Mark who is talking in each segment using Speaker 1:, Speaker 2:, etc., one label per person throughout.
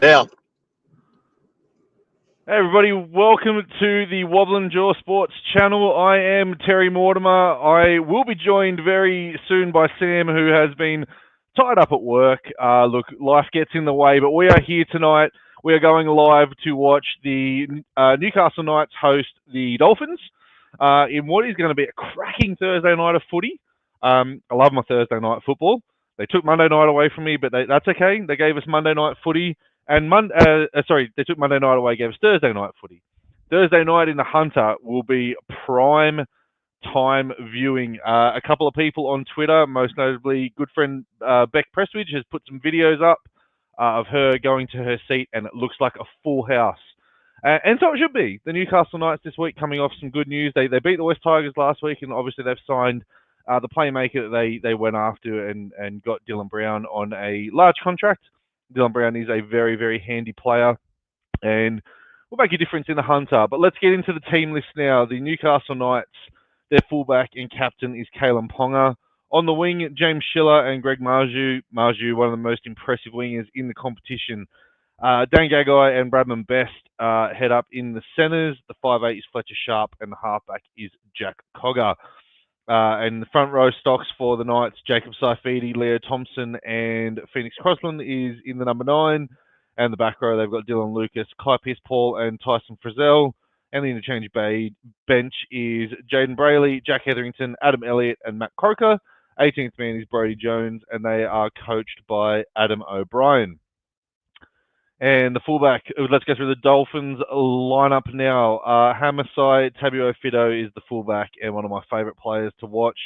Speaker 1: Now,
Speaker 2: Hey everybody, welcome to the Wobble and Jaw Sports channel. I am Terry Mortimer. I will be joined very soon by Sam, who has been tied up at work. Look, life gets in the way, but we are here tonight. We are going live to watch the Newcastle Knights host the Dolphins in what is going to be a cracking Thursday night of footy. I love my Thursday night football. They took Monday night away from me, but that's okay. They gave us Monday night footy. And they took Monday night away, gave us Thursday night footy. Thursday night in the Hunter will be prime time viewing. A couple of people on Twitter, most notably good friend Beck Prestwidge, has put some videos up of her going to her seat, and it looks like a full house. And so it should be. The Newcastle Knights this week coming off some good news. They beat the West Tigers last week, and obviously they've signed the playmaker that they went after and got Dylan Brown on a large contract. Dylan Brown is a very, very handy player and will make a difference in the Hunter. But let's get into the team list now. The Newcastle Knights, their fullback and captain is Kalen Ponga. On the wing, James Schiller and Greg Marju. Marju, one of the most impressive wingers in the competition. Dan Gagai and Bradman Best head up in the centres. The 5'8" is Fletcher Sharp, and the halfback is Jack Cogger. And the front row stocks for the Knights, Jacob Saifidi, Leo Thompson, and Phoenix Crosland is in the number 9. And the back row, they've got Dylan Lucas, Kai Pierce-Paul, and Tyson Frizzell. And the interchange bench is Jaden Brayley, Jack Hetherington, Adam Elliott, and Matt Croker. 18th man is Brody Jones, and they are coached by Adam O'Brien. And the fullback, let's go through the Dolphins lineup now. Hamasai Tabuo-Fidow is the fullback and one of my favourite players to watch.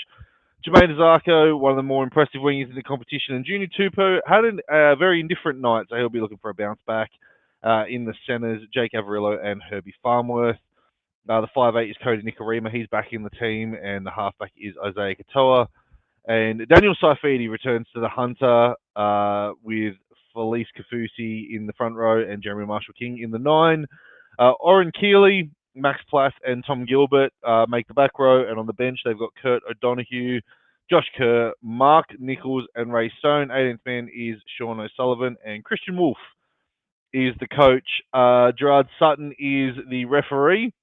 Speaker 2: Jermaine Zarko, one of the more impressive wingers in the competition, and Junior Tupou had a very indifferent night, so he'll be looking for a bounce back. In the centres, Jake Averillo and Herbie Farmworth. The 5'8" is Cody Nikarima, he's back in the team, and the halfback is Isaiah Katoa. And Daniel Saifidi returns to the Hunter with Felice Kafusi in the front row and Jeremy Marshall-King in the 9. Oren Keeley, Max Plath, and Tom Gilbert make the back row. And on the bench, they've got Kurt O'Donoghue, Josh Kerr, Mark Nichols, and Ray Stone. 18th man is Sean O'Sullivan. And Christian Wolf is the coach. Gerard Sutton is the referee.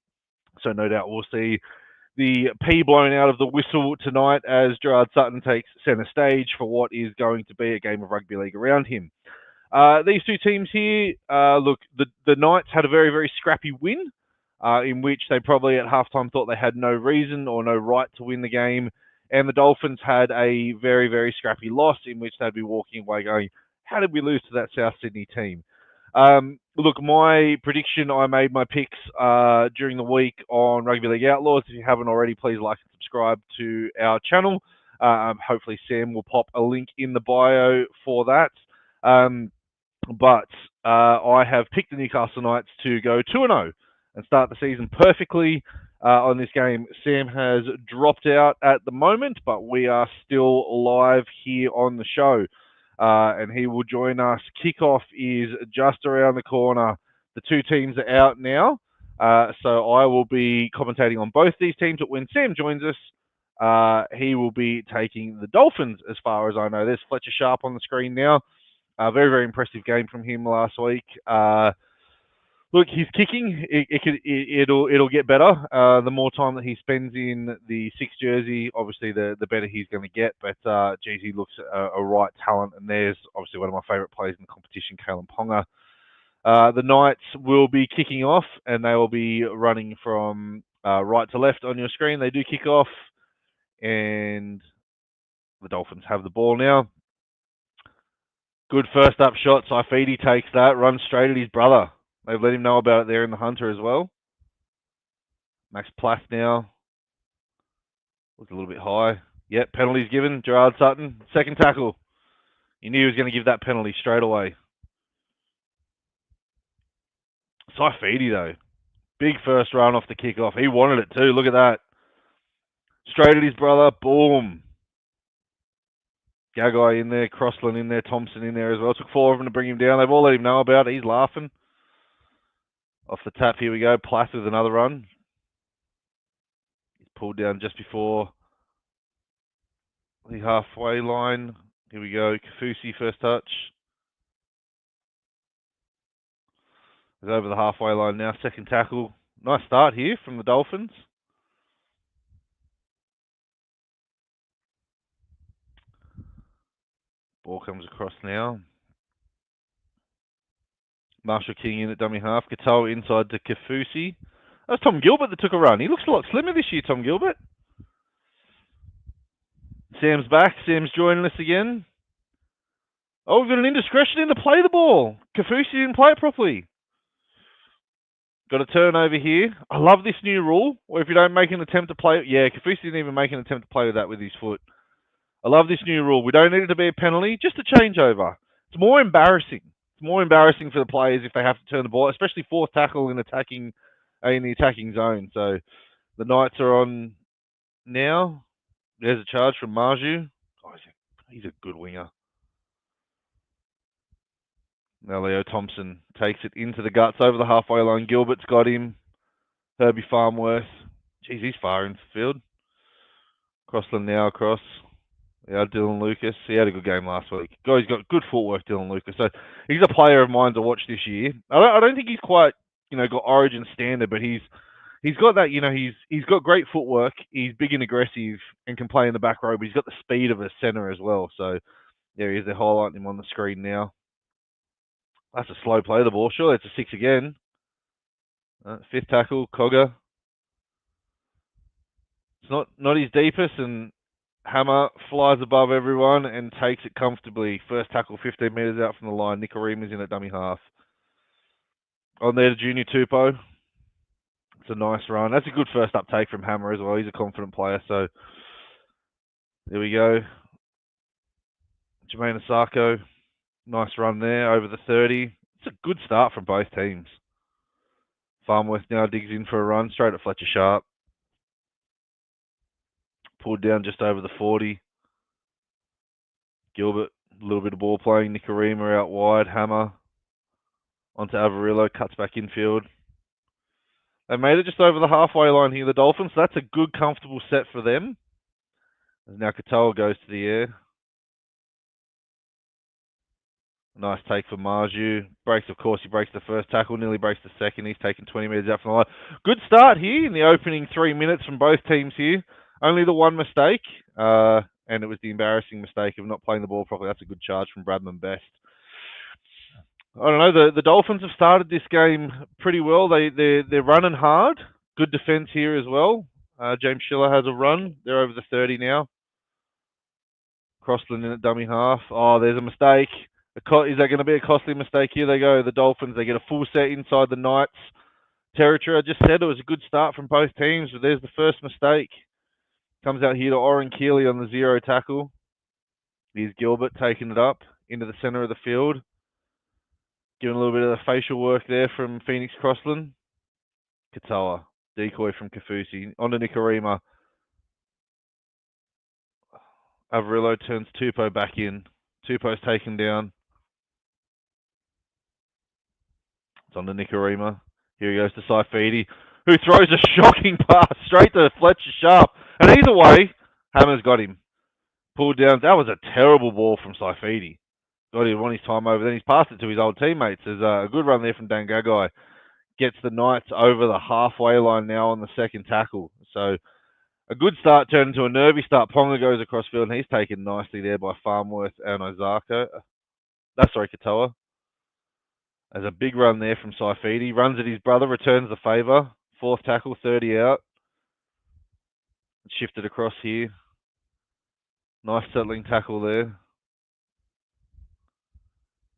Speaker 2: So no doubt we'll see the P blown out of the whistle tonight as Gerard Sutton takes centre stage for what is going to be a game of rugby league around him. These two teams here, look, the Knights had a very, very scrappy win in which they probably at halftime thought they had no reason or no right to win the game. And the Dolphins had a very, very scrappy loss in which they'd be walking away going, how did we lose to that South Sydney team? Look, my prediction, I made my picks during the week on Rugby League Outlaws. If you haven't already, please like and subscribe to our channel. Hopefully Sam will pop a link in the bio for that. But I have picked the Newcastle Knights to go 2-0 and start the season perfectly on this game. Sam has dropped out at the moment, but we are still live here on the show. And he will join us. Kickoff is just around the corner. The two teams are out now. So I will be commentating on both these teams. But when Sam joins us, he will be taking the Dolphins, as far as I know. There's Fletcher Sharp on the screen now. Very, very impressive game from him last week. Look, his kicking, it'll get better. The more time that he spends in the 6 jersey, obviously the better he's going to get. But, geez, he looks a right talent. And there's obviously one of my favourite players in the competition, Kalen Ponga. The Knights will be kicking off, and they will be running from right to left on your screen. They do kick off, and the Dolphins have the ball now. Good first up shot. Saifidi takes that, runs straight at his brother. They've let him know about it there in the Hunter as well. Max Plath now. Looks a little bit high. Yep, penalty's given. Gerard Sutton, second tackle. You knew he was going to give that penalty straight away. Saifidi, though. Big first run off the kickoff. He wanted it too. Look at that. Straight at his brother. Boom. Gagai in there. Crossland in there. Thompson in there as well. It took 4 of them to bring him down. They've all let him know about it. He's laughing. Off the tap, here we go. Plath with another run. He's pulled down just before the halfway line. Here we go. Kafusi, first touch. He's over the halfway line now. Second tackle. Nice start here from the Dolphins. Ball comes across now. Marshall King in at dummy half. Katoa inside to Kafusi. That was Tom Gilbert that took a run. He looks a lot slimmer this year, Tom Gilbert. Sam's back. Sam's joining us again. Oh, we've got an indiscretion in to play the ball. Kafusi didn't play it properly. Got a turnover here. I love this new rule, where if you don't make an attempt to play it, yeah, Kafusi didn't even make an attempt to play with that with his foot. I love this new rule. We don't need it to be a penalty, just a changeover. It's more embarrassing. It's more embarrassing for the players if they have to turn the ball, especially fourth tackle in the attacking zone. So the Knights are on now. There's a charge from Marju. Oh, he's a good winger. Now Leo Thompson takes it into the guts over the halfway line. Gilbert's got him. Herbie Farmworth. Jeez, he's far in the field. Crossland now across. Yeah, Dylan Lucas. He had a good game last week. He's got good footwork, Dylan Lucas. So he's a player of mine to watch this year. I don't think he's quite, got Origin standard, but he's got that. He's got great footwork. He's big and aggressive and can play in the back row. But he's got the speed of a center as well. So there he is. They're highlighting him on the screen now. That's a slow play of the ball. Surely it's a 6 again. Fifth tackle, Cogger. It's not his deepest, and Hammer flies above everyone and takes it comfortably. First tackle 15 metres out from the line. Nicarima's in at dummy half. On there to Junior Tupou. It's a nice run. That's a good first uptake from Hammer as well. He's a confident player. So there we go. Jermaine Asako. Nice run there over the 30. It's a good start from both teams. Farmworth now digs in for a run straight at Fletcher Sharp. Pulled down just over the 40. Gilbert, a little bit of ball playing. Nicarima out wide. Hammer onto Avarillo. Cuts back infield. They made it just over the halfway line here, the Dolphins. So that's a good, comfortable set for them. As now Katoa goes to the air. Nice take for Marju. Breaks, of course, he breaks the first tackle, nearly breaks the second. He's taken 20 metres out from the line. Good start here in the opening 3 minutes from both teams here. Only the one mistake, and it was the embarrassing mistake of not playing the ball properly. That's a good charge from Bradman Best. I don't know, the Dolphins have started this game pretty well. They're running hard. Good defence here as well. James Schiller has a run. They're over the 30 now. Crossland in at dummy half. Oh, there's a mistake. Is that going to be a costly mistake? Here they go, the Dolphins. They get a full set inside the Knights territory. I just said it was a good start from both teams, but there's the first mistake. Comes out here to Oren Keeley on the 0 tackle. Here's Gilbert taking it up into the centre of the field. Giving a little bit of the facial work there from Phoenix Crossland. Katoa, decoy from Kafusi. On to Nicarima. Avarillo turns Tupou back in. Tupou's taken down. It's on to Nicarima. Here he goes to Saifidi, who throws a shocking pass straight to Fletcher Sharp. And either way, Hammer's got him. Pulled down. That was a terrible ball from Saifidi. Got him on his time over. Then he's passed it to his old teammates. There's a good run there from Dan Gagai. Gets the Knights over the halfway line now on the second tackle. So a good start turned into a nervy start. Ponga goes across field, and he's taken nicely there by Farmworth and Ozako. Katoa. There's a big run there from Saifidi. Runs at his brother, returns the favour. Fourth tackle, 30 out. Shifted across here. Nice settling tackle there.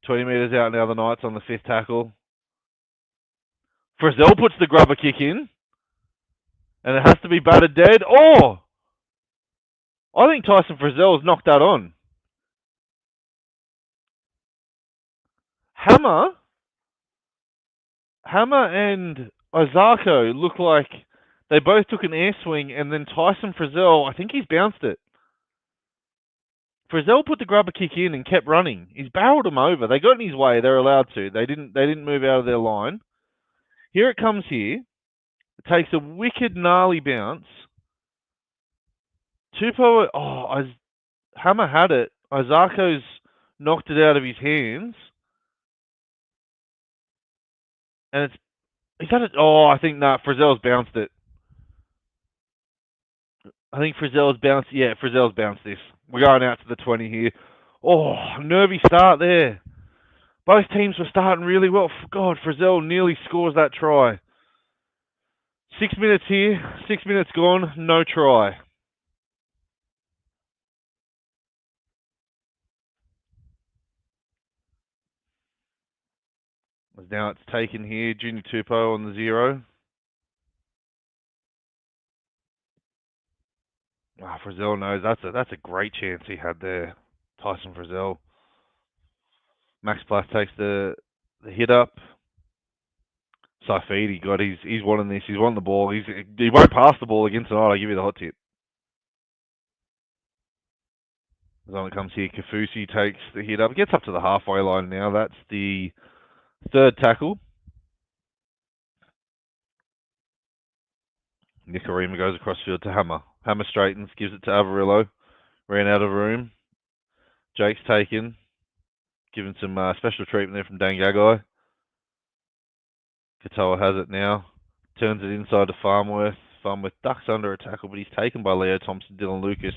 Speaker 2: 20 metres out now, the Knights on the fifth tackle. Frizzell puts the grubber kick in. And it has to be batted dead. Oh! I think Tyson Frizzell's knocked that on. Hammer and Ozako look like they both took an air swing, and then Tyson Frizzell, I think he's bounced it. Frizzell put the grubber kick in and kept running. He's barreled him over. They got in his way. They're allowed to. They didn't move out of their line. Here it comes here. It takes a wicked, gnarly bounce. Tupou, Hammer had it. Ozako's knocked it out of his hands. And is that it? Oh, I think Frizzell's bounced it. I think Frizzell's bounced. Yeah, Frizzell's bounced this. We're going out to the 20 here. Oh, nervy start there. Both teams were starting really well. God, Frizzell nearly scores that try. 6 minutes here, 6 minutes gone, no try. Now it's taken here, Junior Tupou on the 0. Frizzell knows that's a great chance he had there. Tyson Frizzell. Max Plath takes the hit up. Saifidi, God, he's wanting this. He's wanting the ball. He won't pass the ball again tonight. I'll give you the hot tip. As long as it comes here, Kafusi takes the hit up. Gets up to the halfway line now. That's the third tackle. Nicarima goes across field to Hammer. Hammer straightens, gives it to Avarillo. Ran out of room. Jake's taken. Given some special treatment there from Dan Gagai. Katoa has it now. Turns it inside to Farmworth. Farmworth ducks under a tackle, but he's taken by Leo Thompson, Dylan Lucas,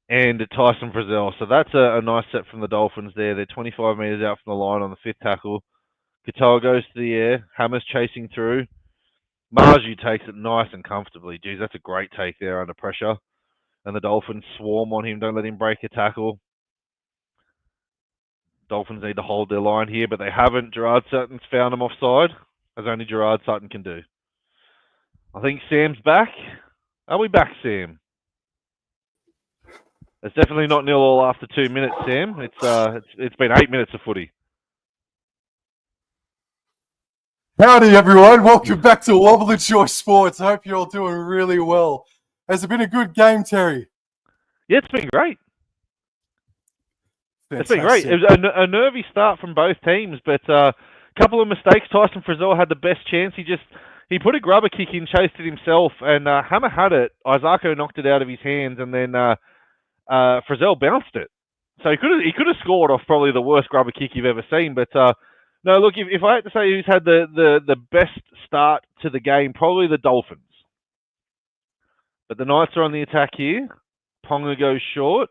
Speaker 2: and Tyson Frizzell. So that's a nice set from the Dolphins there. They're 25 metres out from the line on the fifth tackle. Katoa goes to the air. Hammer's chasing through. Marju takes it nice and comfortably. Geez, that's a great take there under pressure. And the Dolphins swarm on him. Don't let him break a tackle. Dolphins need to hold their line here, but they haven't. Gerard Sutton's found them offside, as only Gerard Sutton can do. I think Sam's back. Are we back, Sam? It's definitely not 0-0 after 2 minutes, Sam. It's been 8 minutes of footy.
Speaker 1: Howdy, everyone. Welcome back to Wobble and Joy Sports. I hope you're all doing really well. Has it been a good game, Terry?
Speaker 2: Yeah, it's been great.
Speaker 1: Fantastic.
Speaker 2: It's been great. It was a nervy start from both teams, but a couple of mistakes. Tyson Frizzell had the best chance. He put a grubber kick in, chased it himself, and Hammer had it. Isako knocked it out of his hands, and then Frizzell bounced it. So he could have scored off probably the worst grubber kick you've ever seen. But no, look, if I had to say who's had the best start to the game, probably the Dolphins. But the Knights are on the attack here. Ponga goes short.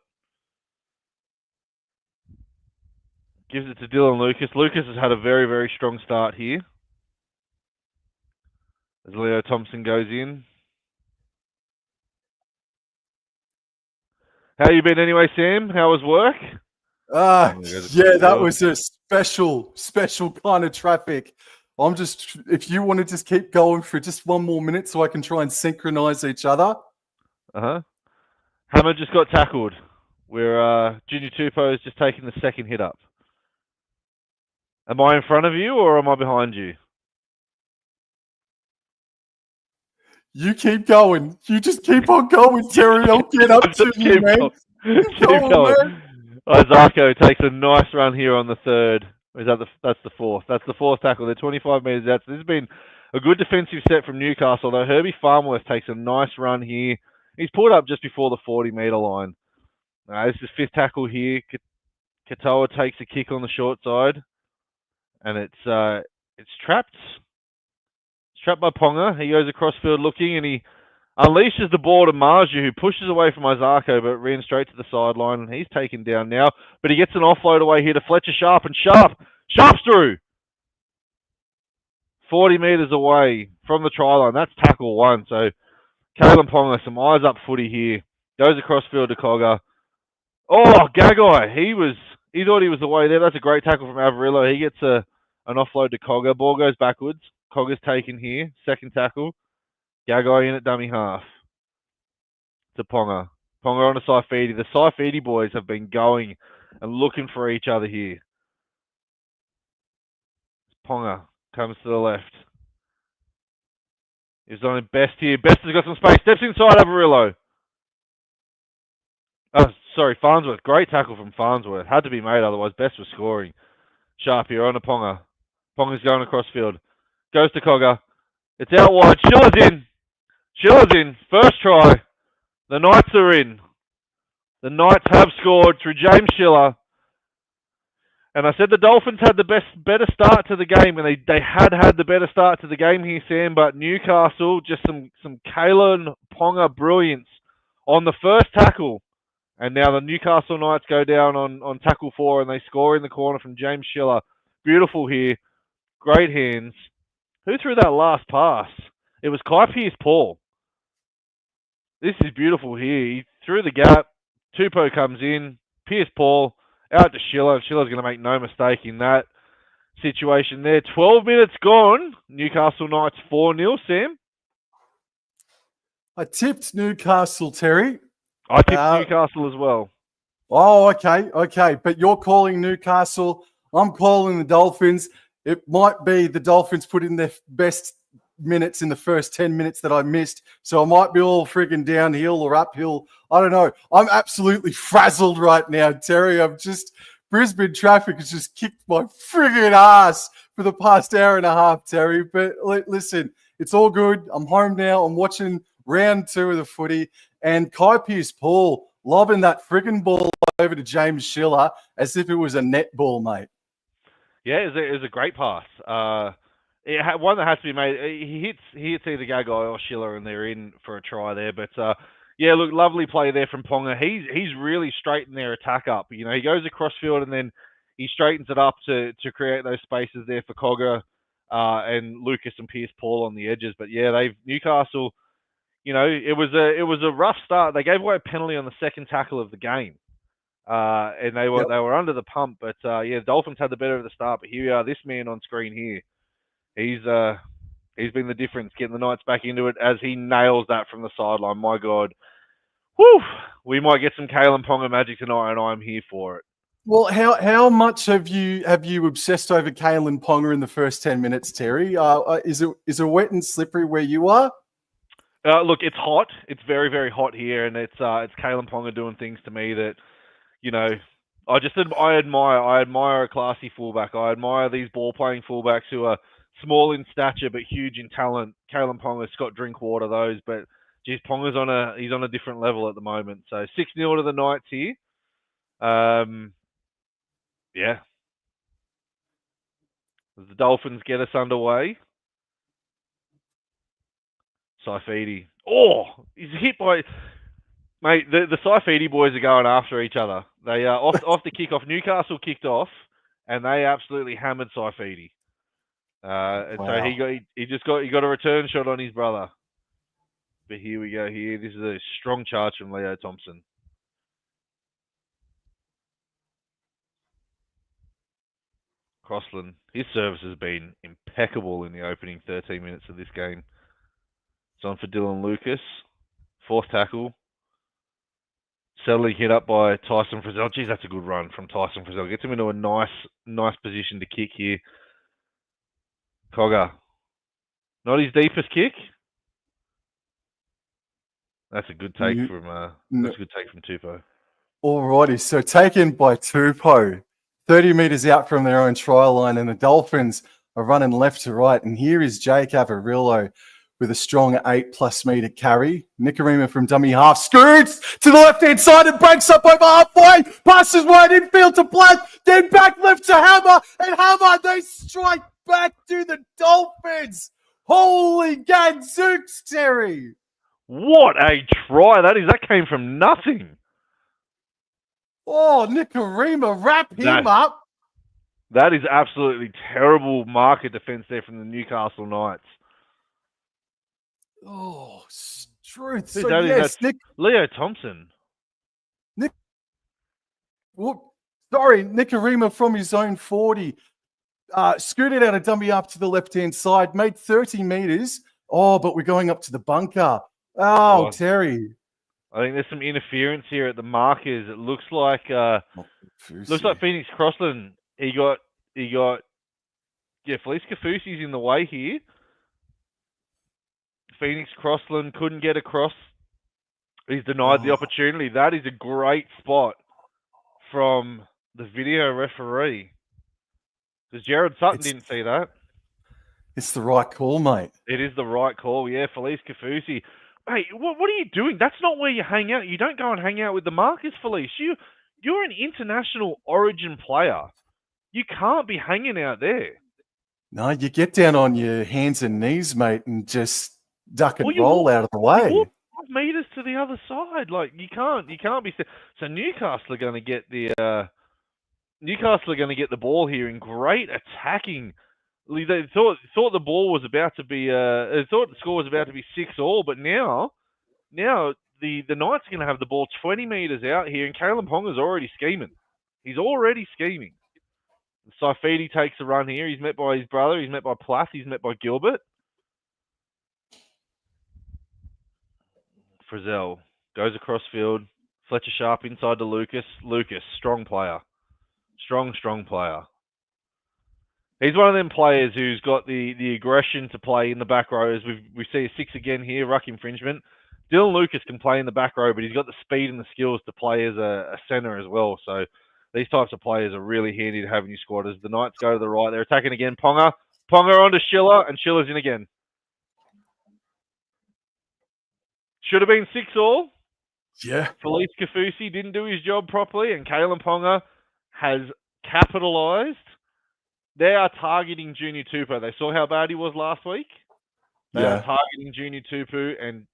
Speaker 2: Gives it to Dylan Lucas. Lucas has had a very, very strong start here. As Leo Thompson goes in. How you been anyway, Sam? How was work?
Speaker 1: Yeah, that was a special kind of traffic. If you want to just keep going for just one more minute so I can try and synchronize each other.
Speaker 2: Hammer just got tackled. Where Junior Tupou is just taking the second hit up. Am I in front of you or am I behind you?
Speaker 1: You keep going. You just keep on going, Terry. I'll get up to you, man.
Speaker 2: Keep going. Isako takes a nice run here on the third. That's the fourth. That's the fourth tackle. They're 25 metres out. So this has been a good defensive set from Newcastle. Though Herbie Farmworth takes a nice run here. He's pulled up just before the 40-metre line. This is fifth tackle here. Katoa takes a kick on the short side. And it's trapped. It's trapped by Ponga. He goes across field looking, and he unleashes the ball to Marju, who pushes away from Isako, but ran straight to the sideline, and he's taken down now. But he gets an offload away here to Fletcher Sharp, and Sharp's through. 40 metres away from the try line. That's tackle one. So Kalen Ponga, some eyes up footy here. Goes across field to Cogger. Oh, Gagai. He thought he was away there. That's a great tackle from Avarillo. He gets an offload to Cogger. Ball goes backwards. Cogger's taken here. Second tackle. Gagai in at dummy half. To Ponga. Ponga on to Saifidi. The Saifidi boys have been going and looking for each other here. Ponga comes to the left. He's on Best here. Best has got some space. Steps inside Avarillo. Farnsworth. Great tackle from Farnsworth. Had to be made, otherwise Best was scoring. Sharp here on to Ponga. Ponga's going across field. Goes to Cogger. It's out wide. Schiller's in. First try. The Knights are in. The Knights have scored through James Schiller. And I said the Dolphins had the better start to the game, and they had the better start to the game here, Sam. But Newcastle, just some Kalen Ponga brilliance on the first tackle. And now the Newcastle Knights go down on tackle 4, and they score in the corner from James Schiller. Beautiful here. Great hands. Who threw that last pass? It was Kai Pearce-Paul. This is beautiful here. He threw the gap. Tupou comes in. Pearce-Paul out to Schiller. Schiller's going to make no mistake in that situation there. 12 minutes gone. Newcastle Knights 4-0, Sam.
Speaker 1: I tipped Newcastle, Terry.
Speaker 2: I tipped Newcastle as well.
Speaker 1: Oh, okay. But you're calling Newcastle. I'm calling the Dolphins. It might be the Dolphins put in their best minutes in the first 10 minutes that I missed. So I might be all friggin' downhill or uphill. I don't know. I'm absolutely frazzled right now, Terry. Brisbane traffic has just kicked my friggin' ass for the past hour and a half, Terry. But listen, it's all good. I'm home now. I'm watching round 2 of the footy. And Kai Pearce-Paul lobbing that friggin' ball over to James Schiller as if it was a net ball, mate.
Speaker 2: Yeah, it was a great pass. One that has to be made. He hits either Gagai or Schiller, and they're in for a try there. But yeah, look, lovely play there from Ponga. He's really straightened their attack up. You know, he goes across field and then he straightens it up to create those spaces there for Cogger and Lucas and Pearce-Paul on the edges. But yeah, Newcastle. You know, it was a rough start. They gave away a penalty on the second tackle of the game, and they were under the pump. But yeah, the Dolphins had the better of the start. But here we are, this man on screen here. He's been the difference, getting the Knights back into it as he nails that from the sideline. My God, whew! We might get some Kalen Ponga magic tonight, and I'm here for it.
Speaker 1: Well, how much have you obsessed over Kalen Ponga in the first 10 minutes, Terry? Is it wet and slippery where you are?
Speaker 2: Look, it's hot. It's very, very hot here, and it's Kalen Ponga doing things to me that, you know, I admire a classy fullback. I admire these ball-playing fullbacks who are small in stature but huge in talent. Kalen Ponga, Scott Drinkwater, those. But geez, Ponga's he's on a different level at the moment. So 6-0 to the Knights here. Yeah. As the Dolphins get us underway. Saifidi. Oh, he's hit by... Mate, the Saifidi boys are going after each other. They off the kickoff. Newcastle kicked off, and they absolutely hammered Saifidi. And wow. So he got a return shot on his brother. But here we go. Here, this is a strong charge from Leo Thompson. Crossland, his service has been impeccable in the opening 13 minutes of this game. It's on for Dylan Lucas. Fourth tackle. Settling hit up by Tyson Frizzell. Geez, that's a good run from Tyson Frizzell. Gets him into a nice position to kick here. Cogger. Not his deepest kick. That's a good take from Tupou.
Speaker 1: Alrighty, so taken by Tupou, 30 metres out from their own try line, and the Dolphins are running left to right. And here is Jake Averillo with a strong 8+ metre carry. Nicarima from dummy half scoots to the left-hand side and breaks up over halfway. Passes wide infield to Black, then back left to Hammer, and Hammer, they strike back to the Dolphins. Holy gadzooks, Terry.
Speaker 2: What a try that came from nothing.
Speaker 1: Oh, Nicarima, wrap him up.
Speaker 2: That is absolutely terrible market defense there from the Newcastle Knights.
Speaker 1: Oh, truth.
Speaker 2: So yes, Leo Thompson.
Speaker 1: Nicarima from his own 40. Scooted out a dummy up to the left-hand side, made 30 metres. Oh, but we're going up to the bunker. Oh, Terry.
Speaker 2: I think there's some interference here at the markers. It looks like Phoenix Crossland. He got Felice Kafusi's in the way here. Phoenix Crossland couldn't get across. He's denied the opportunity. That is a great spot from the video referee. Because Jared Sutton didn't see that.
Speaker 1: It's the right call, mate.
Speaker 2: It is the right call, yeah. Felice Kafusi. Mate, what are you doing? That's not where you hang out. You don't go and hang out with the markers, Felice. You're an international origin player. You can't be hanging out there.
Speaker 1: No, you get down on your hands and knees, mate, and just duck
Speaker 2: Or
Speaker 1: and
Speaker 2: you
Speaker 1: roll
Speaker 2: walk,
Speaker 1: out of the
Speaker 2: you
Speaker 1: way.
Speaker 2: walk 5 meters to the other side. Like you can't be. So Newcastle are going to get the ball here in great attacking. They thought the ball was about to be. They thought the score was about to be 6-6, but now the Knights are going to have the ball 20 meters out here, and Kalen Ponga's already scheming. He's already scheming. Saifidi takes a run here. He's met by his brother. He's met by Plath. He's met by Gilbert. Frizzell goes across field. Fletcher Sharp inside to Lucas. Lucas, strong player. Strong player. He's one of them players who's got the aggression to play in the back row. As we see a 6 again here, ruck infringement. Dylan Lucas can play in the back row, but he's got the speed and the skills to play as a centre as well. So these types of players are really handy to have in your squad. As the Knights go to the right, they're attacking again. Ponga onto Schiller, and Schiller's in again. Should have been 6-6.
Speaker 1: Yeah.
Speaker 2: Felice Kafusi didn't do his job properly, and Kalen Ponga has capitalised. They are targeting Junior Tupou. They saw how bad he was last week. They are targeting Junior Tupou and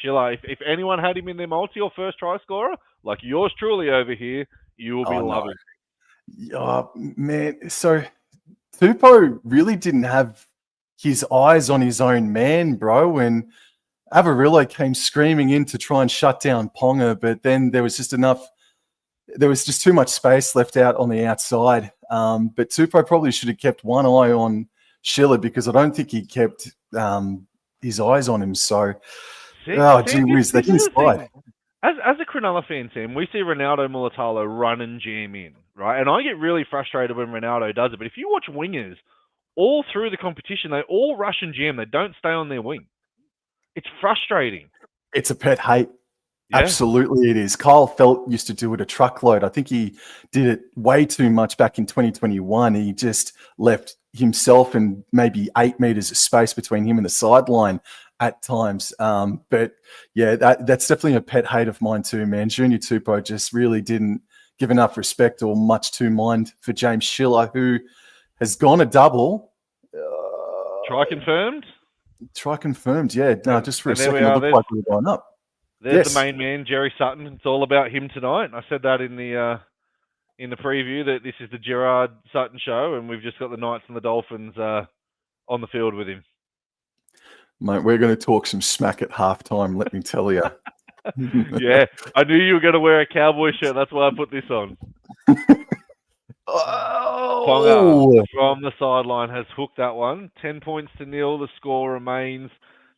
Speaker 2: Schiller. If anyone had him in their multi or first try scorer, like yours truly over here, you will be loving it.
Speaker 1: Oh, man. So Tupou really didn't have his eyes on his own man, bro. And Avarillo came screaming in to try and shut down Ponga, but then there was just too much space left out on the outside. But Tupou probably should have kept one eye on Schiller because I don't think he kept his eyes on him. So, gee whiz, they didn't slide.
Speaker 2: As a Cronulla fan, Sam, we see Ronaldo Mulatalo run and jam in, right? And I get really frustrated when Ronaldo does it. But if you watch wingers, all through the competition, they all rush and jam. They don't stay on their wing. It's frustrating.
Speaker 1: It's a pet hate.
Speaker 2: Yeah.
Speaker 1: Absolutely it is. Kyle Felt used to do it a truckload. I think he did it way too much back in 2021. He just left himself and maybe 8 meters of space between him and the sideline at times. But yeah, that's definitely a pet hate of mine too, man. Junior Tupou just really didn't give enough respect or much to mind for James Schiller, who has gone a double.
Speaker 2: Try confirmed,
Speaker 1: yeah. No, just for a second, it looked like we were going up.
Speaker 2: There's the main man, Jerry Sutton. It's all about him tonight. I said that in the preview that this is the Gerard Sutton show, and we've just got the Knights and the Dolphins on the field with him.
Speaker 1: Mate, we're going to talk some smack at halftime, let me tell you.
Speaker 2: Yeah, I knew you were going to wear a Cowboy shirt. That's why I put this on. Ponga from the sideline has hooked that one. 10 points to 0. The score remains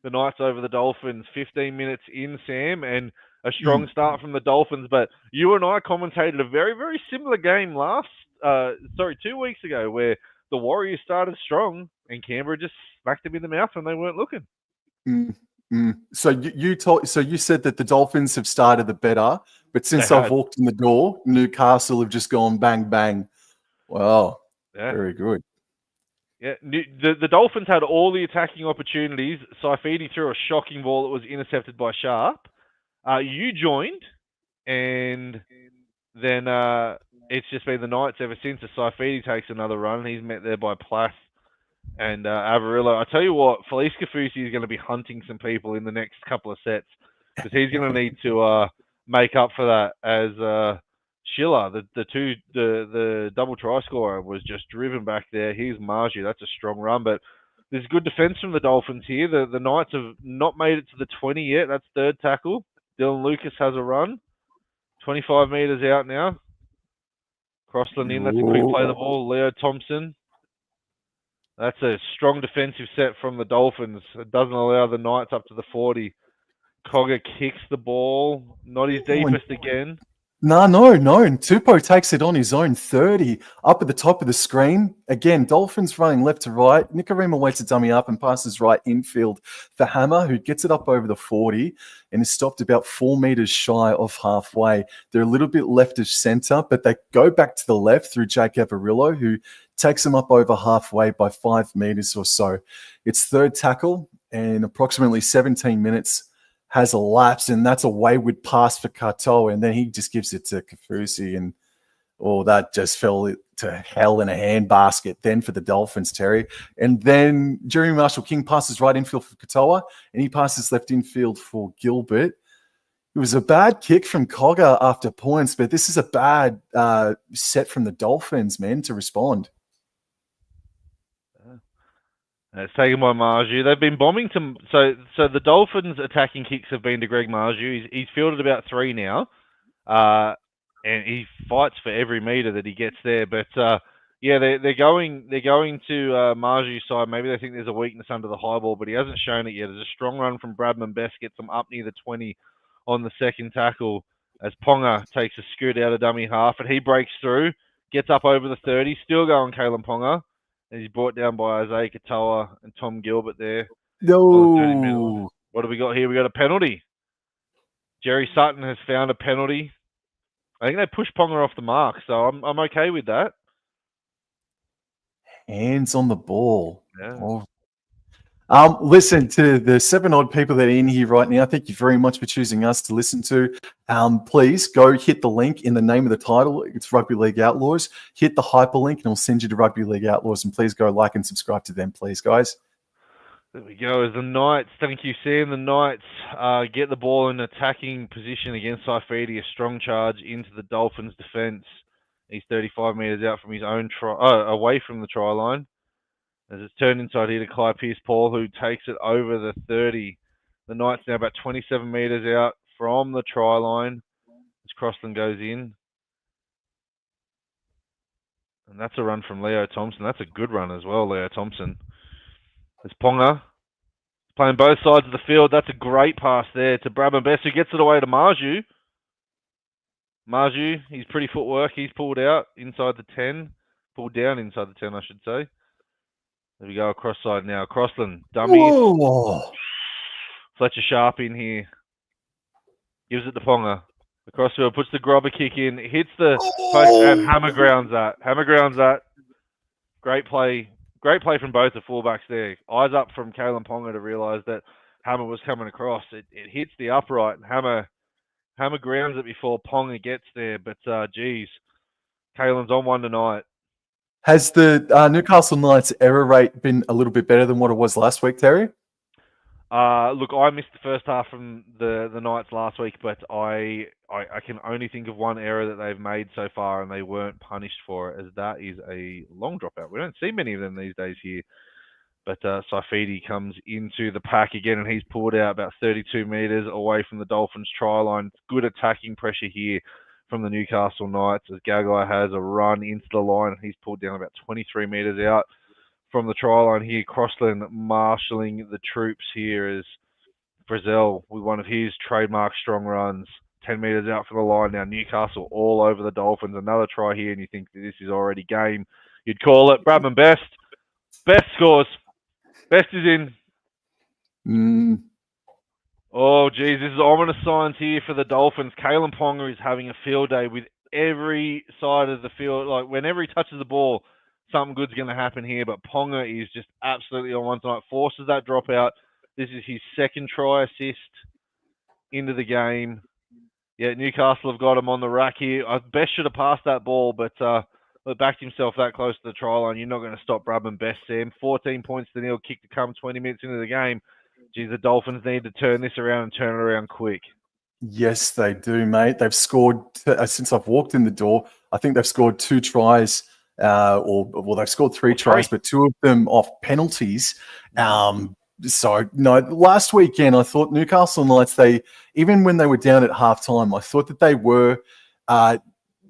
Speaker 2: the Knights over the Dolphins. 15 minutes in, Sam, and a strong start from the Dolphins. But you and I commentated a very, very similar game 2 weeks ago, where the Warriors started strong and Canberra just smacked them in the mouth when they weren't looking.
Speaker 1: So you said that the Dolphins have started the better, but since I've walked in the door, Newcastle have just gone bang bang. Wow, very good.
Speaker 2: Yeah, the Dolphins had all the attacking opportunities. Saifidi threw a shocking ball that was intercepted by Sharp. You joined, and then it's just been the Knights ever since. Saifidi takes another run. He's met there by Plath and Avarillo. I tell you what, Felice Kafusi is going to be hunting some people in the next couple of sets because he's going to need to make up for that as Schiller, the double try scorer, was just driven back there. Here's Marju. That's a strong run, but there's good defense from the Dolphins here. The Knights have not made it to the 20 yet. That's third tackle. Dylan Lucas has a run. 25 meters out now. Crossland in. That's a quick play of the ball. Leo Thompson. That's a strong defensive set from the Dolphins. It doesn't allow the Knights up to the 40. Cogger kicks the ball. Not his deepest again.
Speaker 1: No. And Tupou takes it on his own 30 up at the top of the screen. Again, Dolphins running left to right. Nikorima waits a dummy up and passes right infield for Hammer, who gets it up over the 40 and is stopped about 4 meters shy of halfway. They're a little bit left of center, but they go back to the left through Jake Avarillo, who takes them up over halfway by 5 meters or so. It's third tackle and approximately 17 minutes has elapsed, and that's a wayward pass for Katoa, and then he just gives it to Kafusi, and that just fell to hell in a handbasket then for the Dolphins, Terry. And then Jeremy Marshall-King passes right infield for Katoa, and he passes left infield for Gilbert. It was a bad kick from Cogger after points, but this is a bad set from the Dolphins, man, to respond.
Speaker 2: It's taken by Marju. They've been bombing to so the Dolphins' attacking kicks have been to Greg Marju. He's fielded about 3 now, and he fights for every meter that he gets there. But they're going to Marju's side. Maybe they think there's a weakness under the high ball, but he hasn't shown it yet. There's a strong run from Bradman Best, gets them up near the 20 on the second tackle as Ponga takes a scoot out of dummy half, and he breaks through, gets up over the 30, still going Kalen Ponga. And he's brought down by Isaiah Katoa and Tom Gilbert there.
Speaker 1: No.
Speaker 2: What do we got here? We got a penalty. Jerry Sutton has found a penalty. I think they pushed Ponga off the mark, so I'm okay with that.
Speaker 1: Hands on the ball.
Speaker 2: Yeah.
Speaker 1: Oh. Listen to the 7 odd people that are in here right now. Thank you very much for choosing us to listen to. Please go hit the link in the name of the title. It's Rugby League Outlaws. Hit the hyperlink and it'll send you to Rugby League Outlaws. And please go like and subscribe to them, please, guys.
Speaker 2: There we go. As the Knights, thank you, Sam. The Knights get the ball in attacking position against Saifidi. A strong charge into the Dolphins' defence. He's 35 metres out from his own away from the try line. As it's turned inside here to Clyde Pierce-Paul, who takes it over the 30. The Knights now about 27 metres out from the try line as Crossland goes in. And that's a run from Leo Thompson. That's a good run as well, Leo Thompson. There's Ponga playing both sides of the field. That's a great pass there to Bradman Best, who gets it away to Marju. Marju, his pretty footwork. He's pulled out inside the 10. Pulled down inside the 10, I should say. There we go, across side now. Crossland, dummy.
Speaker 1: Whoa.
Speaker 2: Fletcher Sharp in here. Gives it to Ponga. The crossfield puts the grobber kick in. Hits the post and hammer grounds that. Great play. Great play from both the fullbacks there. Eyes up from Kalen Ponga to realise that Hammer was coming across. It hits the upright. And Hammer grounds it before Ponga gets there. But, geez, Kalen's on one tonight.
Speaker 1: Has the Newcastle Knights error rate been a little bit better than what it was last week, Terry?
Speaker 2: Look, I missed the first half from the Knights last week, but I can only think of one error that they've made so far, and they weren't punished for it, as that is a long dropout. We don't see many of them these days here. But Saifidi comes into the pack again, and he's pulled out about 32 metres away from the Dolphins' try line. Good attacking pressure here from the Newcastle Knights as Gagai has a run into the line. He's pulled down about 23 metres out from the try line here. Crossland marshalling the troops here as Frizzell with one of his trademark strong runs. 10 metres out from the line now. Newcastle all over the Dolphins. Another try here, and you think that this is already game. You'd call it. Bradman Best. Best scores. Best is in. Oh, geez, this is ominous signs here for the Dolphins. Kalen Ponga is having a field day with every side of the field. Like, whenever he touches the ball, something good's going to happen here. But Ponga is just absolutely on one tonight. Forces that dropout. This is his second try assist into the game. Yeah, Newcastle have got him on the rack here. Best should have passed that ball, but backed himself that close to the try line. You're not going to stop Bradman Best, Sam. 14 points to nil, kick to come 20 minutes into the game. Geez, the Dolphins need to turn this around and turn it around quick.
Speaker 1: Yes, they do, mate. They've scored, since I've walked in the door, I think they've scored 2 tries, they've scored 3 tries, but 2 of them off penalties. Last weekend, I thought Newcastle Knights, even when they were down at halftime, I thought that they were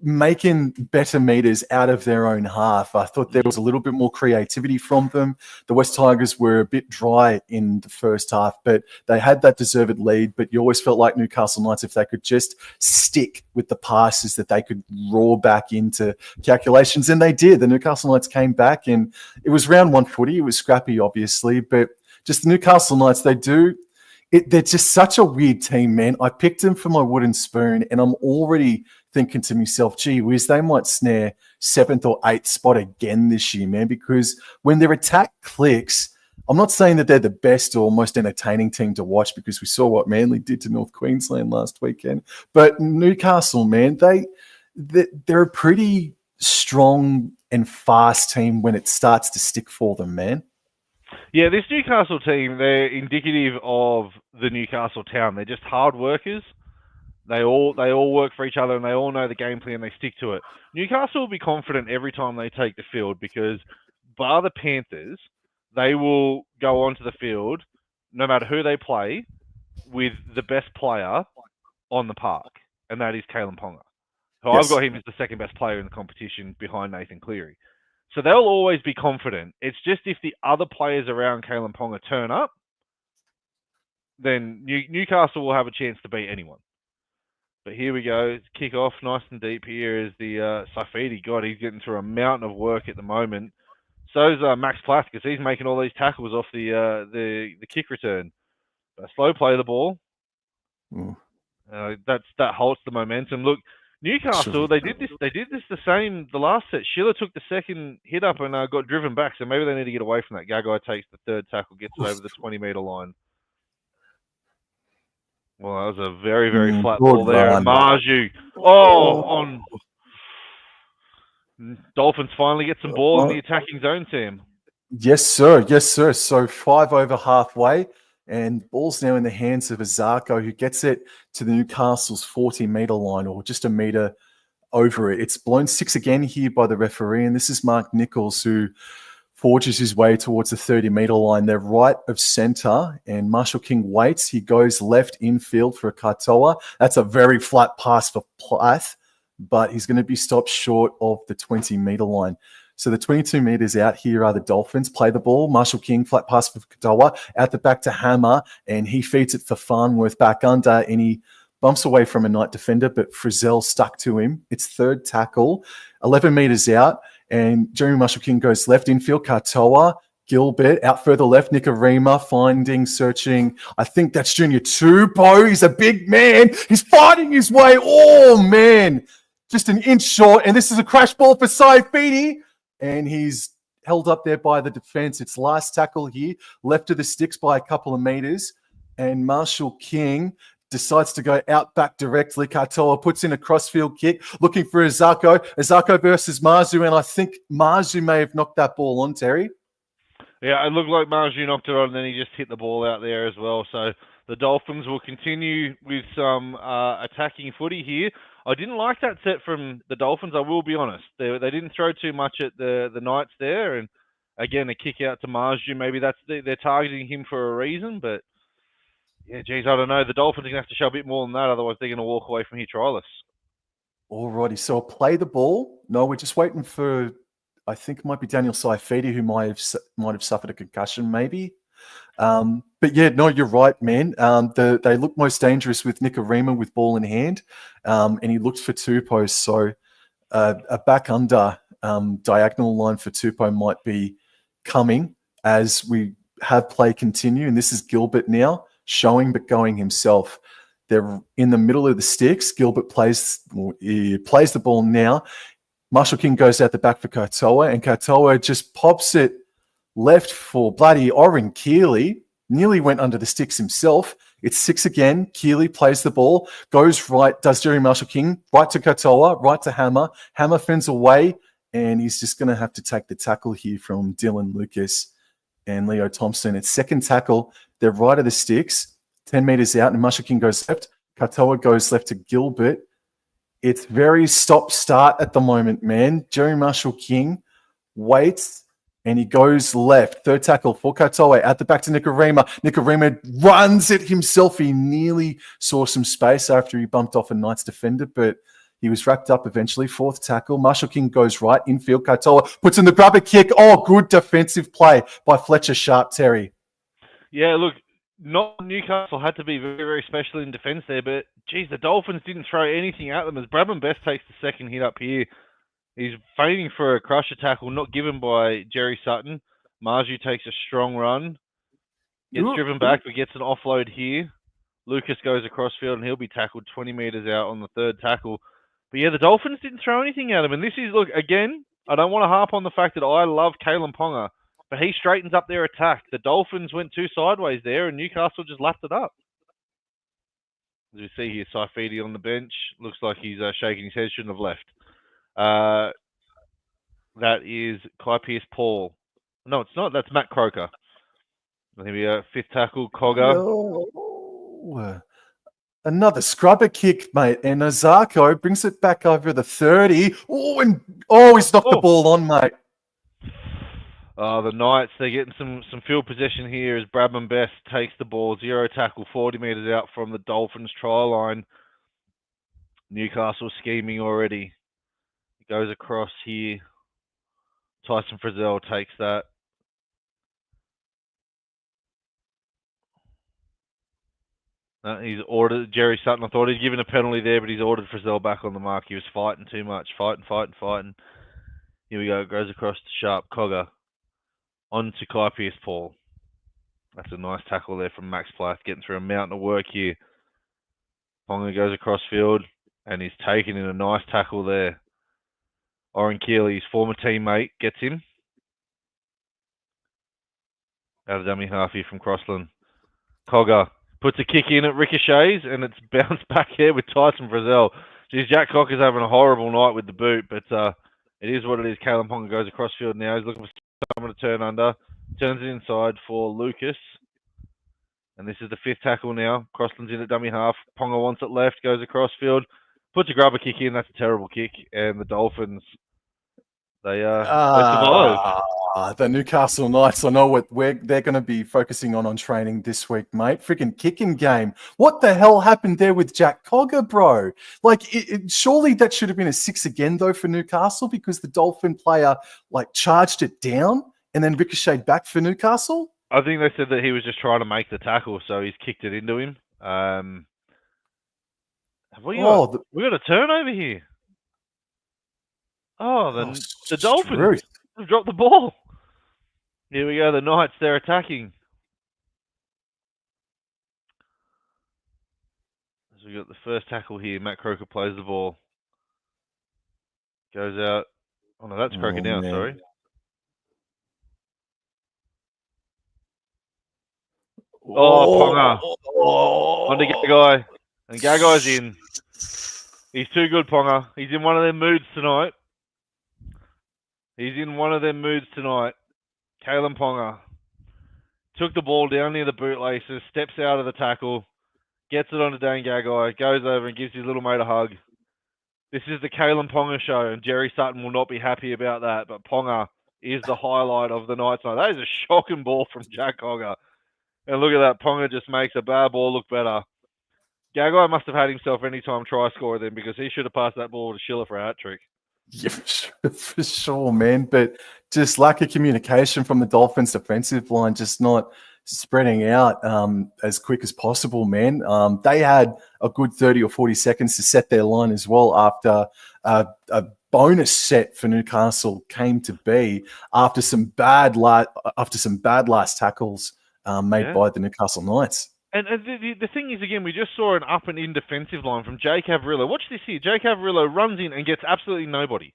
Speaker 1: making better meters out of their own half. I thought there was a little bit more creativity from them. The West Tigers were a bit dry in the first half, but they had that deserved lead. But you always felt like Newcastle Knights, if they could just stick with the passes, that they could roar back into calculations. And they did. The Newcastle Knights came back, and it was round 1 footy. It was scrappy, obviously, but just the Newcastle Knights, they're just such a weird team, man. I picked them for my wooden spoon, and I'm already thinking to myself, gee whiz, they might snare 7th or 8th spot again this year, man, because when their attack clicks, I'm not saying that they're the best or most entertaining team to watch, because we saw what Manly did to North Queensland last weekend. But Newcastle, man, they're a pretty strong and fast team when it starts to stick for them, man.
Speaker 2: Yeah, this Newcastle team, they're indicative of the Newcastle town. They're just hard workers. They all work for each other, and they all know the game plan. They stick to it. Newcastle will be confident every time they take the field because, bar the Panthers, they will go onto the field, no matter who they play, with the best player on the park, and that is Kalen Ponga. So
Speaker 1: Yes.
Speaker 2: I've got him as the second best player in the competition behind Nathan Cleary. So they'll always be confident. It's just if the other players around Kalen Ponga turn up, then Newcastle will have a chance to beat anyone. But here we go. It's kick off nice and deep here is the Saifidi. God, he's getting through a mountain of work at the moment. So's Max Platt because he's making all these tackles off the kick return. Slow play the ball. That halts the momentum. Look, Newcastle, they did this the same the last set. Schiller took the second hit up and got driven back, so maybe they need to get away from that. Gagai takes the third tackle, gets it over the 20-meter line. Well, that was a very, very flat ball there. And Marju, on Dolphins finally get some ball in the attacking zone, Sam.
Speaker 1: Yes, sir. Yes, sir. So 5 over halfway. And ball's now in the hands of Azarko, who gets it to the Newcastle's 40-meter line, or just a meter over it. It's blown 6 again here by the referee, and this is Mark Nichols, who forges his way towards the 30-meter line. They're right of centre, and Marshall King waits. He goes left infield for Katoa. That's a very flat pass for Plath, but he's going to be stopped short of the 20-meter line. So the 22 meters out here are the Dolphins. Play the ball. Marshall King, flat pass for Katoa. Out the back to Hammer, and he feeds it for Farnworth back under, and he bumps away from a Knight defender, but Frizzell stuck to him. It's third tackle, 11 meters out, and Jeremy Marshall King goes left infield. Katoa, Gilbert, out further left. Nicarima searching. I think that's Junior Tupou. He's a big man. He's fighting his way. Oh, man. Just an inch short, and this is a crash ball for Saifidi. And he's held up there by the defense. It's last tackle here, left of the sticks by a couple of meters. And Marshall King decides to go out back directly. Katoa puts in a crossfield kick, looking for Azarko. Azarko versus Marzu, and I think Marzu may have knocked that ball on, Terry.
Speaker 2: Yeah, it looked like Marzu knocked it on, and then he just hit the ball out there as well. So the Dolphins will continue with some attacking footy here. I didn't like that set from the Dolphins, I will be honest. They didn't throw too much at the Knights there. And again, a kick out to Marju. Maybe they're targeting him for a reason. But, yeah, geez, I don't know. The Dolphins are going to have to show a bit more than that. Otherwise, they're going to walk away from here trialless. Alrighty,
Speaker 1: so I'll play the ball. No, we're just waiting for, I think it might be Daniel Saifidi, who might have suffered a concussion maybe. But yeah, no, you're right, man. They look most dangerous with Nicarima with ball in hand, and he looked for Tupou. So a back under diagonal line for Tupou might be coming as we have play continue. And this is Gilbert now showing but going himself. They're in the middle of the sticks. Gilbert plays the ball now. Marshall King goes out the back for Katoa, and Katoa just pops it left for bloody Oren Keeley. Nearly went under the sticks himself. It's 6 again. Keeley plays the ball, goes right, does Jerry Marshall King, right to Katoa, right to Hammer. Hammer fends away, and he's just going to have to take the tackle here from Dylan Lucas and Leo Thompson. It's second tackle. They're right of the sticks, 10 meters out, and Marshall King goes left. Katoa goes left to Gilbert. It's very stop-start at the moment, man. Jerry Marshall King waits, and he goes left. Third tackle for Katoa. At the back to Nicarima. Nicarima runs it himself. He nearly saw some space after he bumped off a Knights defender, but he was wrapped up eventually. Fourth tackle. Marshall King goes right. Infield. Katoa puts in the grubber kick. Oh, good defensive play by Fletcher Sharp, Terry.
Speaker 2: Yeah, look, not Newcastle had to be very, very special in defence there, but, geez, the Dolphins didn't throw anything at them as Bradman Best takes the second hit up here. He's feigning for a crusher tackle, not given by Jerry Sutton. Marju takes a strong run. Gets driven back, but gets an offload here. Lucas goes across field, and he'll be tackled 20 metres out on the third tackle. But, yeah, the Dolphins didn't throw anything at him. And this is, look, again, I don't want to harp on the fact that I love Kalen Ponga, but he straightens up their attack. The Dolphins went too sideways there, and Newcastle just lapped it up. As we see here, Saifidi on the bench. Looks like he's shaking his head, shouldn't have left. That is Kai Pearce-Paul. No, it's not. That's Matt Croker. Here we go. Fifth tackle, Cogger.
Speaker 1: Oh, another scrubber kick, mate. And Ozako brings it back over the 30. He's knocked the ball on, mate.
Speaker 2: The Knights, they're getting some field possession here as Bradman Best takes the ball. 0 tackle, 40 metres out from the Dolphins try line. Newcastle scheming already. He goes across here. Tyson Frizzell takes that. He's ordered Jerry Sutton. I thought he'd given a penalty there, but he's ordered Frizzell back on the mark. He was fighting too much. Fighting. Here we go. Goes across to Sharp Cogger. On to Kai Pearce-Paul. That's a nice tackle there from Max Plath, getting through a mountain of work here. Ponga goes across field, and he's taken in a nice tackle there. Oren Keeley, his former teammate, gets him. Out of dummy half here from Crossland. Cogger puts a kick in, it ricochets, and it's bounced back here with Tyson Frizzell. Geez, Jack Cocker's having a horrible night with the boot, but it is what it is. Kalen Ponga goes across field now. He's looking for someone to turn under. Turns it inside for Lucas. And this is the fifth tackle now. Crossland's in at dummy half. Ponga wants it left, goes across field. Puts a grubber kick in. That's a terrible kick. And the Dolphins, they survive.
Speaker 1: The Newcastle Knights, I know where they're going to be focusing on training this week, mate. Freaking kicking game. What the hell happened there with Jack Cogger, bro? Like, surely that should have been a 6 again, though, for Newcastle, because the Dolphin player, charged it down and then ricocheted back for Newcastle?
Speaker 2: I think they said that he was just trying to make the tackle, so he's kicked it into him. We got a turnover here. The Dolphins have dropped the ball. Here we go. The Knights, they're attacking. So we got the first tackle here. Matt Croker plays the ball. Goes out. Oh, no, that's Croker down, man. Sorry. Ponga. On to Gagai. And Gagai's in. He's too good, Ponga. He's in one of their moods tonight. Kalen Ponga took the ball down near the bootlaces, steps out of the tackle, gets it onto Dane Gagai, goes over and gives his little mate a hug. This is the Kalen Ponga show, and Jerry Sutton will not be happy about that, but Ponga is the highlight of the night tonight. That is a shocking ball from Jack Cogger. And look at that, Ponga just makes a bad ball look better. Gagai must have had himself any time try scorer then, because he should have passed that ball to Schiller for a hat-trick.
Speaker 1: Yeah, for sure, man. But just lack of communication from the Dolphins defensive line, just not spreading out as quick as possible, man. They had a good 30 or 40 seconds to set their line as well after a bonus set for Newcastle came to be after some bad last tackles made by the Newcastle Knights.
Speaker 2: And the thing is, again, we just saw an up and in defensive line from Jake Averillo. Watch this here. Jake Averillo runs in and gets absolutely nobody.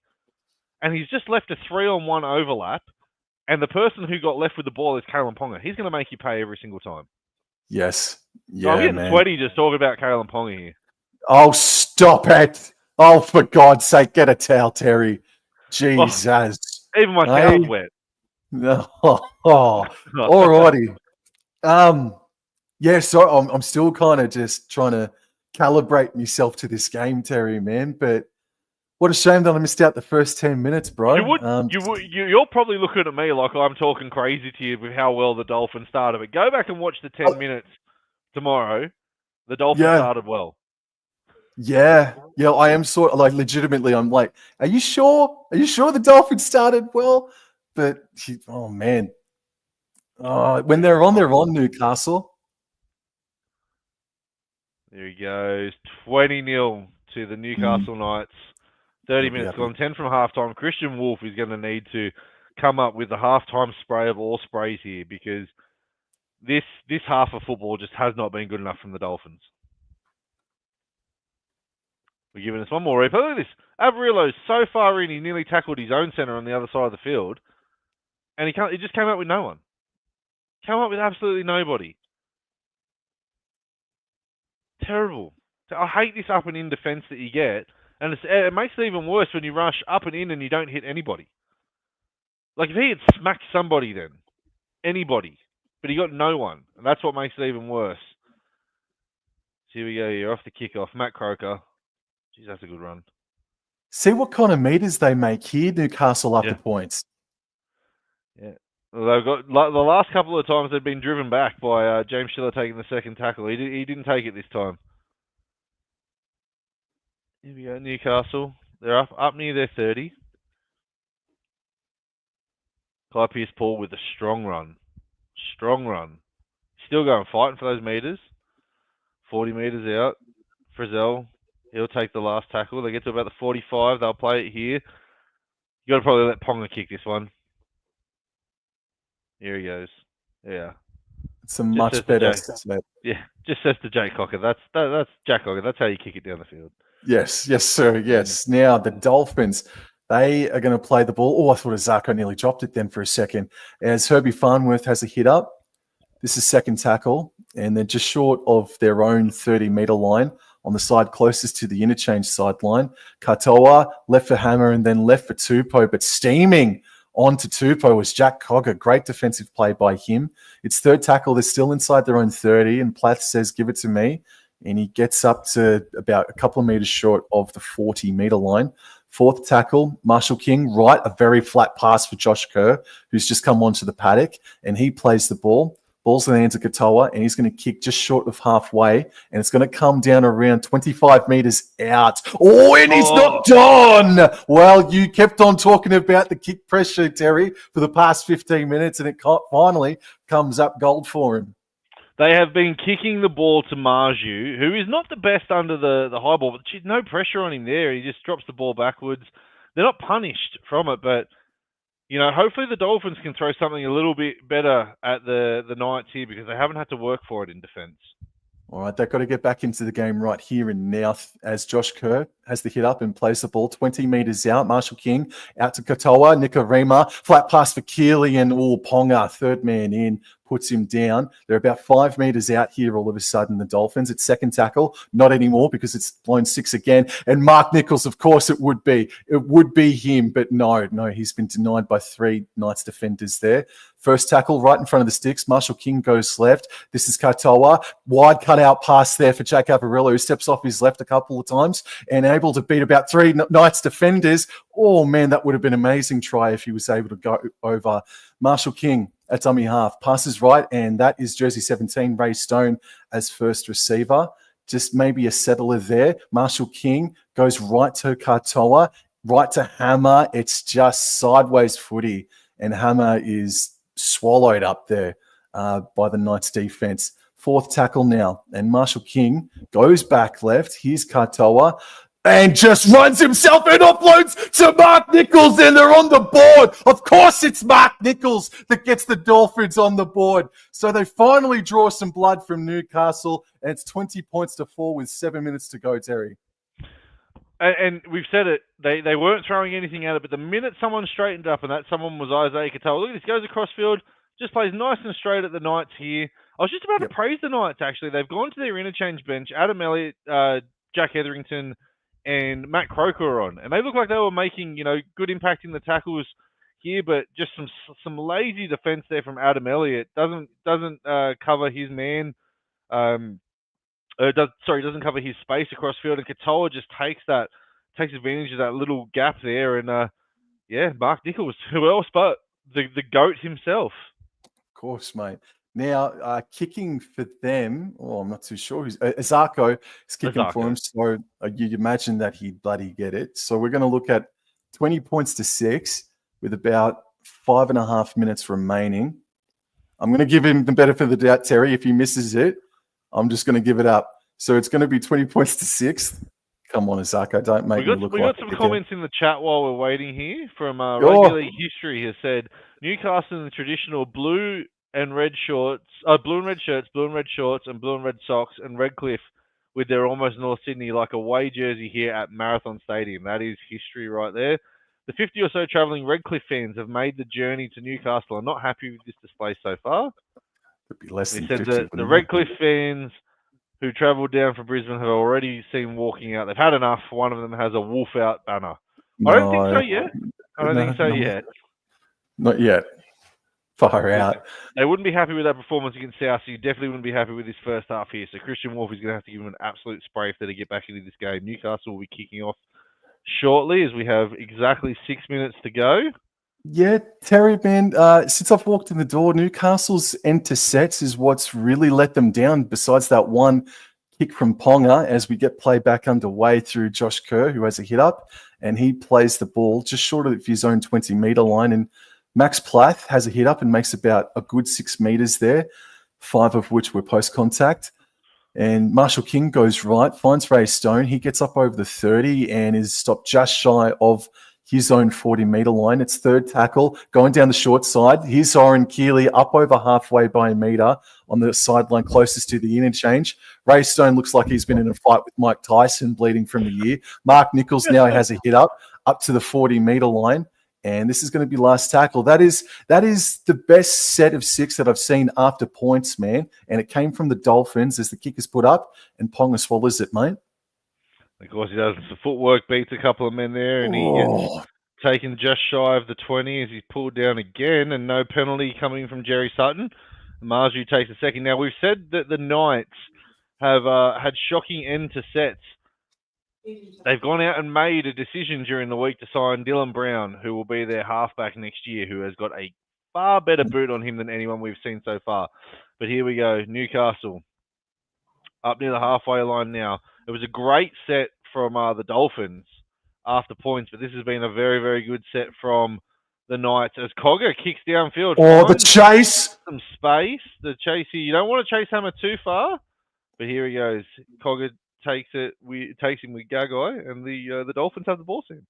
Speaker 2: And he's just left a 3-on-1 overlap. And the person who got left with the ball is Kalen Ponga. He's going to make you pay every single time.
Speaker 1: Yes. Yeah,
Speaker 2: so I'm getting sweaty just talking about Kalen Ponga here.
Speaker 1: Oh, stop it. Oh, for God's sake, get a towel, Terry. Jesus.
Speaker 2: Even my towel's wet.
Speaker 1: Alrighty. Yeah, so I'm still kind of just trying to calibrate myself to this game, Terry, man. But what a shame that I missed out the first 10 minutes, bro.
Speaker 2: You're probably looking at me like I'm talking crazy to you with how well the Dolphins started. But go back and watch the 10 minutes tomorrow. The Dolphins started well.
Speaker 1: Yeah, I am sort of legitimately. I'm like, are you sure? Are you sure the Dolphins started well? But oh man, when they're on Newcastle.
Speaker 2: There he goes, 20-0 to the Newcastle Knights. 30 minutes gone, 10 from halftime. Christian Wolf is going to need to come up with the halftime spray of all sprays here, because this half of football just has not been good enough from the Dolphins. We're giving us one more replay. Look at this. Averillo's so far in, he nearly tackled his own centre on the other side of the field. And he just came up with no one. Came up with absolutely nobody. Terrible. I hate this up and in defence that you get. And it makes it even worse when you rush up and in and you don't hit anybody. Like, if he had smacked somebody then, anybody, but he got no one, and that's what makes it even worse. So here we go here, off the kickoff. Matt Croker. Jeez, that's a good run.
Speaker 1: See what kind of meters they make here, Newcastle after points.
Speaker 2: Yeah. Well, they've got the last couple of times they've been driven back by James Schiller taking the second tackle. He didn't take it this time. Here we go, Newcastle. They're up near their 30. Kai Pearce-Paul with a strong run. Strong run. Still going fighting for those meters. 40 meters out. Frizzell, he'll take the last tackle. They get to about the 45. They'll play it here. You got to probably let Ponga kick this one. Here he goes. Yeah.
Speaker 1: It's a much better.
Speaker 2: Yeah, just says to Jake Cocker. That's Jack Cocker. That's how you kick it down the field.
Speaker 1: Yes, sir. Yes. Now the Dolphins, they are going to play the ball. Oh, I thought Zarko nearly dropped it then for a second. As Herbie Farnworth has a hit up. This is second tackle, and they're just short of their own 30-meter line on the side closest to the interchange sideline. Katoa left for Hammer and then left for Tupou, but steaming onto Tupou was Jack Cogger. Great defensive play by him. It's third tackle. They're still inside their own 30, and Plath says, give it to me. And he gets up to about a couple of meters short of the 40-meter line. Fourth tackle, Marshall King, right, a very flat pass for Josh Kerr, who's just come onto the paddock, and he plays the ball. Ball's in the hands of Katoa, and he's going to kick just short of halfway, and it's going to come down around 25 meters out. Oh, and he's not done. Well, you kept on talking about the kick pressure, Terry, for the past 15 minutes, and it finally comes up gold for him.
Speaker 2: They have been kicking the ball to Marju, who is not the best under the high ball, but no pressure on him there. He just drops the ball backwards. They're not punished from it, but hopefully the Dolphins can throw something a little bit better at the Knights here, because they haven't had to work for it in defence.
Speaker 1: All right, they've got to get back into the game right here and now as Josh Kerr has the hit up and plays the ball 20 meters out. Marshall King out to Katoa, Nikorima, flat pass for Keeley, and Ponga, third man in, puts him down. They're about 5 meters out here all of a sudden, the Dolphins. It's second tackle, not anymore because it's blown 6 again. And Mark Nichols, of course it would be. It would be him, but no, he's been denied by 3 Knights defenders there. First tackle right in front of the sticks. Marshall King goes left. This is Katoa. Wide cutout pass there for Jack Avarillo, who steps off his left a couple of times and able to beat about 3 Knights defenders. Oh, man, that would have been an amazing try if he was able to go over. Marshall King at dummy half. Passes right, and that is jersey 17, Ray Stone, as first receiver. Just maybe a settler there. Marshall King goes right to Katoa, right to Hammer. It's just sideways footy, and Hammer is swallowed up there by the Knights defense. Fourth tackle now, and Marshall King goes back left. Here's Katoa, and just runs himself and offloads to Mark Nichols, and they're on the board. Of course it's Mark Nichols that gets the Dolphins on the board. So they finally draw some blood from Newcastle, and it's 20 points to 4 with 7 minutes to go, Terry.
Speaker 2: And we've said it, they weren't throwing anything at it, but the minute someone straightened up, and that someone was Isaiah Katoa, look at this, goes across field, just plays nice and straight at the Knights here. I was just about to praise the Knights, actually. They've gone to their interchange bench. Adam Elliott, Jack Etherington, and Matt Croker are on. And they look like they were making, good impact in the tackles here, but just some lazy defense there from Adam Elliott. Doesn't cover his man. Doesn't cover his space across field, and Katoa just takes advantage of that little gap there. And Mark Nichols, who else but the GOAT himself.
Speaker 1: Of course, mate. Now, kicking for them, I'm not too sure. Zarko is kicking for him, so you'd imagine that he'd bloody get it. So we're going to look at 20 points to 6 with about 5.5 minutes remaining. I'm going to give him the benefit of the doubt, Terry. If he misses it, I'm just going to give it up. So it's going to be 20 points to 6. Come on, Zarko, don't make me look like...
Speaker 2: We got some comments in the chat while we're waiting here from Rugby League History has said, Newcastle in the traditional blue and red shirts, blue and red shorts, and blue and red socks, and Redcliffe with their almost North Sydney like away jersey here at Marathon Stadium. That is history right there. The 50 or so travelling Redcliffe fans have made the journey to Newcastle and not happy with this display so far.
Speaker 1: Could be less than
Speaker 2: 50.
Speaker 1: Said
Speaker 2: the Redcliffe fans who travelled down from Brisbane have already seen walking out. They've had enough. One of them has a wolf out banner. I don't think so yet.
Speaker 1: Not yet. Far out.
Speaker 2: They wouldn't be happy with that performance against South, so you definitely wouldn't be happy with this first half here. So Christian Wolff is going to have to give him an absolute spray if they're to get back into this game. Newcastle will be kicking off shortly as we have exactly 6 minutes to go.
Speaker 1: Yeah, Terry, man, since I've walked in the door, Newcastle's end to sets is what's really let them down, besides that one kick from Ponga as we get play back underway through Josh Kerr, who has a hit up, and he plays the ball just short of his own 20-metre line. And Max Plath has a hit up and makes about a good 6 metres there, 5 of which were post-contact. And Marshall King goes right, finds Ray Stone. He gets up over the 30 and is stopped just shy of his own 40-metre line. It's third tackle, going down the short side. Here's Oren Keeley up over halfway by a metre on the sideline closest to the interchange. Ray Stone looks like he's been in a fight with Mike Tyson, bleeding from the ear. Mark Nichols now has a hit up to the 40-metre line. And this is going to be last tackle. That is the best set of 6 that I've seen after points, man. And it came from the Dolphins as the kick is put up and Ponga swallows it, mate.
Speaker 2: Of course, he does. The footwork beats a couple of men there, and he gets taken just shy of the 20 as he's pulled down again, and no penalty coming from Jerry Sutton. Marju takes a second. Now, we've said that the Knights have had shocking end to sets. They've gone out and made a decision during the week to sign Dylan Brown, who will be their halfback next year, who has got a far better boot on him than anyone we've seen so far. But here we go, Newcastle up near the halfway line now. It was a great set from the Dolphins after points, but this has been a very, very good set from the Knights as Cogger kicks downfield.
Speaker 1: Oh, the chase!
Speaker 2: Some space. The chase here. You don't want to chase Hammer too far, but here he goes. Cogger takes him with Gagai, and the Dolphins have the ball soon.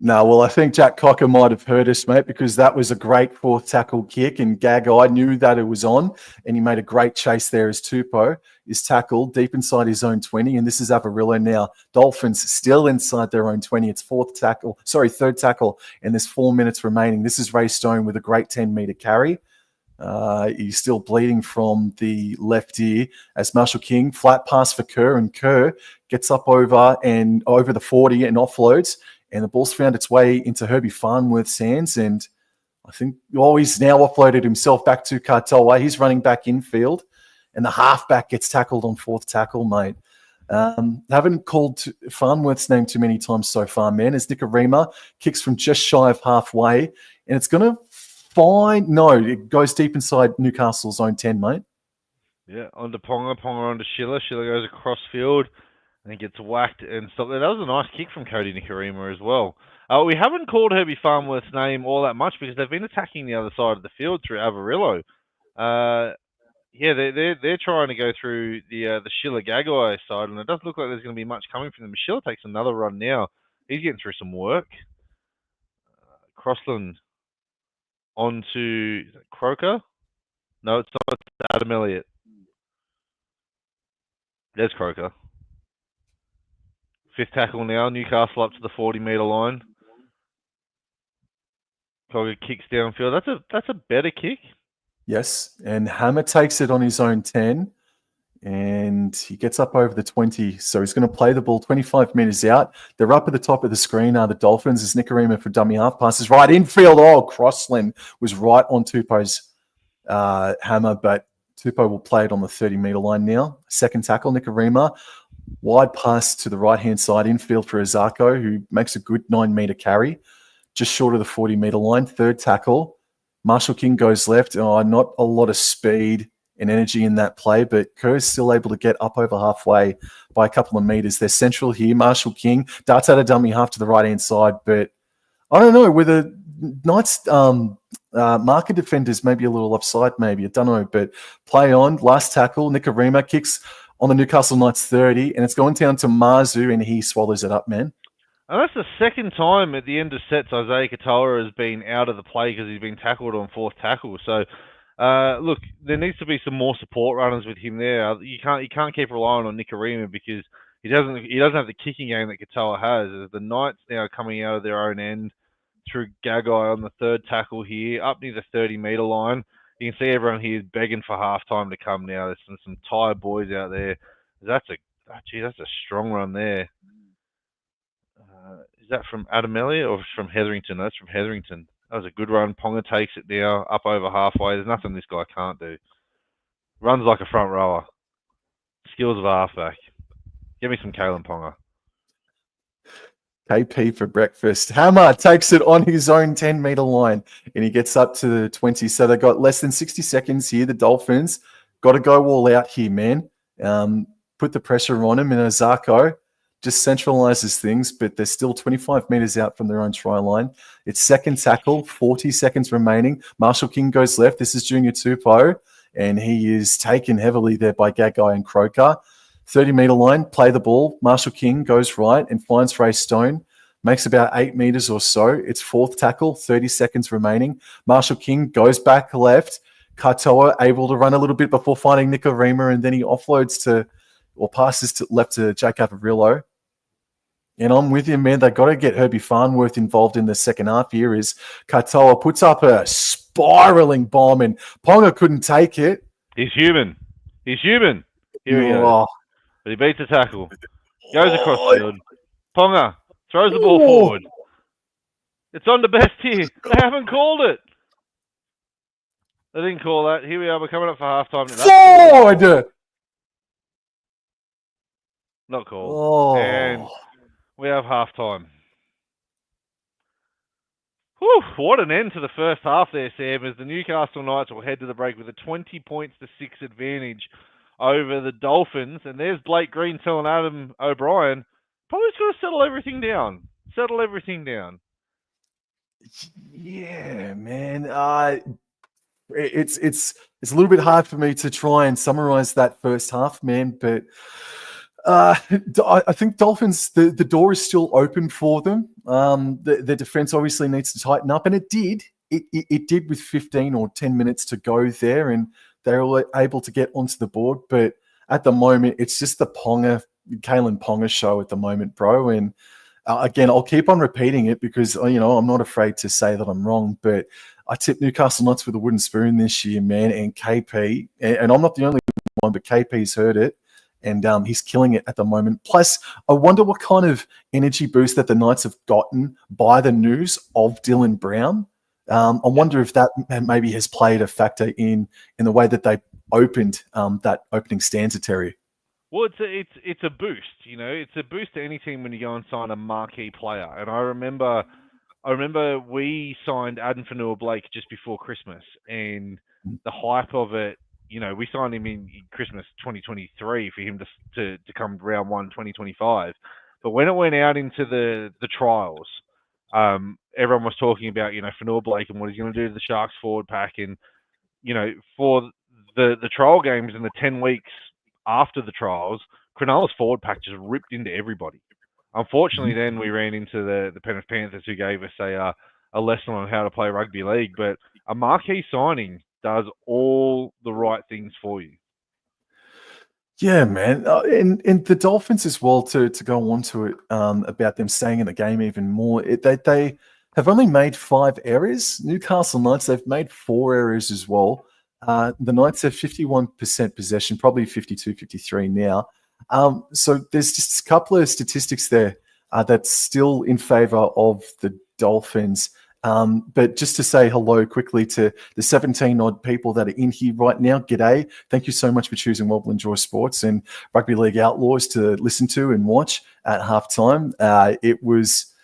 Speaker 1: No, well, I think Jack Cocker might have heard us, mate, because that was a great fourth tackle kick, and Gagai knew that it was on, and he made a great chase there as Tupou is tackled deep inside his own 20, and this is Avarillo now. Dolphins still inside their own 20. It's third tackle, and there's 4 minutes remaining. This is Ray Stone with a great 10-metre carry. He's still bleeding from the left ear as Marshall King, flat pass for Kerr, and Kerr gets up over the 40 and offloads. And the ball's found its way into Herbie Farnworth's hands. And I think, he's now offloaded himself back to Katoa. He's running back infield. And the halfback gets tackled on fourth tackle, mate. Haven't called Farnworth's name too many times so far, man, as Nicarima kicks from just shy of halfway. And it's going to it goes deep inside Newcastle's own 10, mate.
Speaker 2: Yeah, onto Ponga onto Schiller. Schiller goes across field. And he gets whacked and stopped there. That was a nice kick from Cody Nicarima as well. We haven't called Herbie Farnworth's name all that much because they've been attacking the other side of the field through Avarillo. They're trying to go through the Schiller Gagai side, and it doesn't look like there's going to be much coming from them. Schiller takes another run now. He's getting through some work. Crossland onto Croker. No, it's not. It's Adam Elliott. There's Croker. Fifth tackle now, Newcastle up to the 40-metre line. Cogger kicks downfield. That's a better kick.
Speaker 1: Yes, and Hammer takes it on his own 10, and he gets up over the 20. So he's going to play the ball 25 metres out. They're up at the top of the screen are the Dolphins as Nicarima for dummy half passes right infield. Oh, Crossland was right on Tupou's hammer, but Tupou will play it on the 30-metre line now. Second tackle, Nicarima. Wide pass to the right-hand side infield for Azako, who makes a good 9-metre carry, just short of the 40-metre line. Third tackle, Marshall King goes left. Not a lot of speed and energy in that play, but Kerr's still able to get up over halfway by a couple of metres. They're central here. Marshall King darts out a dummy half to the right-hand side, but I don't know, with the Knights marker defenders maybe a little offside, maybe. I don't know, but play on. Last tackle, Nicarima kicks on the Newcastle Knights 30, and it's going down to Marzu, and he swallows it up, man.
Speaker 2: And that's the second time at the end of sets Isaiah Katoa has been out of the play because he's been tackled on fourth tackle. So, look, there needs to be some more support runners with him there. You can't keep relying on Nicarima because he doesn't have the kicking game that Katoa has. As the Knights now coming out of their own end through Gagai on the third tackle here, up near the 30-metre line. You can see everyone here is begging for halftime to come now. There's some tired boys out there. That's a strong run there. Is that from Adam Elliott or from Hetherington? That's from Hetherington. That was a good run. Ponga takes it now, up over halfway. There's nothing this guy can't do. Runs like a front rower. Skills of a halfback. Give me some Kalen Ponga.
Speaker 1: KP for breakfast. Hammer takes it on his own 10-meter line, and he gets up to the 20. So they've got less than 60 seconds here. The Dolphins got to go all out here, man. Put the pressure on him, and Ozako just centralizes things, but they're still 25 meters out from their own try line. It's second tackle, 40 seconds remaining. Marshall King goes left. This is Junior Tupou, and he is taken heavily there by Gagai and Croker. 30-meter line, play the ball. Marshall King goes right and finds Ray Stone. Makes about 8 meters or so. It's fourth tackle, 30 seconds remaining. Marshall King goes back left. Katoa able to run a little bit before finding Nikorima, and then he offloads to, or passes to left to Jake Avarillo. And I'm with you, man. They got to get Herbie Farnworth involved in the second half here. Is Katoa puts up a spiraling bomb, and Ponga couldn't take it.
Speaker 2: He's human. Here he goes. But he beats the tackle. Goes across the field. Ponga throws the ball forward. It's on the best here. They haven't called it. They didn't call that. Here we are. We're coming up for halftime.
Speaker 1: Forward!
Speaker 2: Not called.
Speaker 1: Oh.
Speaker 2: And we have halftime. Whew, what an end to the first half there, Sam, as the Newcastle Knights will head to the break with a 20 points to 6 advantage over the Dolphins. And there's Blake Green telling Adam O'Brien, probably just got to settle everything down.
Speaker 1: Yeah, man. It's a little bit hard for me to try and summarize that first half, man. But I think Dolphins, the door is still open for them. The defense obviously needs to tighten up, and it did. It did with 15 or 10 minutes to go there, and they were able to get onto the board. But at the moment, it's just the Kalen Ponga show at the moment, bro. And again, I'll keep on repeating it because, I'm not afraid to say that I'm wrong, but I tipped Newcastle Knights with a wooden spoon this year, man. And KP, and I'm not the only one, but KP's heard it. And he's killing it at the moment. Plus, I wonder what kind of energy boost that the Knights have gotten by the news of Dylan Brown. I wonder if that maybe has played a factor in the way that they opened that opening stanza, Terry.
Speaker 2: Well, it's a boost, It's a boost to any team when you go and sign a marquee player. And I remember we signed Adam Fanua-Blake just before Christmas, and the hype of it. We signed him in Christmas 2023 for him to come round 1 2025. But when it went out into the trials, everyone was talking about, Fanua-Blake and what he's going to do to the Sharks forward pack. And, for the trial games and the 10 weeks after the trials, Cronulla's forward pack just ripped into everybody. Unfortunately, then we ran into the Penrith Panthers, who gave us a lesson on how to play rugby league. But a marquee signing does all the right things for you.
Speaker 1: Yeah, man. And the Dolphins as well, to go on to it, about them staying in the game even more. They have only made 5 errors. Newcastle Knights, they've made 4 errors as well. The Knights have 51% possession, probably 52, 53 now. So there's just a couple of statistics there that's still in favor of the Dolphins. But just to say hello quickly to the 17 odd people that are in here right now. G'day. Thank you so much for choosing Wobble and Jaw Sports and Rugby League Outlaws to listen to and watch at halftime. It was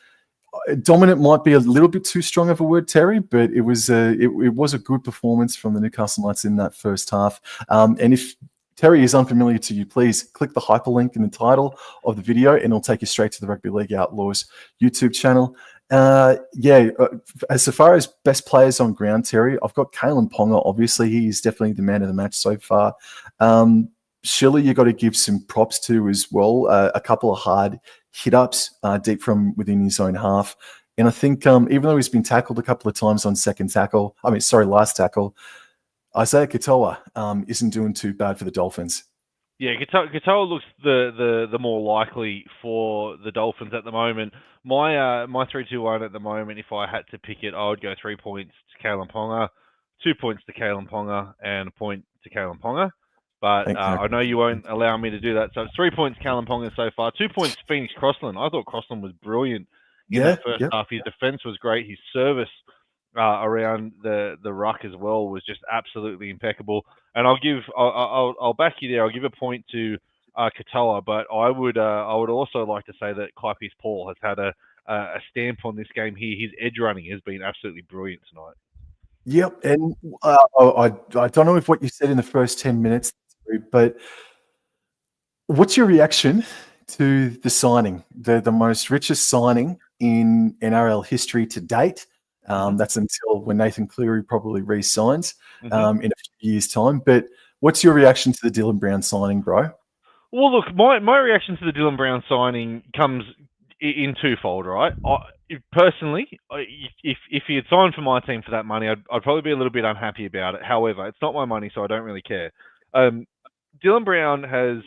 Speaker 1: dominant, might be a little bit too strong of a word, Terry, but it was a good performance from the Newcastle Knights in that first half. And if Terry is unfamiliar to you, please click the hyperlink in the title of the video and it'll take you straight to the Rugby League Outlaws YouTube channel. As far as best players on ground, Terry, I've got Kalen Ponga. Obviously, he's definitely the man of the match so far. Shirley, you got to give some props to as well. A couple of hard hit-ups deep from within his own half. And I think even though he's been tackled a couple of times on last tackle, Isaiah Katoa isn't doing too bad for the Dolphins.
Speaker 2: Yeah, Katoa looks the more likely for the Dolphins at the moment. My 3-2-1 at the moment, if I had to pick it, I would go 3 points to Kalen Ponga, 2 points to Kalen Ponga, and a point to Kalen Ponga. But I know you won't allow me to do that. So it's 3 points Kalen Ponga so far, 2 points Phoenix Crossland. I thought Crossland was brilliant in that first half. His defense was great. His service around the ruck as well was just absolutely impeccable. And I'll back you there. I'll give a point to Katoa, but I would also like to say that Kaipi's Paul has had a stamp on this game here. His edge running has been absolutely brilliant tonight.
Speaker 1: Yep, and I don't know if what you said in the first 10 minutes, but what's your reaction to the signing, the most richest signing in NRL history to date? That's until when Nathan Cleary probably re-signs in a few years' time. But what's your reaction to the Dylan Brown signing, bro?
Speaker 2: Well, look, my reaction to the Dylan Brown signing comes in twofold, right? Personally, if he had signed for my team for that money, I'd probably be a little bit unhappy about it. However, it's not my money, so I don't really care. Dylan Brown has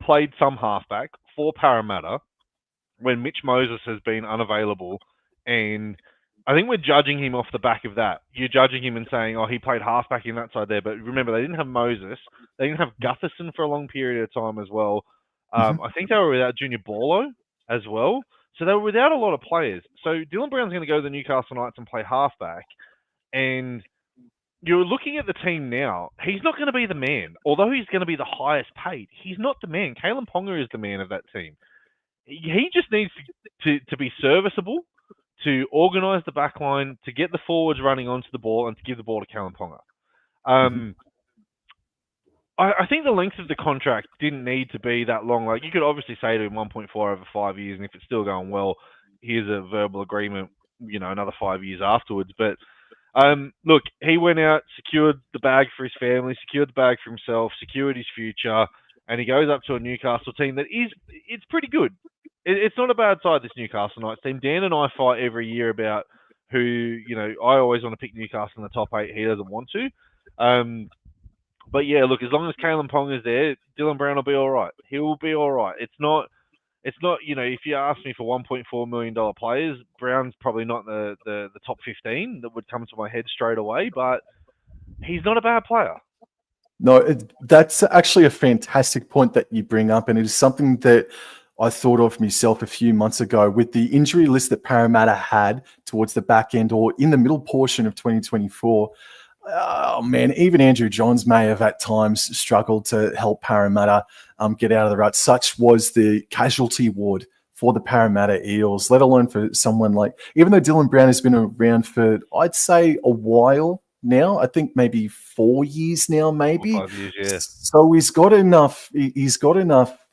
Speaker 2: played some halfback for Parramatta when Mitch Moses has been unavailable, and I think we're judging him off the back of that. You're judging him and saying, oh, he played halfback in that side there, but remember, they didn't have Moses. They didn't have Gutherson for a long period of time as well. I think they were without Junior Borlo as well. So they were without a lot of players. So Dylan Brown's going to go to the Newcastle Knights and play halfback, and you're looking at the team now. He's not going to be the man. Although he's going to be the highest paid, he's not the man. Kalen Ponga is the man of that team. He just needs to be serviceable, to organise the back line, to get the forwards running onto the ball, and to give the ball to Kalen Ponga. I think the length of the contract didn't need to be that long. Like, you could obviously say to him 1.4 over 5 years, and if it's still going well, here's a verbal agreement, another 5 years afterwards. But look, he went out, secured the bag for his family, secured the bag for himself, secured his future, and he goes up to a Newcastle team it's pretty good. It's not a bad side, this Newcastle Knights team. Dan and I fight every year about who, I always want to pick Newcastle in the top 8. He doesn't want to. But yeah, look, as long as Kalen Pong is there, Dylan Brown will be all right. He will be all right. It's not, if you ask me for $1.4 million players, Brown's probably not the top 15 that would come to my head straight away, but he's not a bad player.
Speaker 1: No, that's actually a fantastic point that you bring up, and it is something that I thought of myself a few months ago with the injury list that Parramatta had towards the back end or in the middle portion of 2024. Oh, man, even Andrew Johns may have at times struggled to help Parramatta get out of the rut. Such was the casualty ward for the Parramatta Eels, let alone for someone like, even though Dylan Brown has been around for, I'd say, a while now, I think maybe 4 years now, maybe.
Speaker 2: 5 years, yeah.
Speaker 1: So he's got enough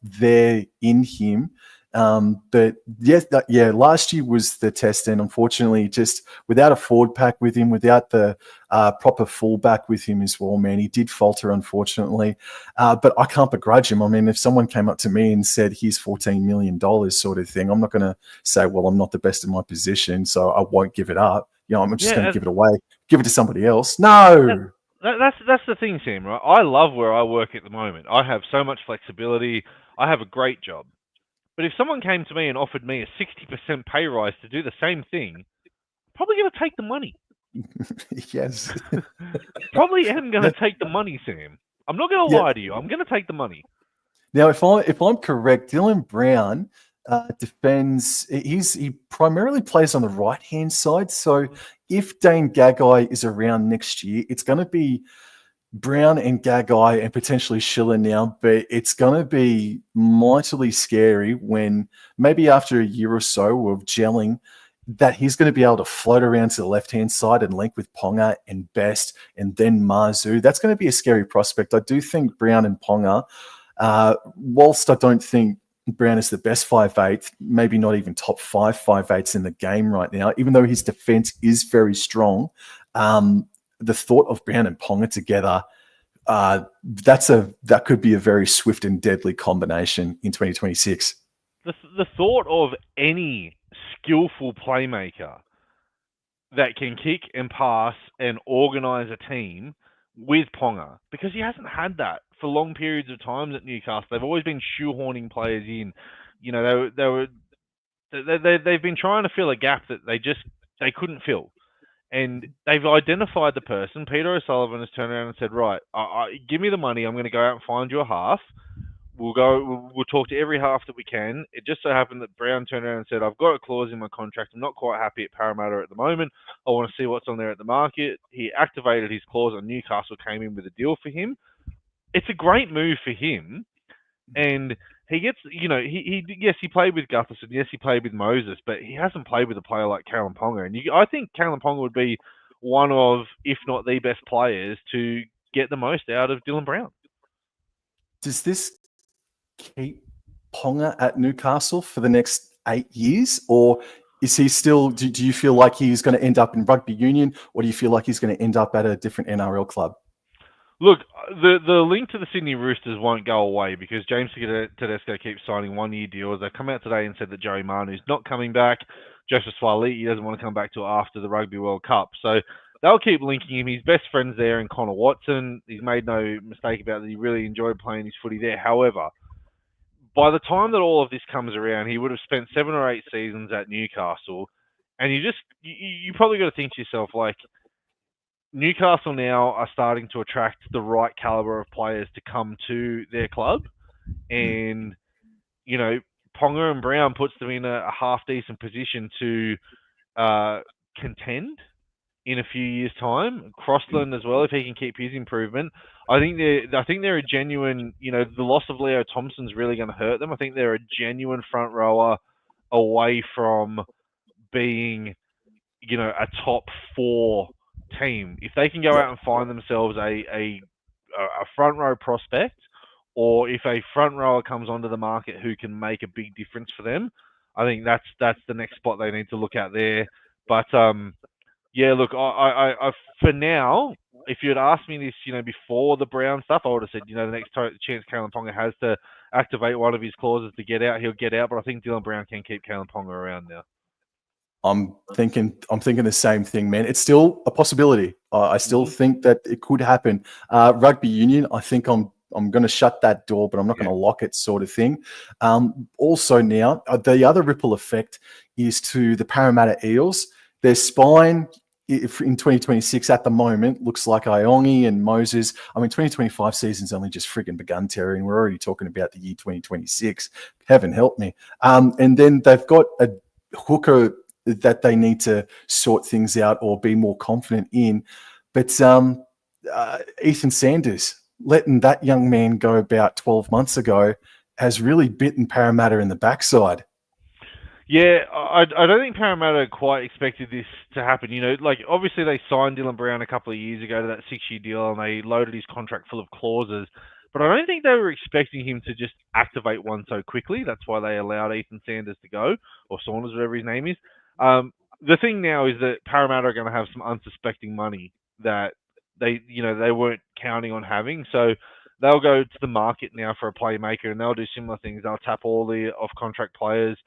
Speaker 1: there in him. But yes, last year was the test, and unfortunately, just without a forward pack with him, without the proper fullback with him as well, man, he did falter, unfortunately. But I can't begrudge him. I mean, if someone came up to me and said, here's $14 million sort of thing, I'm not going to say, well, I'm not the best in my position, so I won't give it up. I'm just going to give it away, give it to somebody else. No.
Speaker 2: That's the thing, Sam, right? I love where I work at the moment. I have so much flexibility. I have a great job. But if someone came to me and offered me a 60% pay rise to do the same thing, I'm probably going to take the money.
Speaker 1: Yes.
Speaker 2: Probably am going to take the money, Sam. I'm not going to lie to you. I'm going to take the money.
Speaker 1: Now, if I'm correct, Dylan Brown defends. He primarily plays on the right-hand side. So if Dane Gagai is around next year, it's going to be Brown and Gagai and potentially Schiller now, but it's going to be mightily scary when maybe after a year or so of gelling, that he's going to be able to float around to the left-hand side and link with Ponga and Best and then Marzu. That's going to be a scary prospect. I do think Brown and Ponga, whilst I don't think Brown is the best 5'8", maybe not even top 5 5'8s in the game right now, even though his defense is very strong. The thought of Brown and Ponga together, that could be a very swift and deadly combination in 2026.
Speaker 2: The thought of any skillful playmaker that can kick and pass and organise a team with Ponga, because he hasn't had that for long periods of times at Newcastle. They've always been shoehorning players in. They've been trying to fill a gap that they couldn't fill. And they've identified the person. Peter O'Sullivan has turned around and said, right, give me the money. I'm going to go out and find you a half. We'll talk to every half that we can. It just so happened that Brown turned around and said, I've got a clause in my contract. I'm not quite happy at Parramatta at the moment. I want to see what's on there at the market. He activated his clause and Newcastle came in with a deal for him. It's a great move for him. And he gets, yes, he played with Gutherson. Yes, he played with Moses, but he hasn't played with a player like Kalen Ponga. And I think Kalen Ponga would be one of, if not the best players to get the most out of Dylan Brown.
Speaker 1: Does this keep Ponga at Newcastle for the next 8 years? Or is he still, do you feel like he's going to end up in rugby union, or do you feel like he's going to end up at a different NRL club?
Speaker 2: Look, the link to the Sydney Roosters won't go away because James Tedesco keeps signing one-year deals. They've come out today and said that Joey Manu's not coming back. Joseph Swaliti doesn't want to come back till after the Rugby World Cup. So they'll keep linking him. His best friend's there in Connor Watson. He's made no mistake about that. He really enjoyed playing his footy there. However, by the time that all of this comes around, he would have spent 7 or 8 seasons at Newcastle. And you probably got to think to yourself, like, Newcastle now are starting to attract the right caliber of players to come to their club. And, Ponga and Brown puts them in a half-decent position to contend in a few years' time. Crossland as well, if he can keep his improvement. I think they're a genuine, the loss of Leo Thompson's really going to hurt them. I think they're a genuine front rower away from being, a top 4 team. If they can go out and find themselves a front row prospect, or if a front rower comes onto the market who can make a big difference for them, I think that's the next spot they need to look at there. But look, I for now, if you had asked me this, before the Brown stuff, I would have said, the next chance Kalen Ponga has to activate one of his clauses to get out, he'll get out. But I think Dylan Brown can keep Kalen Ponga around now.
Speaker 1: I'm thinking the same thing, man. It's still a possibility. I still think that it could happen. Rugby union, I think I'm going to shut that door, but I'm not going to lock it, sort of thing. Also now, the other ripple effect is to the Parramatta Eels. Their spine in 2026 at the moment looks like Iongi and Moses. 2025 season's only just frigging begun, Terry, and we're already talking about the year 2026. Heaven help me. And then they've got a hooker that they need to sort things out or be more confident in. But Ethan Sanders, letting that young man go about 12 months ago, has really bitten Parramatta in the backside.
Speaker 2: Yeah, I don't think Parramatta quite expected this to happen. Obviously they signed Dylan Brown a couple of years ago to that 6-year deal, and they loaded his contract full of clauses. But I don't think they were expecting him to just activate one so quickly. That's why they allowed Ethan Sanders to go, or Saunders, whatever his name is. The thing now is that Parramatta are going to have some unsuspecting money that they weren't counting on having. So they'll go to the market now for a playmaker, and they'll do similar things. They'll tap all the off-contract players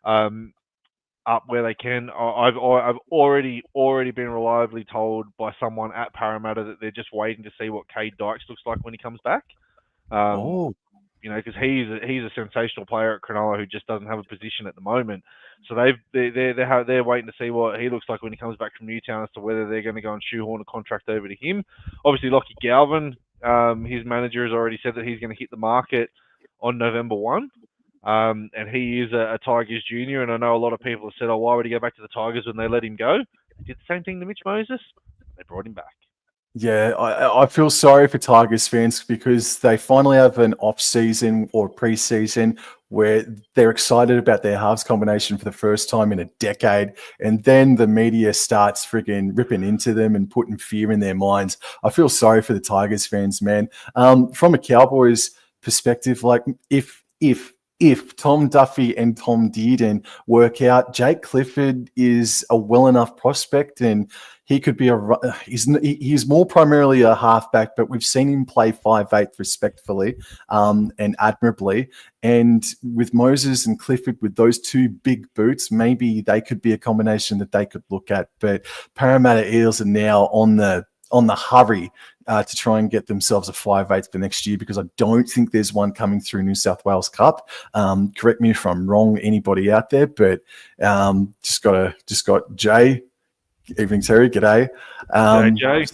Speaker 2: up where they can. I've already been reliably told by someone at Parramatta that they're just waiting to see what Cade Dykes looks like when he comes back. Because he's a sensational player at Cronulla who just doesn't have a position at the moment. So they're waiting to see what he looks like when he comes back from Newtown as to whether they're going to go and shoehorn a contract over to him. Obviously, Lockie Galvin, his manager has already said that he's going to hit the market on November 1. And he is a Tigers junior, and I know a lot of people have said, why would he go back to the Tigers when they let him go? They did the same thing to Mitch Moses. They brought him back.
Speaker 1: Yeah, I feel sorry for Tigers fans because they finally have an off-season or pre-season where they're excited about their halves combination for the first time in a decade, and then the media starts frigging ripping into them and putting fear in their minds. I feel sorry for the Tigers fans, man. From a Cowboys perspective, like if Tom Duffy and Tom Dearden work out, Jake Clifford is a well enough prospect, and he could be he's more primarily a halfback, but we've seen him play 5'8" respectfully and admirably. And with Moses and Clifford, with those two big boots, maybe they could be a combination that they could look at. But Parramatta Eels are now on the hurry to try and get themselves a 5'8" for next year, because I don't think there's one coming through New South Wales Cup. Correct me if I'm wrong, anybody out there, but just got Jay. Evening, Terry. G'day.
Speaker 2: G'day, Jay.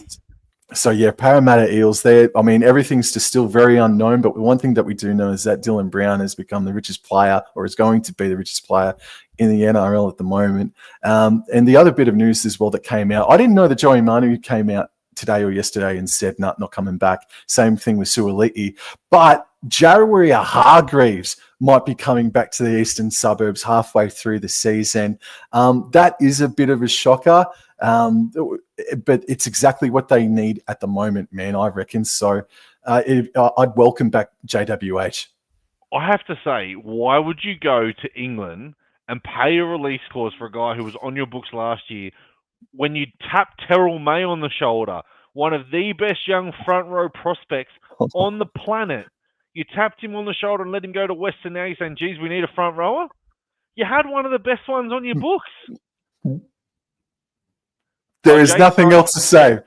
Speaker 1: So yeah, Parramatta Eels. There, I mean, everything's just still very unknown. But one thing that we do know is that Dylan Brown has become the richest player, or is going to be the richest player in the NRL at the moment. And the other bit of news as well that came out, I didn't know that Joey Manu came out today or yesterday and said, "Nah, not coming back." Same thing with Suoliti, but Jawaria Hargreaves might be coming back to the eastern suburbs halfway through the season. That is a bit of a shocker. But it's exactly what they need at the moment, man, I reckon. So I'd welcome back JWH.
Speaker 2: I have to say, why would you go to England and pay a release clause for a guy who was on your books last year when you tapped Terrell May on the shoulder, one of the best young front row prospects on the planet? You tapped him on the shoulder and let him go to Western. Now you're saying, geez, we need a front rower? You had one of the best ones on your books.
Speaker 1: There is nothing else to say.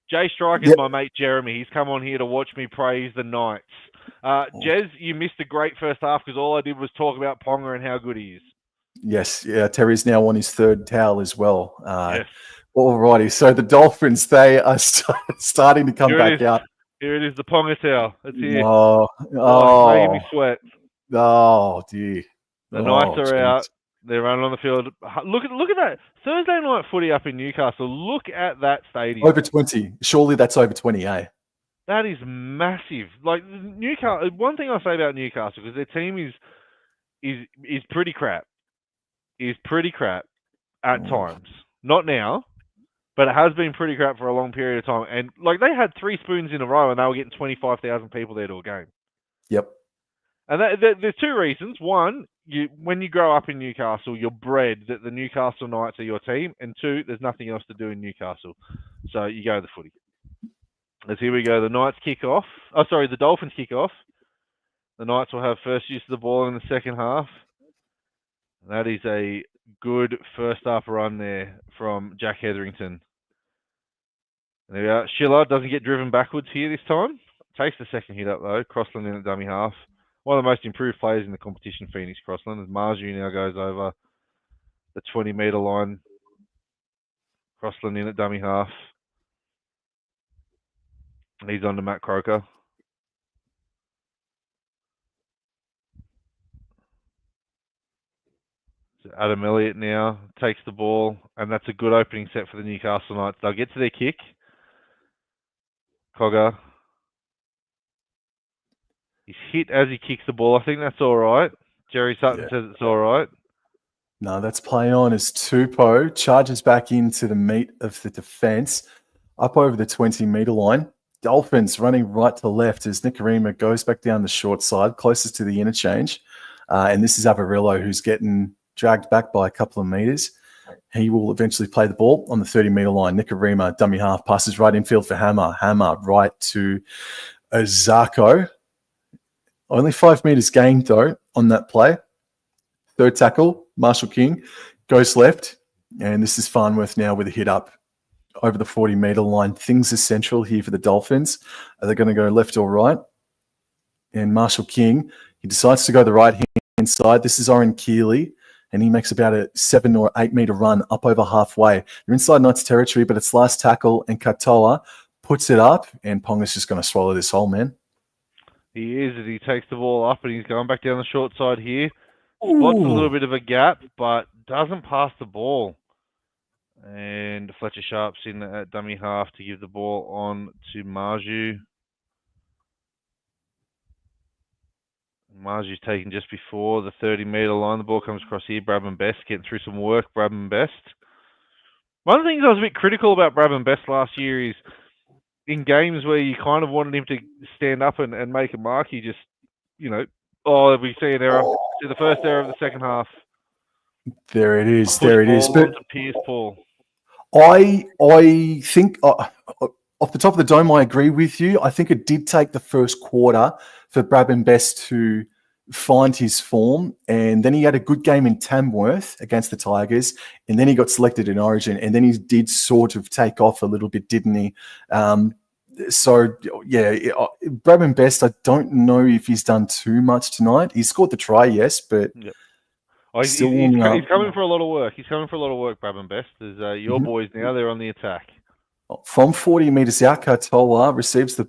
Speaker 2: Jay Striker's my mate Jeremy. He's come on here to watch me praise the Knights. Jez, you missed a great first half because all I did was talk about Ponga and how good he is.
Speaker 1: Yes, yeah. Terry's now on his third towel as well.
Speaker 2: Yes.
Speaker 1: Alrighty, so the Dolphins, they are starting to come back out.
Speaker 2: Here it is, the Ponga towel. It's here.
Speaker 1: Oh,
Speaker 2: making me sweat.
Speaker 1: Oh, dear.
Speaker 2: The Knights are out. They're running on the field. Look at that Thursday night footy up in Newcastle. Look at that stadium.
Speaker 1: Over 20. Surely that's over 20, eh?
Speaker 2: That is massive. Like Newcastle. One thing I'll say about Newcastle, because their team is pretty crap. Is pretty crap at times. Not now, but it has been pretty crap for a long period of time. And like they had 3 spoons in a row, and they were getting 25,000 people there to a game.
Speaker 1: Yep.
Speaker 2: And there's 2 reasons. One, when you grow up in Newcastle, you're bred that the Newcastle Knights are your team. And 2, there's nothing else to do in Newcastle. So you go to the footy. As here we go. The Knights kick off. Oh, sorry, the Dolphins kick off. The Knights will have first use of the ball in the second half. That is a good first half run there from Jack Hetherington. There we are. Schiller doesn't get driven backwards here this time. Takes the second hit up though. Crossland in at dummy half. One of the most improved players in the competition, Phoenix Crossland, as Marju now goes over the 20-metre line. Crossland in at dummy half. And he's on to Matt Croker. So Adam Elliott now takes the ball, and that's a good opening set for the Newcastle Knights. They'll get to their kick. Cogger. He's hit as he kicks the ball. I think that's all right. Jerry Sutton says it's all right.
Speaker 1: No, that's play on as Tupou charges back into the meat of the defence, up over the 20-metre line. Dolphins running right to left as Nicarima goes back down the short side, closest to the interchange. And this is Avarillo, who's getting dragged back by a couple of metres. He will eventually play the ball on the 30-metre line. Nicarima, dummy half, passes right infield for Hammer. Hammer right to Ozako. Only 5 metres gained, though, on that play. Third tackle, Marshall King goes left. And this is Farnworth now with a hit up over the 40-metre line. Things are central here for the Dolphins. Are they going to go left or right? And Marshall King, he decides to go the right-hand side. This is Oren Keeley, and he makes about a 7 or 8 metre run up over halfway. You're inside Knights territory, but it's last tackle, and Katoa puts it up, and Ponga's just going to swallow this whole, man.
Speaker 2: He is, as he takes the ball up, and he's going back down the short side here. Spots a little bit of a gap, but doesn't pass the ball. And Fletcher Sharp's in at dummy half to give the ball on to Marju. Marju's taken just before the 30-metre line. The ball comes across here. Brabham Best getting through some work. Brabham Best. One of the things I was a bit critical about Brabham Best last year is in games where you kind of wanted him to stand up and make a mark, he just, we see an error. See the first error of the second half.
Speaker 1: There it is. There it is.
Speaker 2: But Pierce Paul.
Speaker 1: I think off the top of the dome, I agree with you. I think it did take the first quarter for Brabham Best to find his form, and then he had a good game in Tamworth against the Tigers, and then he got selected in Origin, and then he did sort of take off a little bit, didn't he? Brabham Best, I don't know if he's done too much tonight. He scored the try, yes, but...
Speaker 2: Yep. He's coming for a lot of work. He's coming for a lot of work, Brabham Best. There's your boys now. They're on the attack.
Speaker 1: From 40 metres out, Katoa receives the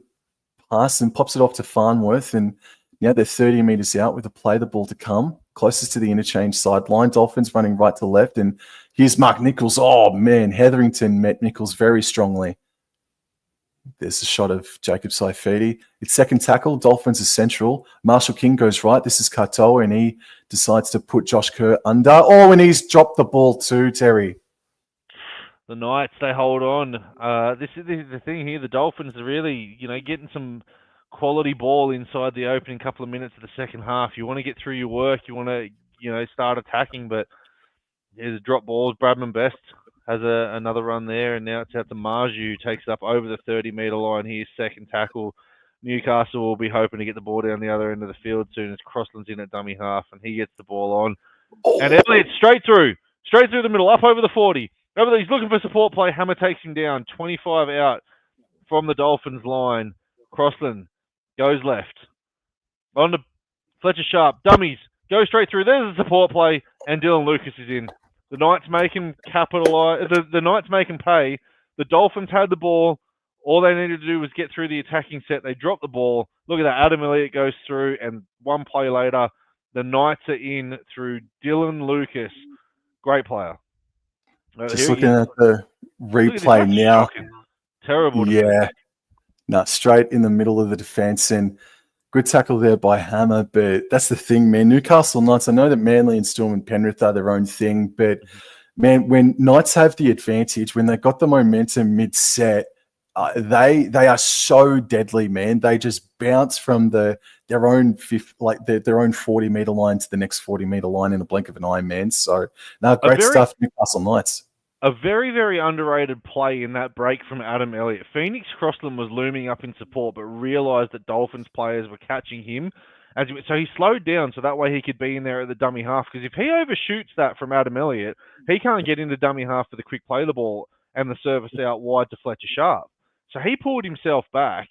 Speaker 1: pass and pops it off to Farnworth. And now they're 30 metres out with a play the ball to come. Closest to the interchange sideline. Dolphins running right to left. And here's Mark Nichols. Oh, man. Hetherington met Nichols very strongly. There's a shot of Jacob Saifidi. It's second tackle. Dolphins is central. Marshall King goes right. This is Katoa, and he decides to put Josh Kerr under. Oh, and he's dropped the ball too, Terry.
Speaker 2: The Knights, they hold on. This is the thing here. The Dolphins are really, getting some quality ball inside the opening couple of minutes of the second half. You want to get through your work. You want to, start attacking, but there's drop balls. Bradman Best has another run there, and now it's out to Marju, takes it up over the 30-metre line here, second tackle. Newcastle will be hoping to get the ball down the other end of the field soon as Crossland's in at dummy half, and he gets the ball on. Oh. And Elliott straight through the middle, up over the 40. He's looking for support play. Hammer takes him down, 25 out from the Dolphins line. Crossland goes left. On to Fletcher Sharp, dummies, go straight through. There's a support play, and Dylan Lucas is in. The Knights make him capitalize. The Knights make him pay. The Dolphins had the ball. All they needed to do was get through the attacking set. They dropped the ball. Look at that. Adam Elliott goes through, and one play later, the Knights are in through Dylan Lucas. Great player.
Speaker 1: Just looking at the replay now.
Speaker 2: Shocking. Terrible.
Speaker 1: Yeah. No, straight in the middle of the defence, and good tackle there by Hammer, but that's the thing, man. Newcastle Knights, I know that Manly and Storm and Penrith are their own thing, but, man, when Knights have the advantage, when they've got the momentum mid-set, they are so deadly, man. They just bounce from their own 40-metre line to the next 40-metre line in the blink of an eye, man. So, no, great stuff, Newcastle Knights. A
Speaker 2: very, very underrated play in that break from Adam Elliott. Phoenix Crossland was looming up in support, but realised that Dolphins players were catching him. So he slowed down so that way he could be in there at the dummy half. Because if he overshoots that from Adam Elliott, he can't get into dummy half for the quick play the ball and the service out wide to Fletcher Sharp. So he pulled himself back,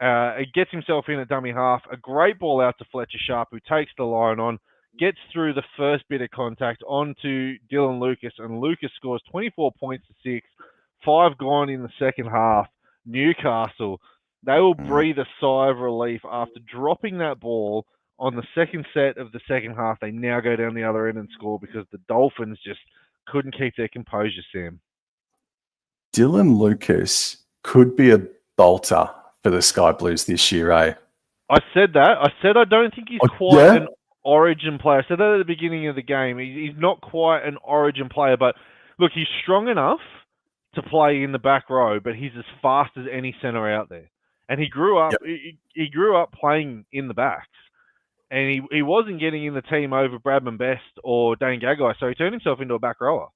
Speaker 2: gets himself in at dummy half. A great ball out to Fletcher Sharp, who takes the line on, gets through the first bit of contact onto Dylan Lucas, and Lucas scores 24 points to 6, 5 gone in the second half. Newcastle, they will breathe a sigh of relief after dropping that ball on the second set of the second half. They now go down the other end and score because the Dolphins just couldn't keep their composure, Sam.
Speaker 1: Dylan Lucas could be a bolter for the Sky Blues this year, eh?
Speaker 2: I said that. I said I don't think he's quite an Origin player. I said that at the beginning of the game. He's not quite an Origin player, but look, he's strong enough to play in the back row, but he's as fast as any centre out there. And he grew up. Yep. He grew up playing in the backs, and he wasn't getting in the team over Bradman Best or Dane Gagai, so he turned himself into a back rower.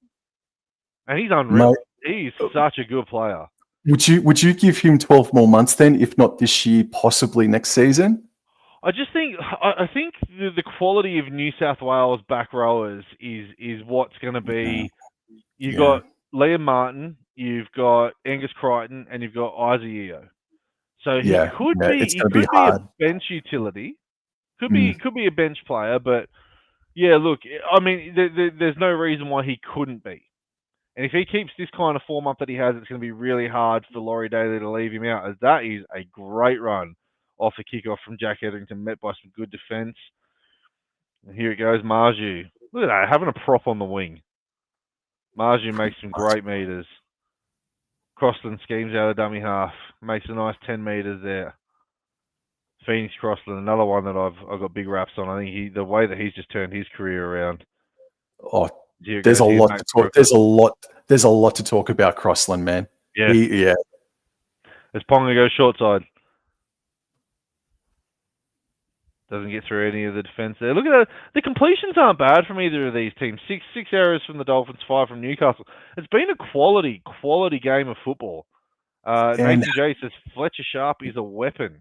Speaker 2: And he's unreal. Mate, he's such a good player.
Speaker 1: Would you give him 12 more months then, if not this year, possibly next season?
Speaker 2: I think the quality of New South Wales back rowers is what's going to be. You've got Liam Martin, you've got Angus Crichton, and you've got Isaiah. So he could be a bench utility. Could be a bench player, but look, I mean, there's no reason why he couldn't be. And if he keeps this kind of form up that he has, it's going to be really hard for Laurie Daly to leave him out, as that is a great run off a kickoff from Jack Hetherington, met by some good defence. And here it goes, Marju. Look at that, having a prop on the wing. Marju makes some great metres. Crossland schemes out of dummy half. Makes a nice 10 metres there. Phoenix Crossland, another one that I've got big raps on. I think the way that he's just turned his career around.
Speaker 1: Oh, there's a lot to talk. There's a lot to talk about Crossland, man.
Speaker 2: Yeah. As Ponga goes short side. Doesn't get through any of the defence there. Look at that. The completions aren't bad from either of these teams. Six errors from the Dolphins, 5 from Newcastle. It's been a quality game of football. Nathan J says Fletcher Sharp is a weapon.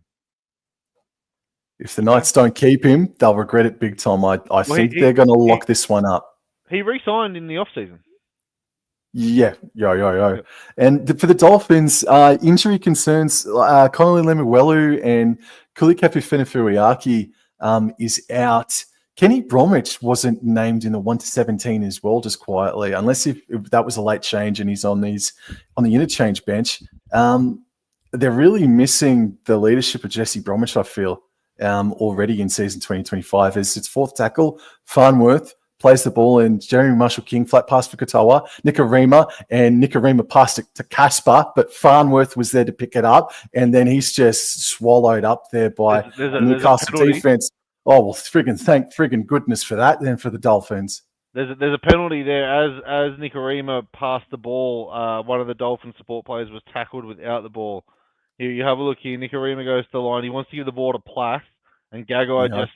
Speaker 1: If the Knights don't keep him, they'll regret it big time. I think they're going to lock this one up.
Speaker 2: He re-signed in the off-season.
Speaker 1: Yeah. And for the Dolphins, injury concerns, Connolly Lemuelu and Kulikepu Fenefuiaki is out. Kenny Bromwich wasn't named in the 1 to 17 as well, just quietly, unless if that was a late change and he's on the interchange bench. They're really missing the leadership of Jesse Bromwich, I feel, already in season 2025. As its fourth tackle, Farnworth plays the ball, and Jeremy Marshall-King flat pass for Katoa, Nikorima, and Nikorima passed it to Casper, but Farnworth was there to pick it up, and then he's just swallowed up there by
Speaker 2: there's a
Speaker 1: Newcastle defense. Oh, well, thank goodness for that then for the Dolphins.
Speaker 2: There's a penalty there as Nikorima passed the ball. One of the Dolphin support players was tackled without the ball. Here, you have a look here. Nikorima goes to the line. He wants to give the ball to Plath, and Gagai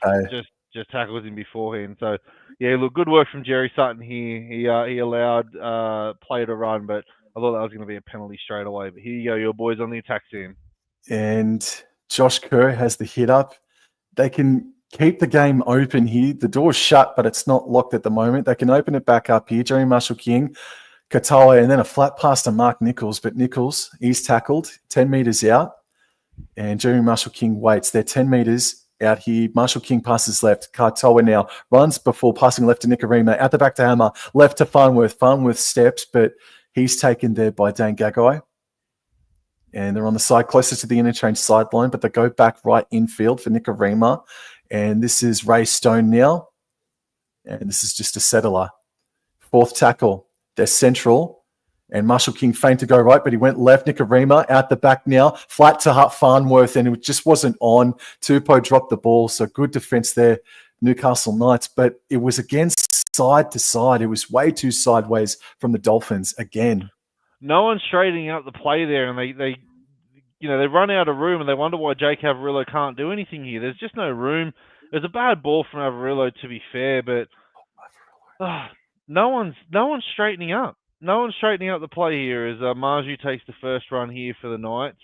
Speaker 2: just tackles him beforehand. So, yeah, look, good work from Jerry Sutton here. He allowed play to run, but I thought that was going to be a penalty straight away. But here you go, your boys on the attack team.
Speaker 1: And Josh Kerr has the hit up. They can keep the game open here. The door's shut, but it's not locked at the moment. They can open it back up here. Jeremy Marshall-King, Katoa, and then a flat pass to Mark Nichols. But Nichols, he's tackled 10 metres out. And Jeremy Marshall-King waits. They're 10 metres out here. Marshall-King passes left. Katoa now runs before passing left to Nikorima. Out the back to Hammer. Left to Farnworth. Farnworth steps, but he's taken there by Dane Gagai. And they're on the side closer to the interchange sideline, but they go back right infield for Nikorima. And this is Ray Stone now. And this is just a settler. Fourth tackle. They're central. And Marshall-King feigned to go right, but he went left. Nikorima out the back now. Flat to Farnworth, and it just wasn't on. Tupou dropped the ball, so good defense there, Newcastle Knights. But it was against side to side. It was way too sideways from the Dolphins again.
Speaker 2: No one's straightening out the play there, and they run out of room, and they wonder why Jake Avarillo can't do anything here. There's just no room. It was a bad ball from Avarillo, to be fair, but no one's straightening up. No one's straightening up the play here as Marju takes the first run here for the Knights.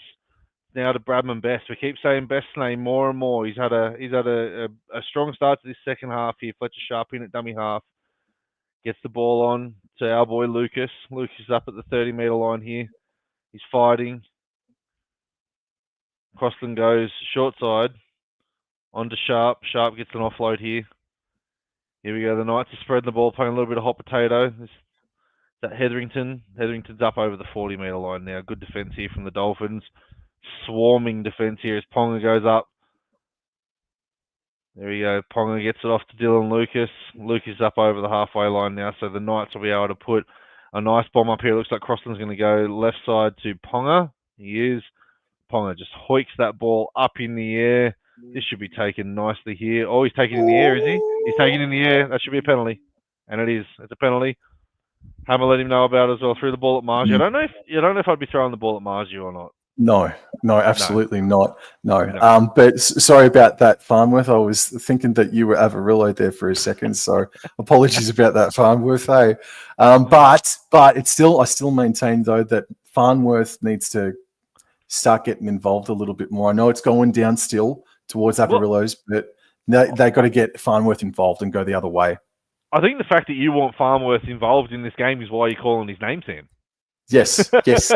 Speaker 2: Now to Bradman Best. We keep saying Best's name more and more. He's had a strong start to this second half here. Fletcher Sharp in at dummy half. Gets the ball on to our boy Lucas. Lucas is up at the 30-metre line here. He's fighting. Crossland goes short side. On to Sharp. Sharp gets an offload here. Here we go. The Knights are spreading the ball, playing a little bit of hot potato. That Hetherington. Hetherington's up over the 40-metre line now. Good defence here from the Dolphins. Swarming defence here as Ponga goes up. There we go. Ponga gets it off to Dylan Lucas. Lucas up over the halfway line now, so the Knights will be able to put a nice bomb up here. Looks like Crossland's going to go left side to Ponga. He is. Ponga just hoiks that ball up in the air. This should be taken nicely here. Oh, he's taking it in the air, is he? He's taking it in the air. That should be a penalty. And it is. It's a penalty. Hammer let him know about it as well. Threw the ball at Marju. I don't know if I'd be throwing the ball at Marju or not.
Speaker 1: No, absolutely not. No. But sorry about that, Farnworth. I was thinking that you were Avarillo there for a second, so apologies about that, Farnworth. Hey, but it's still, I still maintain though that Farnworth needs to start getting involved a little bit more. I know it's going down still towards Avarillo's, but they got to get Farnworth involved and go the other way.
Speaker 2: I think the fact that you want Farnworth involved in this game is why you're calling his name, Sam.
Speaker 1: Yes. All right.
Speaker 2: He's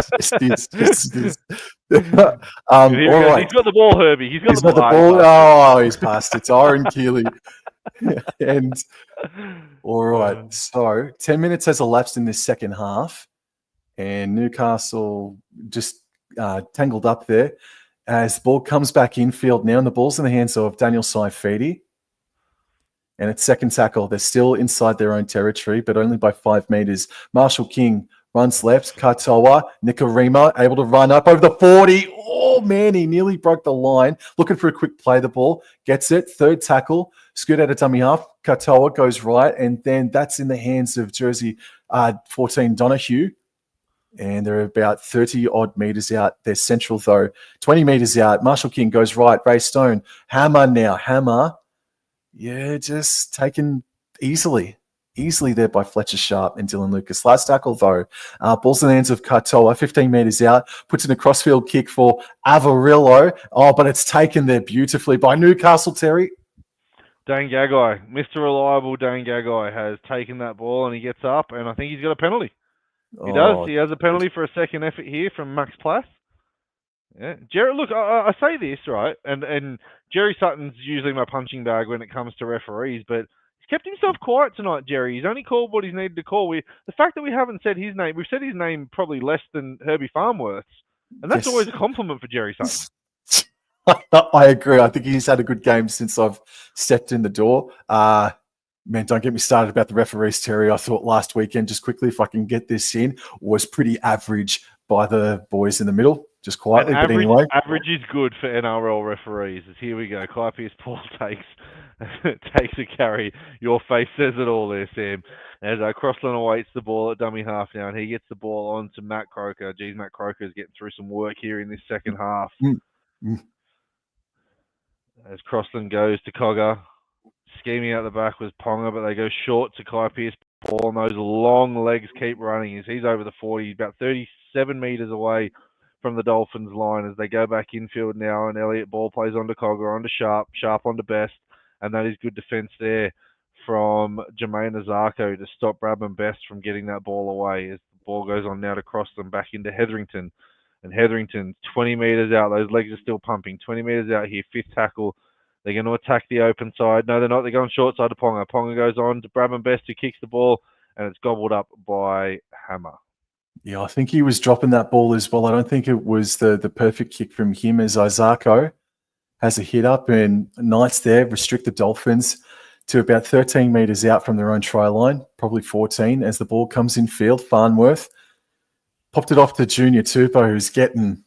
Speaker 2: got the ball, Herbie. He's got the ball.
Speaker 1: Oh, he's passed it. Iron Keeley. And all right. So 10 minutes has elapsed in this second half, and Newcastle just tangled up there as the ball comes back infield now, and the ball's in the hands of Daniel Saifidi. And it's second tackle. They're still inside their own territory, but only by 5 meters. Marshall-King runs left. Katoa, Nikorima, able to run up over the 40. Oh, man, he nearly broke the line. Looking for a quick play the ball. Gets it. Third tackle. Scoot out of dummy half. Katoa goes right. And then that's in the hands of jersey 14 Donahue. And they're about 30-odd meters out. They're central, though. 20 meters out. Marshall-King goes right. Ray Stone. Hammer now. Hammer. Yeah, just taken easily there by Fletcher Sharp and Dylan Lucas. Last tackle, though. Ball's in the hands of Katoa, 15 meters out. Puts in a crossfield kick for Avarillo. Oh, but it's taken there beautifully by Newcastle, Terry.
Speaker 2: Dane Gagai, Mr. Reliable Dane Gagai has taken that ball and he gets up, and I think he's got a penalty. He does. He has a penalty for a second effort here from Max Plath. Yeah, Jerry. Look, I say this right, and Jerry Sutton's usually my punching bag when it comes to referees, but he's kept himself quiet tonight. Jerry, he's only called what he's needed to call. The fact that we haven't said his name, we've said his name probably less than Herbie Farmworth's, and that's always
Speaker 1: Yes.
Speaker 2: a compliment for Jerry Sutton.
Speaker 1: I agree. I think he's had a good game since I've stepped in the door. Man, don't get me started about the referees, Terry. I thought last weekend, just quickly, if I can get this in, was pretty average by the boys in the middle, just quietly.
Speaker 2: But
Speaker 1: anyway.
Speaker 2: Average is good for NRL referees. Here we go. Clypeus Paul takes a carry. Your face says it all there, Sam. As Crossland awaits the ball at dummy half now, and he gets the ball on to Matt Croker. Geez, Matt Croker's getting through some work here in this second half. As Crossland goes to Cogger. Scheming out the back was Ponga, but they go short to Clypeus Paul, and those long legs keep running. He's over the 40, about 37 metres away from the Dolphins line as they go back infield now, and Elliott ball plays onto Cogger, onto Sharp, Sharp onto Best, and that is good defence there from Jermaine Azarko to stop Bradman Best from getting that ball away as the ball goes on now to cross them back into Hetherington. And Hetherington, 20 metres out, those legs are still pumping, 20 metres out here, fifth tackle. They're going to attack the open side. No, they're not. They're going short side to Ponga. Ponga goes on to Bradman Best, who kicks the ball, and it's gobbled up by Hammer.
Speaker 1: Yeah, I think he was dropping that ball as well. I don't think it was the perfect kick from him as Izako has a hit up, and Knights there restrict the Dolphins to about 13 metres out from their own try line, probably 14, as the ball comes in field. Farnworth popped it off to Junior Tupou, who's getting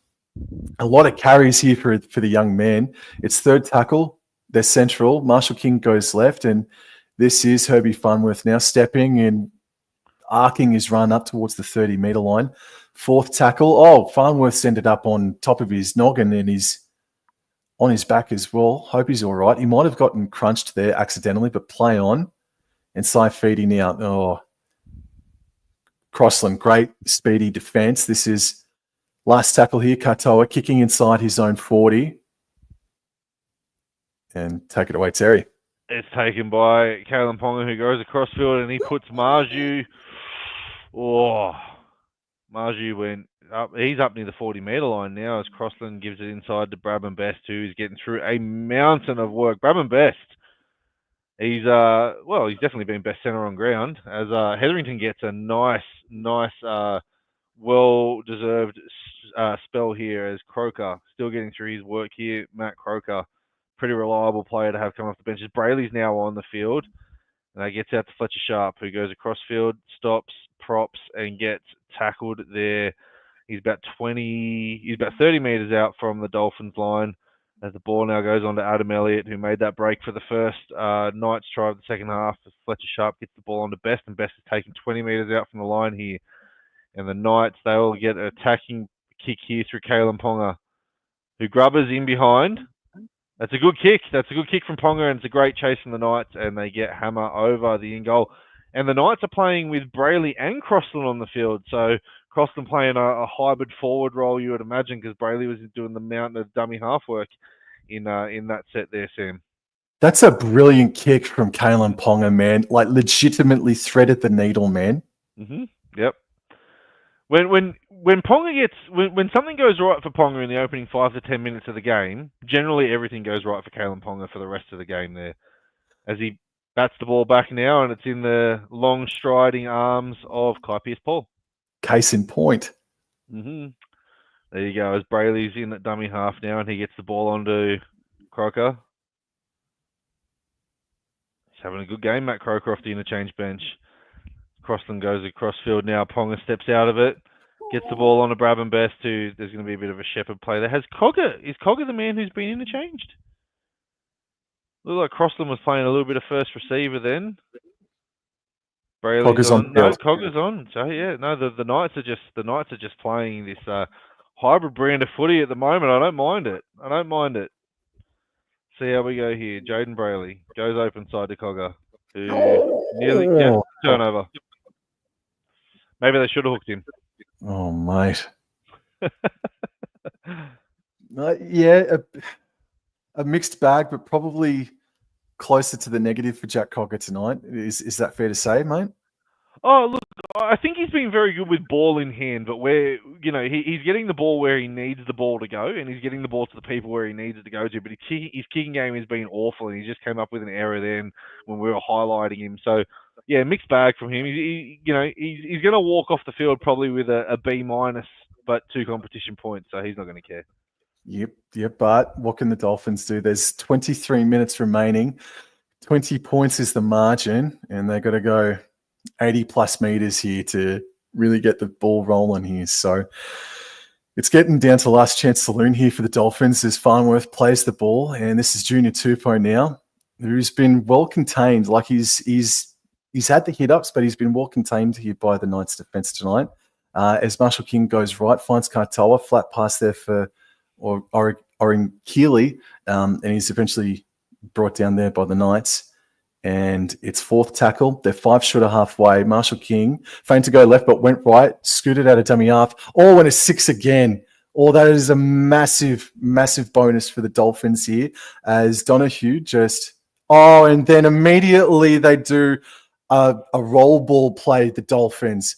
Speaker 1: a lot of carries here for the young man. It's third tackle. They're central. Marshall King goes left, and this is Herbie Farnworth now stepping and arcing his run up towards the 30-metre line. Fourth tackle. Oh, Farnworth's ended up on top of his noggin, and he's on his back as well. Hope he's all right. He might have gotten crunched there accidentally, but play on. And Saifidi now. Oh, Crossland, great speedy defence. This is last tackle here. Katoa kicking inside his own 40. And take it away, Terry.
Speaker 2: It's taken by Kalen Ponga, who goes across field, and he puts Marju. Oh, Marju went up. He's up near the 40-metre line now as Crossland gives it inside to Bradman Best, who's getting through a mountain of work. Bradman Best, he's definitely been best centre on ground as Hetherington gets a nice, well-deserved spell here as Croker still getting through his work here. Matt Croker, pretty reliable player to have come off the bench. Brayley's now on the field, and that gets out to Fletcher Sharp, who goes across field, stops, props, and gets tackled there. He's about 30 metres out from the Dolphins line as the ball now goes on to Adam Elliott, who made that break for the first Knights try of the second half. As Fletcher Sharp gets the ball on to Best, and Best is taking 20 metres out from the line here. And the Knights, they all get an attacking kick here through Kalen Ponga, who grubbers in behind. That's a good kick. That's a good kick from Ponga, and it's a great chase from the Knights, and they get Hammer over the in-goal. And the Knights are playing with Brayley and Crossland on the field, so Crossland playing a hybrid forward role, you would imagine, because Brayley was doing the mountain of dummy half work in that set there, Sam.
Speaker 1: That's a brilliant kick from Kalen Ponga, man. Like, legitimately threaded the needle, man.
Speaker 2: Mm-hmm. Yep. When Ponga when something goes right for Ponga in the opening 5 to 10 minutes of the game, generally everything goes right for Kalen Ponga for the rest of the game there. As he bats the ball back now, and it's in the long striding arms of Clypeus Paul.
Speaker 1: Case in point.
Speaker 2: Mm-hmm. There you go. As Brayley's in at dummy half now, and he gets the ball onto Croker. He's having a good game, Matt Croker, off the interchange bench. Crossland goes across field now. Ponga steps out of it, gets the ball on to Bradman Best, who there's going to be a bit of a shepherd play there. Is Cogger the man who's been interchanged? Looked like Crossland was playing a little bit of first receiver then. Brayley's on. No, Cogger's on. So yeah, no, the Knights are just playing this hybrid brand of footy at the moment. I don't mind it. See how we go here. Jaden Brayley goes open side to Cogger, who nearly gets turnover. Maybe they should have hooked him.
Speaker 1: Oh, mate. Yeah, a mixed bag, but probably closer to the negative for Jack Cogger tonight. Is that fair to say, mate?
Speaker 2: Oh, look, I think he's been very good with ball in hand, but where he's getting the ball where he needs the ball to go, and he's getting the ball to the people where he needs it to go to. But his kicking game has been awful, and he just came up with an error then when we were highlighting him. So yeah, mixed bag from him. He's going to walk off the field probably with a B minus, but 2 competition points, so he's not going to care.
Speaker 1: Yep. But what can the Dolphins do? There's 23 minutes remaining. 20 points is the margin, and they've got to go 80 plus meters here to really get the ball rolling here. So it's getting down to last chance saloon here for the Dolphins as Farnworth plays the ball, and this is Junior Tupou now, who's been well contained. Like he's had the hit ups, but he's been well contained here by the Knights defense tonight. As Marshall King goes right, finds Katoa, flat pass there for Oren Keeley, and he's eventually brought down there by the Knights. And it's 4th tackle. They're 5 short of halfway. Marshall King feigned to go left, but went right, scooted out of dummy half. And a 6 again. That is a massive, massive bonus for the Dolphins here as Donahue and then immediately they do a roll ball play, the Dolphins.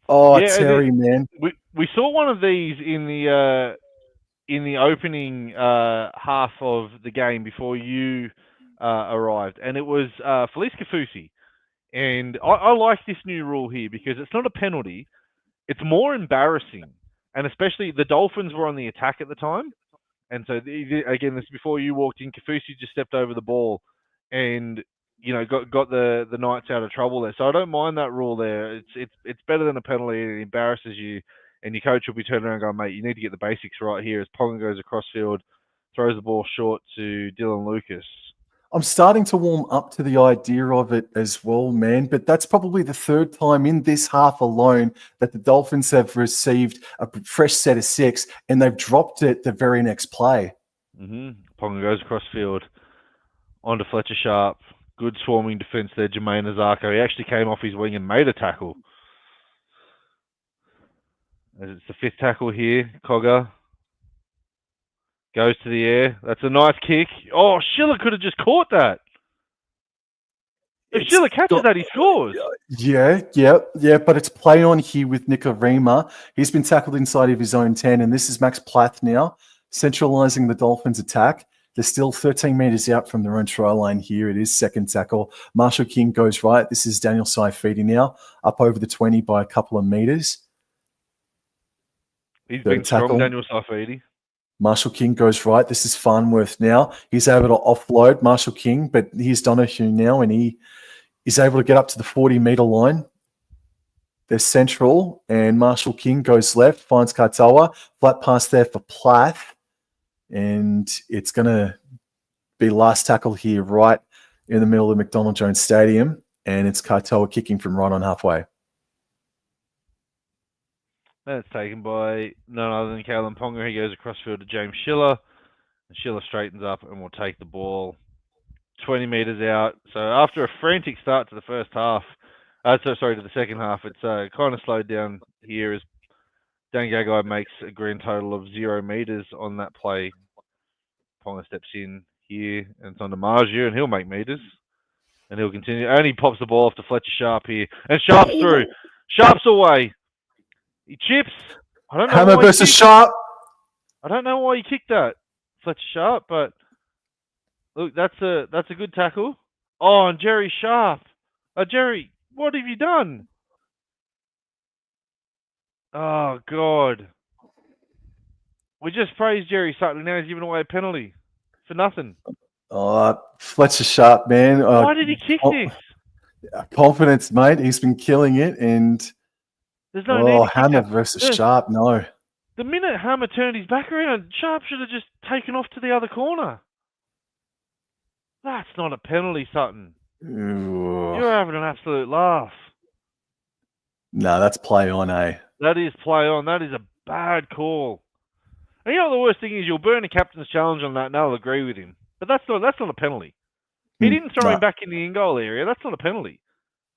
Speaker 1: Terry, man.
Speaker 2: We saw one of these in the opening half of the game before you arrived, and it was Felice Kafusi. And I like this new rule here because it's not a penalty. It's more embarrassing. And especially the Dolphins were on the attack at the time. And so, again, this is before you walked in. Kafusi just stepped over the ball and, got the Knights out of trouble there. So I don't mind that rule there. It's better than a penalty. It embarrasses you. And your coach will be turning around going, mate, you need to get the basics right here as Ponga goes across field, throws the ball short to Dylan Lucas.
Speaker 1: I'm starting to warm up to the idea of it as well, man. But that's probably the 3rd time in this half alone that the Dolphins have received a fresh set of 6, and they've dropped it the very next play.
Speaker 2: Ponga goes across field onto Fletcher Sharp. Good swarming defense there, Jermaine Azarko. He actually came off his wing and made a tackle. As it's the 5th tackle here, Cogger goes to the air. That's a nice kick. Schiller could have just caught that. If Schiller catches that, he scores.
Speaker 1: Yeah. But it's play on here with Nikorima. He's been tackled inside of his own 10, and this is Max Plath now, centralising the Dolphins' attack. They're still 13 metres out from their own try line here. It is 2nd tackle. Marshall King goes right. This is Daniel Saifidi now, up over the 20 by a couple of metres.
Speaker 2: He's been strong, Daniel Saifidi.
Speaker 1: Marshall King goes right. This is Farnworth now. He's able to offload Marshall King, but here's Donahue now, and he is able to get up to the 40-metre line. They're central, and Marshall King goes left, finds Katoa. Flat pass there for Plath, and it's going to be last tackle here right in the middle of McDonald Jones Stadium, and it's Katoa kicking from right on halfway.
Speaker 2: That's taken by none other than Kalen Ponga. He goes across field to James Schiller. And Schiller straightens up and will take the ball 20 metres out. So after a frantic start to the first half, to the second half, it's kind of slowed down here as Dan Gagai makes a grand total of 0 metres on that play. Ponga steps in here and it's on to Marju, and he'll make metres. And he'll continue. And he pops the ball off to Fletcher Sharp here. And Sharp's through. Sharp's away. He chips. I don't know.
Speaker 1: Hammer versus Sharp.
Speaker 2: I don't know why he kicked that, Fletcher Sharp, but look, that's a good tackle. And Jerry Sharp. Jerry, what have you done? Oh God. We just praised Jerry Sutton. Now he's giving away a penalty for nothing.
Speaker 1: Fletcher Sharp, man.
Speaker 2: Why did he kick this?
Speaker 1: Confidence, mate. He's been killing it, and
Speaker 2: there's no need to
Speaker 1: Hammer versus Sharp. No.
Speaker 2: The minute Hammer turned his back around, Sharp should have just taken off to the other corner. That's not a penalty, Sutton.
Speaker 1: Ooh.
Speaker 2: You're having an absolute laugh.
Speaker 1: No, that's play on, eh?
Speaker 2: That is play on. That is a bad call. And you know what the worst thing is? You'll burn a captain's challenge on that, and they'll agree with him. But that's not a penalty. He didn't throw him back in the in-goal area. That's not a penalty.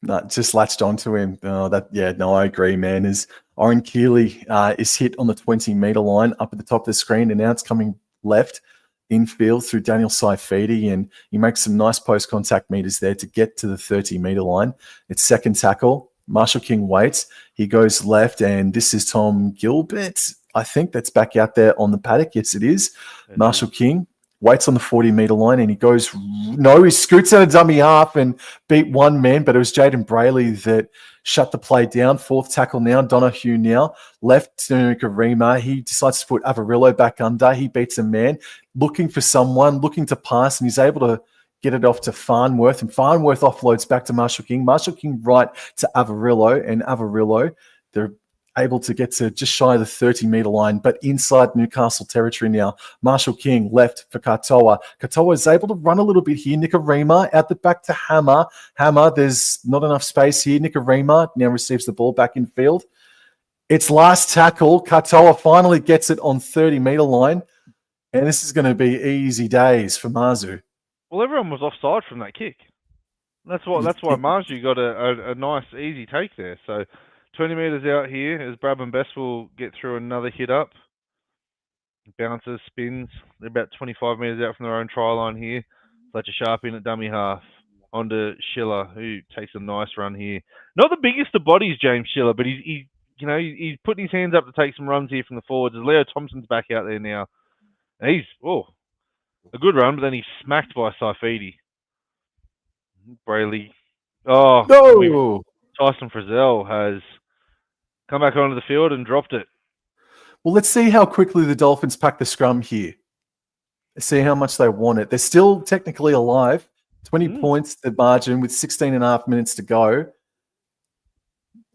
Speaker 1: No, just latched onto him. I agree, man. As Oren Keeley is hit on the 20-metre line up at the top of the screen, and now it's coming left infield through Daniel Saifidi, and he makes some nice post-contact meters there to get to the 30-metre line. It's second tackle. Marshall King waits. He goes left, and this is Tom Gilbert. I think that's back out there on the paddock. Yes, it is. Marshall King waits on the 40-meter line, and he scoots out a dummy half and beat one man, but it was Jaden Brayley that shut the play down. Fourth tackle now, Donahue now. Left to Karima. He decides to put Avarillo back under. He beats a man, looking for someone, looking to pass, and he's able to get it off to Farnworth, and Farnworth offloads back to Marshall King. Marshall King right to Avarillo, and Avarillo, they're able to get to just shy of the 30-meter line, but inside Newcastle territory now. Marshall King left for Katoa. Katoa is able to run a little bit here. Nikarima out the back to Hammer. Hammer, there's not enough space here. Nikarima now receives the ball back in field. It's last tackle. Katoa finally gets it on 30-meter line, and this is going to be easy days for Mazu.
Speaker 2: Well, everyone was offside from that kick. That's why Marju got a nice, easy take there. So 20 metres out here as Brab and Best will get through another hit up. Bounces, spins. They're about 25 metres out from their own try line here. Fletcher Sharp in at dummy half. Onto Schiller, who takes a nice run here. Not the biggest of bodies, James Schiller, but he's putting his hands up to take some runs here from the forwards. As Leo Thompson's back out there now. And he's, a good run, but then he's smacked by Saifidi. Brayley. Oh, no! Tyson Frizzell has come back onto the field and dropped it.
Speaker 1: Well, let's see how quickly the Dolphins pack the scrum here. Let's see how much they want it. They're still technically alive. 20 points the margin with 16 and a half minutes to go.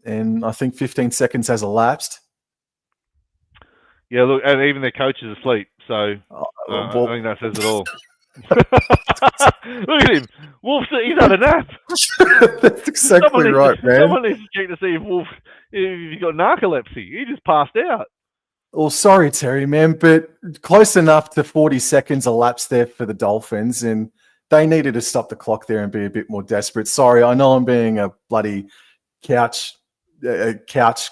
Speaker 1: And I think 15 seconds has elapsed.
Speaker 2: Yeah, look, and even their coach is asleep. So I think that says it all. Look at him. Wolf, he's had a nap.
Speaker 1: That's exactly right, man.
Speaker 2: Someone needs to check to see if he's got narcolepsy. He just passed out.
Speaker 1: Well, sorry, Terry, man, but close enough to 40 seconds elapsed there for the Dolphins, and they needed to stop the clock there and be a bit more desperate. Sorry, I know I'm being a bloody couch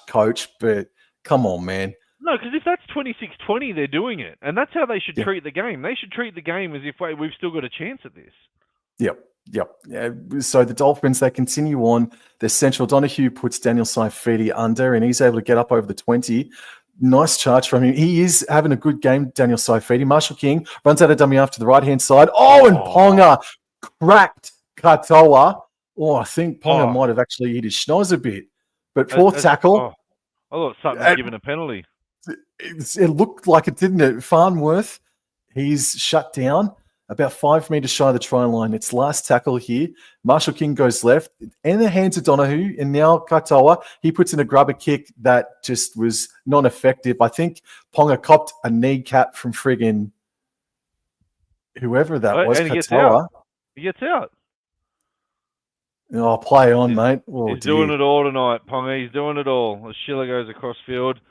Speaker 1: coach, but come on, man.
Speaker 2: No, because if that's 26-20, they're doing it. And that's how they should treat the game. They should treat the game as if we've still got a chance at this.
Speaker 1: Yep. Yeah, so the Dolphins, they continue on. Their central Donahue puts Daniel Saifidi under, and he's able to get up over the 20. Nice charge from him. He is having a good game, Daniel Saifidi. Marshall King runs out of dummy after the right-hand side. And Ponga cracked Katoa. I think Ponga might have actually hit his schnoz a bit. But fourth tackle.
Speaker 2: I thought Sutton was given a penalty.
Speaker 1: It looked like it, didn't it? Farnworth, he's shut down about 5 meters shy of the try line. It's last tackle here. Marshall King goes left in the hands of Donahue, and now Katoa, he puts in a grubber kick that just was non-effective. I think Ponga copped a kneecap from friggin' whoever that was.
Speaker 2: And
Speaker 1: Katoa.
Speaker 2: He gets out.
Speaker 1: Play on, mate.
Speaker 2: He's doing it all tonight, Ponga. He's doing it all. As Schiller goes across field.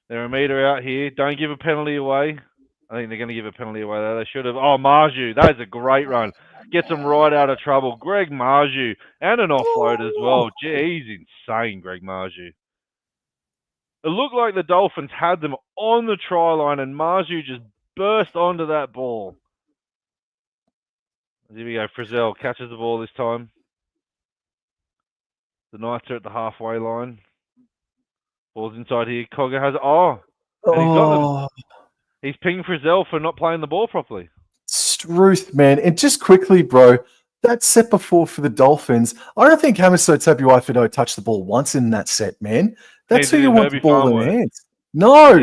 Speaker 2: They're a metre out here. Don't give a penalty away. I think they're going to give a penalty away, though. They should have. Marju. That is a great run. Gets them right out of trouble. Greg Marju. And an offload as well. Gee, he's insane, Greg Marju. It looked like the Dolphins had them on the try line, and Marju just burst onto that ball. Here we go. Frizzell catches the ball this time. The Knights are at the halfway line. Ball's inside here. Cogger has and he's got them. He's pinged Frizzell for not playing the ball properly.
Speaker 1: Struth, man. And just quickly, bro, that set before for the Dolphins, I don't think Hamiso Tabuai-Fidow touched the ball once in that set, man. That's who you want the ball in hands. No,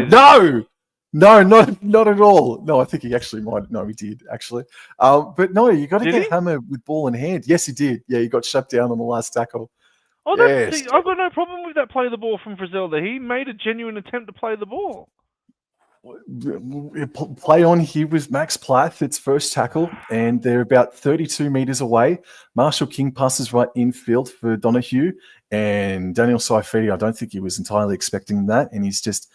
Speaker 1: not at all. No, I think he actually might. No, he did, actually. But no, you got to get Hammer with ball in hand. Yes, he did. Yeah, he got shut down on the last tackle.
Speaker 2: I've got no problem with that play the ball from Frizzell there. He made a genuine attempt to play the ball.
Speaker 1: Play on here with Max Plath, its first tackle, and they're about 32 meters away. Marshall King passes right infield for Donahue, and Daniel Saifidi, I don't think he was entirely expecting that, and he's just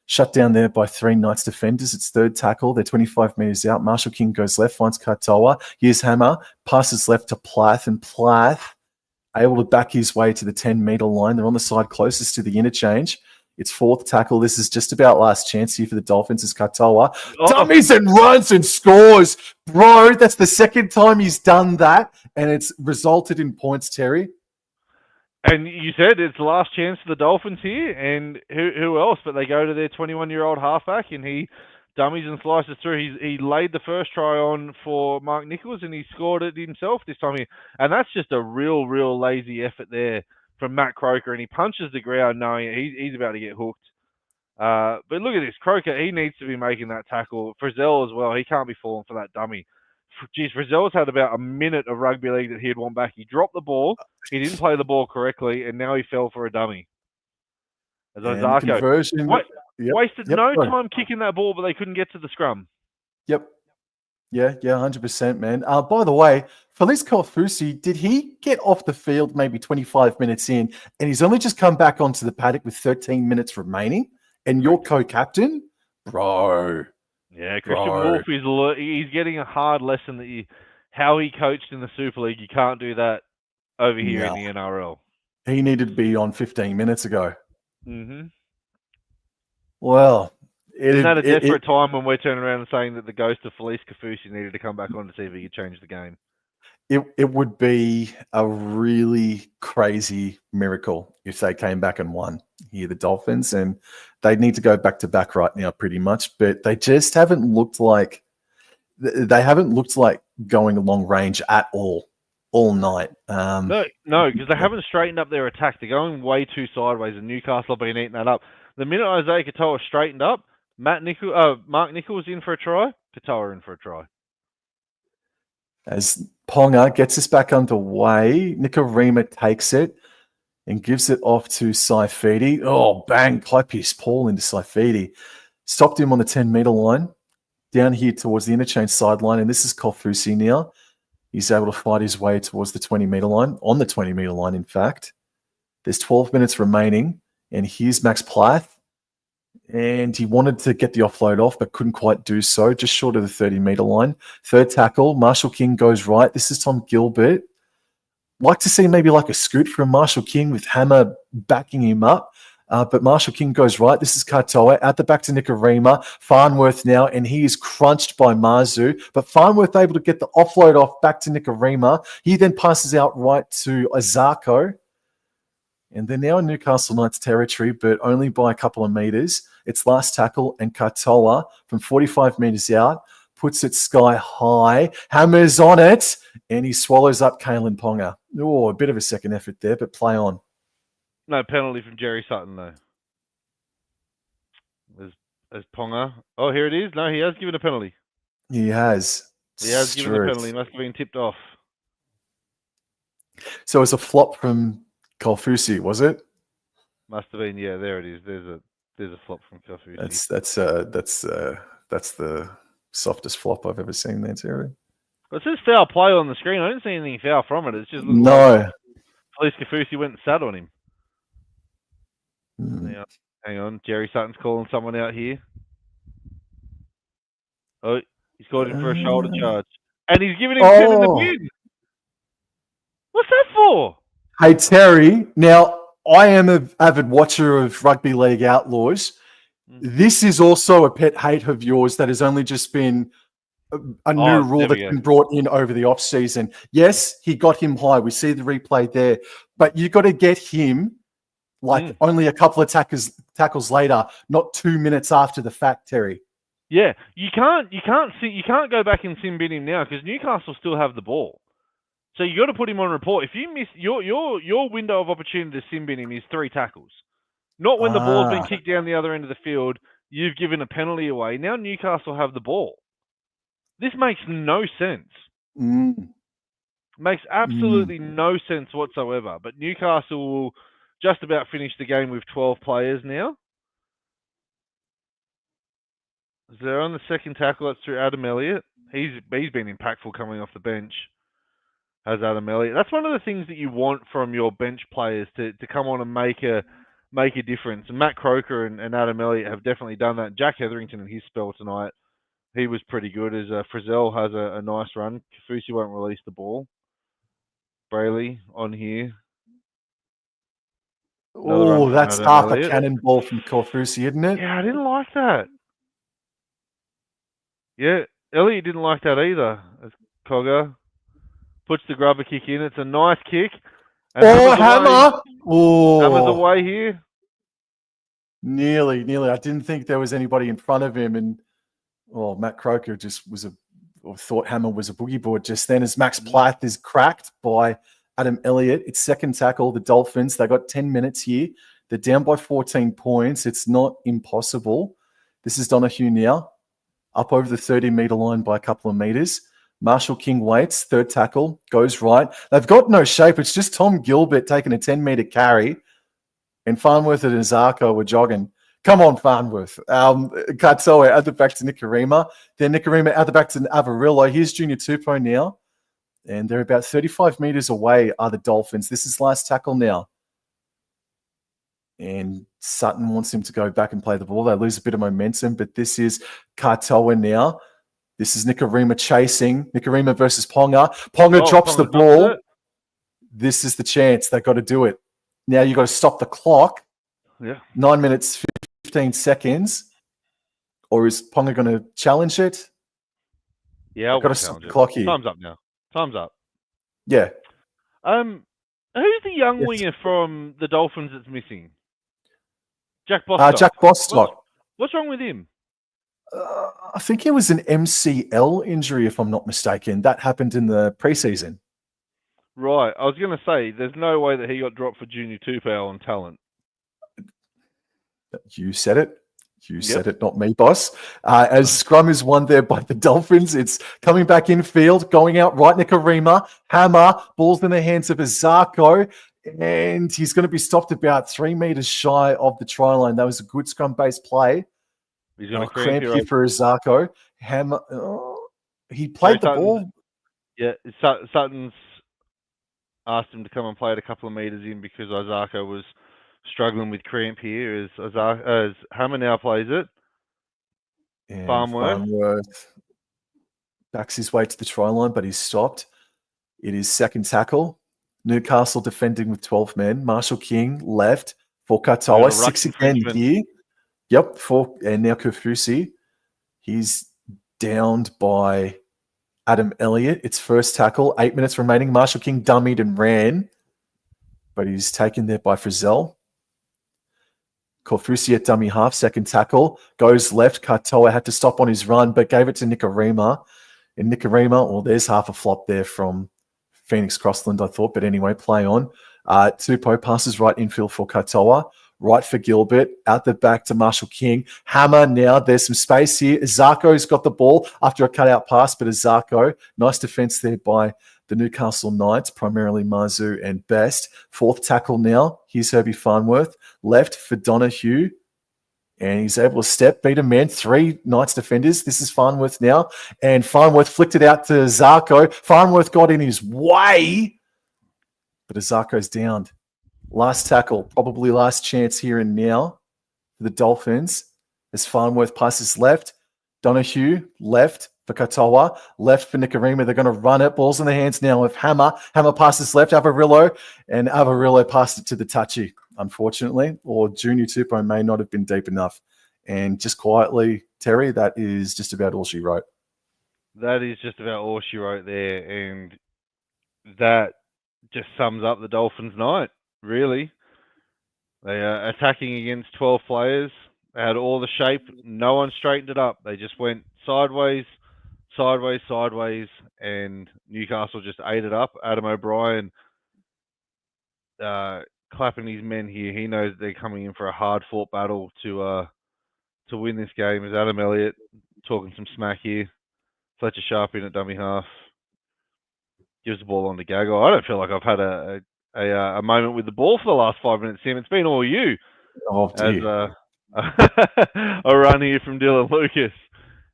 Speaker 1: shut down there by 3 Knights defenders. It's third tackle. They're 25 meters out. Marshall King goes left, finds Katoa. Here's Hammer, passes left to Plath, and Plath able to back his way to the 10-meter line. They're on the side closest to the interchange. It's fourth tackle. This is just about last chance here for the Dolphins as Katoa dummies and runs and scores. Bro, that's the second time he's done that, and it's resulted in points, Terry.
Speaker 2: And you said it's the last chance for the Dolphins here, and who else? But they go to their 21-year-old halfback, and he dummies and slices through. He laid the first try on for Mark Nichols, and he scored it himself this time. And that's just a real lazy effort there from Matt Croker, and he punches the ground knowing he's about to get hooked. But look at this, Croker, he needs to be making that tackle. Frizzell as well, he can't be falling for that dummy. Geez, Frizzell's had about a minute of rugby league that he'd want back. He dropped the ball, he didn't play the ball correctly, and now he fell for a dummy. As
Speaker 1: And conversion.
Speaker 2: wasted no time kicking that ball, but they couldn't get to the scrum.
Speaker 1: Yep. Yeah, 100%, man. By the way, Felice Kaufusi, did he get off the field maybe 25 minutes in, and he's only just come back onto the paddock with 13 minutes remaining? And your co-captain, bro.
Speaker 2: Yeah, Christian Wolf he's getting a hard lesson that how he coached in the Super League. You can't do that over here in the NRL.
Speaker 1: He needed to be on 15 minutes ago.
Speaker 2: Mm-hmm.
Speaker 1: Well,
Speaker 2: isn't that a desperate time when we're turning around and saying that the ghost of Felice Kaufusi needed to come back on to see if he could change the game?
Speaker 1: It would be a really crazy miracle if they came back and won here, the Dolphins, and they need to go back to back right now pretty much, but they just haven't looked like going long range at all night.
Speaker 2: No, because they haven't straightened up their attack. They're going way too sideways, and Newcastle have been eating that up. The minute Isaiah Katoa straightened up, Mark Nichols in for a try, Katoa in for a try.
Speaker 1: As Ponga gets us back underway, Nikorima takes it and gives it off to Saifidi. Oh, bang, Clypeus Paul into Saifidi. Stopped him on the 10-meter line, down here towards the interchange sideline, and this is Kaufusi now. He's able to fight his way towards the 20-meter line, on the 20-meter line, in fact. There's 12 minutes remaining, and here's Max Plath. And he wanted to get the offload off, but couldn't quite do so, just short of the 30-meter line. Third tackle, Marshall King goes right. This is Tom Gilbert. Like to see maybe like a scoot from Marshall King with Hammer backing him up. But Marshall King goes right. This is Katoa. Out the back to Nikorima. Farnworth now, and he is crunched by Marzu. But Farnworth able to get the offload off back to Nikorima. He then passes out right to Azarko. And they're now in Newcastle Knights territory, but only by a couple of meters. It's last tackle, and Katoa from 45 meters out puts it sky high, hammers on it, and he swallows up Kalen Ponga. Oh, a bit of a second effort there, but play on.
Speaker 2: No penalty from Jerry Sutton, though. As Ponga. Oh, here it is. No, he has given a penalty.
Speaker 1: He has.
Speaker 2: He has given a penalty. He must have been tipped off.
Speaker 1: So it's a flop from Kaufusi, was it?
Speaker 2: Must have been. Yeah, there it is. There's a flop from Kaufusi.
Speaker 1: That's the softest flop I've ever seen there, Terry.
Speaker 2: Well, it says foul play on the screen. I didn't see anything foul from it. It's just
Speaker 1: no.
Speaker 2: Felice Kaufusi went and sat on him. Now, hang on. Jerry Sutton's calling someone out here. Oh, he's called him for a shoulder charge. And he's giving him 10 in the bin. What's that for?
Speaker 1: Hey, Terry. Now, I am an avid watcher of Rugby League Outlaws. This is also a pet hate of yours that has only just been a new rule that's been brought in over the off-season. Yes, he got him high. We see the replay there. But you got to get him only a couple of tackles later, not 2 minutes after the fact, Terry.
Speaker 2: Yeah, you can't go back and sin bin him now because Newcastle still have the ball. So you got to put him on report. If you miss your window of opportunity to sin bin him is 3 tackles. Not when the ball's been kicked down the other end of the field, you've given a penalty away. Now Newcastle have the ball. This makes no sense. Makes absolutely no sense whatsoever. But Newcastle will just about finish the game with 12 players now. So they're on the second tackle. That's through Adam Elliott. He's been impactful coming off the bench. Has Adam Elliott. That's one of the things that you want from your bench players to come on and make a difference. And Matt Croker and Adam Elliott have definitely done that. Jack Hetherington in his spell tonight, he was pretty good. As Frizzell has a nice run. Kaufusi won't release the ball. Brayley on here.
Speaker 1: Oh, that's half a cannonball from Kaufusi, isn't it?
Speaker 2: Yeah, I didn't like that. Yeah, Elliott didn't like that either. As Cogger puts the grubber kick in. It's a nice kick. And
Speaker 1: Oh,
Speaker 2: Hammer's away.
Speaker 1: Hammer!
Speaker 2: Hammer's
Speaker 1: Oh,
Speaker 2: away here.
Speaker 1: nearly. I didn't think there was anybody in front of him, and Matt Croker just thought Hammer was a boogie board just then as Max Plath is cracked by Adam Elliott. It's second tackle, the Dolphins. They got 10 minutes here. They're down by 14 points. It's not impossible. This is Donahue now, up over the 30-meter line by a couple of meters. Marshall King waits, third tackle, goes right. They've got no shape. It's just Tom Gilbert taking a 10-meter carry, and Farnworth and Azarko were jogging. Come on, Farnworth. Katoa at the back to Nicarima. Then Nicarima at the back to Avarillo. Here's Junior Tupou now. And they're about 35 meters away are the Dolphins. This is last tackle now. And Sutton wants him to go back and play the ball. They lose a bit of momentum, but this is Katoa now. This is Nicarima chasing. Nicarima versus Ponga. Ponga drops the ball. This is the chance. They've got to do it. Now you've got to stop the clock.
Speaker 2: Yeah.
Speaker 1: 9 minutes, 15 seconds. Or is Ponga going to challenge it?
Speaker 2: Yeah, I've
Speaker 1: got to stop the clock here.
Speaker 2: Time's up now. Time's up.
Speaker 1: Yeah.
Speaker 2: Who's the young winger from the Dolphins that's missing? Jack Bostock.
Speaker 1: Jack Bostock.
Speaker 2: What's wrong with him?
Speaker 1: I think it was an MCL injury, if I'm not mistaken. That happened in the preseason.
Speaker 2: Right. I was going to say, there's no way that he got dropped for Junior Tupou on talent.
Speaker 1: You said it. You said it, not me, boss. As scrum is won there by the Dolphins, it's coming back in field, going out right, Nicarima. Hammer, ball's in the hands of Azarko, and he's going to be stopped about 3 meters shy of the try line. That was a good scrum-based play.
Speaker 2: He's going to
Speaker 1: cramp here for Azarko. Hammer, he played the ball.
Speaker 2: Yeah, Sutton's asked him to come and play it a couple of meters in because Azarko was struggling with cramp here as Hammer now plays it.
Speaker 1: And Farnworth backs his way to the try line, but he's stopped. It is second tackle. Newcastle defending with 12 men. Marshall King left for Katoa. 6 again here. Yep, and now Kofusi. He's downed by Adam Elliott. It's first tackle. 8 minutes remaining. Marshall King dummied and ran, but he's taken there by Frizzell. Kofusi at dummy half, second tackle. Goes left. Katoa had to stop on his run, but gave it to Nicarima. And Nicarima, there's half a flop there from Phoenix Crossland, I thought. But anyway, play on. Tupou passes right infield for Katoa. Right for Gilbert. Out the back to Marshall King. Hammer now. There's some space here. Azarko's got the ball after a cutout pass, but Azarko, nice defense there by the Newcastle Knights, primarily Mazu and Best. Fourth tackle now. Here's Herbie Farnworth. Left for Donahue. And he's able to step, beat a man. 3 Knights defenders. This is Farnworth now. And Farnworth flicked it out to Azarko. Farnworth got in his way, but Azarko's downed. Last tackle, probably last chance here and now for the Dolphins. As Farnworth passes left. Donahue left for Katoa. Left for Nicarima. They're going to run it. Ball's in the hands now of Hammer. Hammer passes left. Avarillo. And Avarillo passed it to the touchy, unfortunately. Or Junior Tupou may not have been deep enough. And just quietly, Terry, that is just about all she wrote.
Speaker 2: That is just about all she wrote there. And that just sums up the Dolphins' night. Really, they are attacking against 12 players. They had all the shape. No one straightened it up. They just went sideways, sideways, sideways, and Newcastle just ate it up. Adam O'Brien clapping his men here. He knows they're coming in for a hard-fought battle to win this game. As Adam Elliott talking some smack here. Fletcher Sharp in at dummy half. Gives the ball on to Gago. I don't feel like I've had a moment with the ball for the last 5 minutes, Tim. It's been all you.
Speaker 1: Oh, dear.
Speaker 2: As a run here from Dylan Lucas.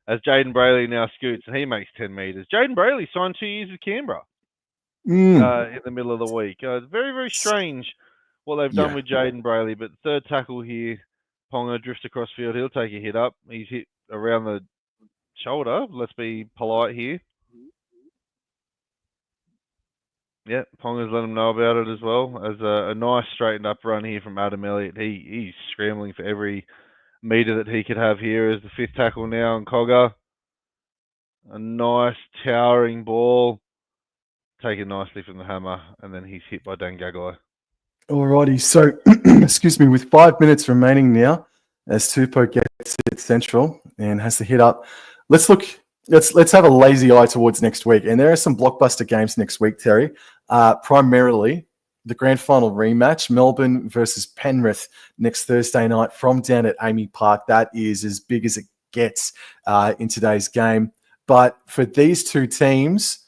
Speaker 2: As Jaden Brayley now scoots, and he makes 10 metres. Jaden Brayley signed 2 years with Canberra in the middle of the week. It's very, very strange what they've done with Jaden Brayley, but third tackle here, Ponga drifts across field. He'll take a hit up. He's hit around the shoulder. Let's be polite here. Yeah, Ponga's let him know about it as well. As a nice straightened up run here from Adam Elliott. He's scrambling for every metre that he could have here as the fifth tackle now. And Cogger, a nice towering ball. taken nicely from the hammer, and then he's hit by Dan Gagai.
Speaker 1: Alrighty, so excuse me, with 5 minutes remaining now, as Tupou gets it central and has to hit up. Let's have a lazy eye towards next week, and there are some blockbuster games next week, Terry. Primarily the grand final rematch, Melbourne versus Penrith next Thursday night from down at Amy Park. That is as big as it gets in today's game. But for these two teams,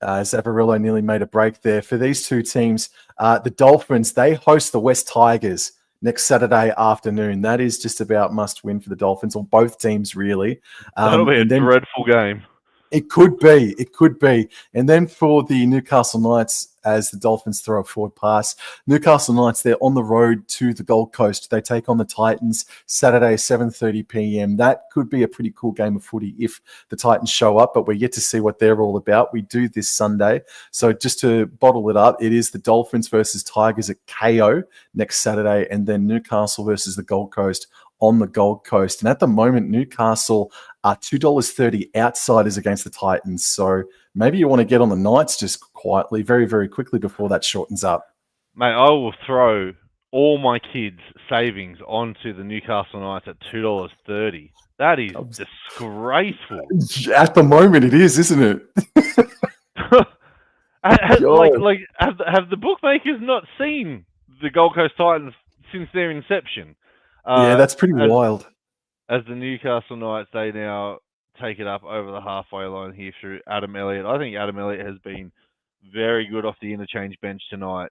Speaker 1: Zavarillo nearly made a break there. For these two teams, the Dolphins, they host the West Tigers next Saturday afternoon. That is just about must win for the Dolphins, or both teams, really.
Speaker 2: That'll be a dreadful game.
Speaker 1: It could be. It could be. And then for the Newcastle Knights, as the Dolphins throw a forward pass, Newcastle Knights, they're on the road to the Gold Coast. They take on the Titans Saturday, 7:30 p.m. That could be a pretty cool game of footy if the Titans show up, but we're yet to see what they're all about. We do this Sunday. So just to bottle it up, it is the Dolphins versus Tigers at KO next Saturday, and then Newcastle versus the Gold Coast on the Gold Coast. And at the moment, Newcastle are $2.30 outsiders against the Titans. So maybe you want to get on the Knights just quietly, very, very quickly before that shortens up.
Speaker 2: Mate, I will throw all my kids' savings onto the Newcastle Knights at $2.30. That is disgraceful.
Speaker 1: At the moment, it is, isn't it?
Speaker 2: Have the bookmakers not seen the Gold Coast Titans since their inception?
Speaker 1: Yeah, that's pretty wild.
Speaker 2: As the Newcastle Knights, they now take it up over the halfway line here through Adam Elliott. I think Adam Elliott has been very good off the interchange bench tonight.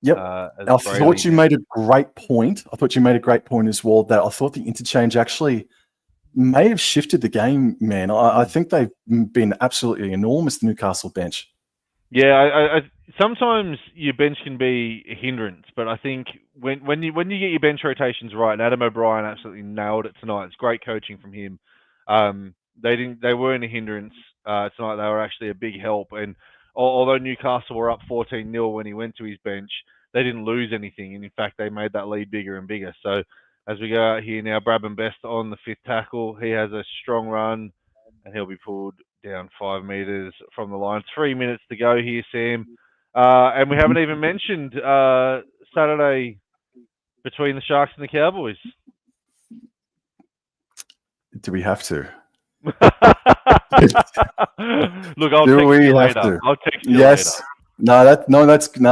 Speaker 1: Yep. I thought you made a great point. I thought you made a great point as well, that I thought the interchange actually may have shifted the game, man. I think they've been absolutely enormous, the Newcastle bench.
Speaker 2: Yeah, I sometimes your bench can be a hindrance, but I think when you get your bench rotations right, and Adam O'Brien absolutely nailed it tonight. It's great coaching from him. They weren't a hindrance tonight. They were actually a big help. And although Newcastle were up 14-0 when he went to his bench, they didn't lose anything, and in fact they made that lead bigger and bigger. So as we go out here now, Brabham Best on the fifth tackle. He has a strong run, and he'll be pulled down 5 meters from the line. 3 minutes to go here, Sam. And we haven't even mentioned Saturday between the Sharks and the Cowboys.
Speaker 1: Do we have to?
Speaker 2: Look, I'll text you later. I'll text you later.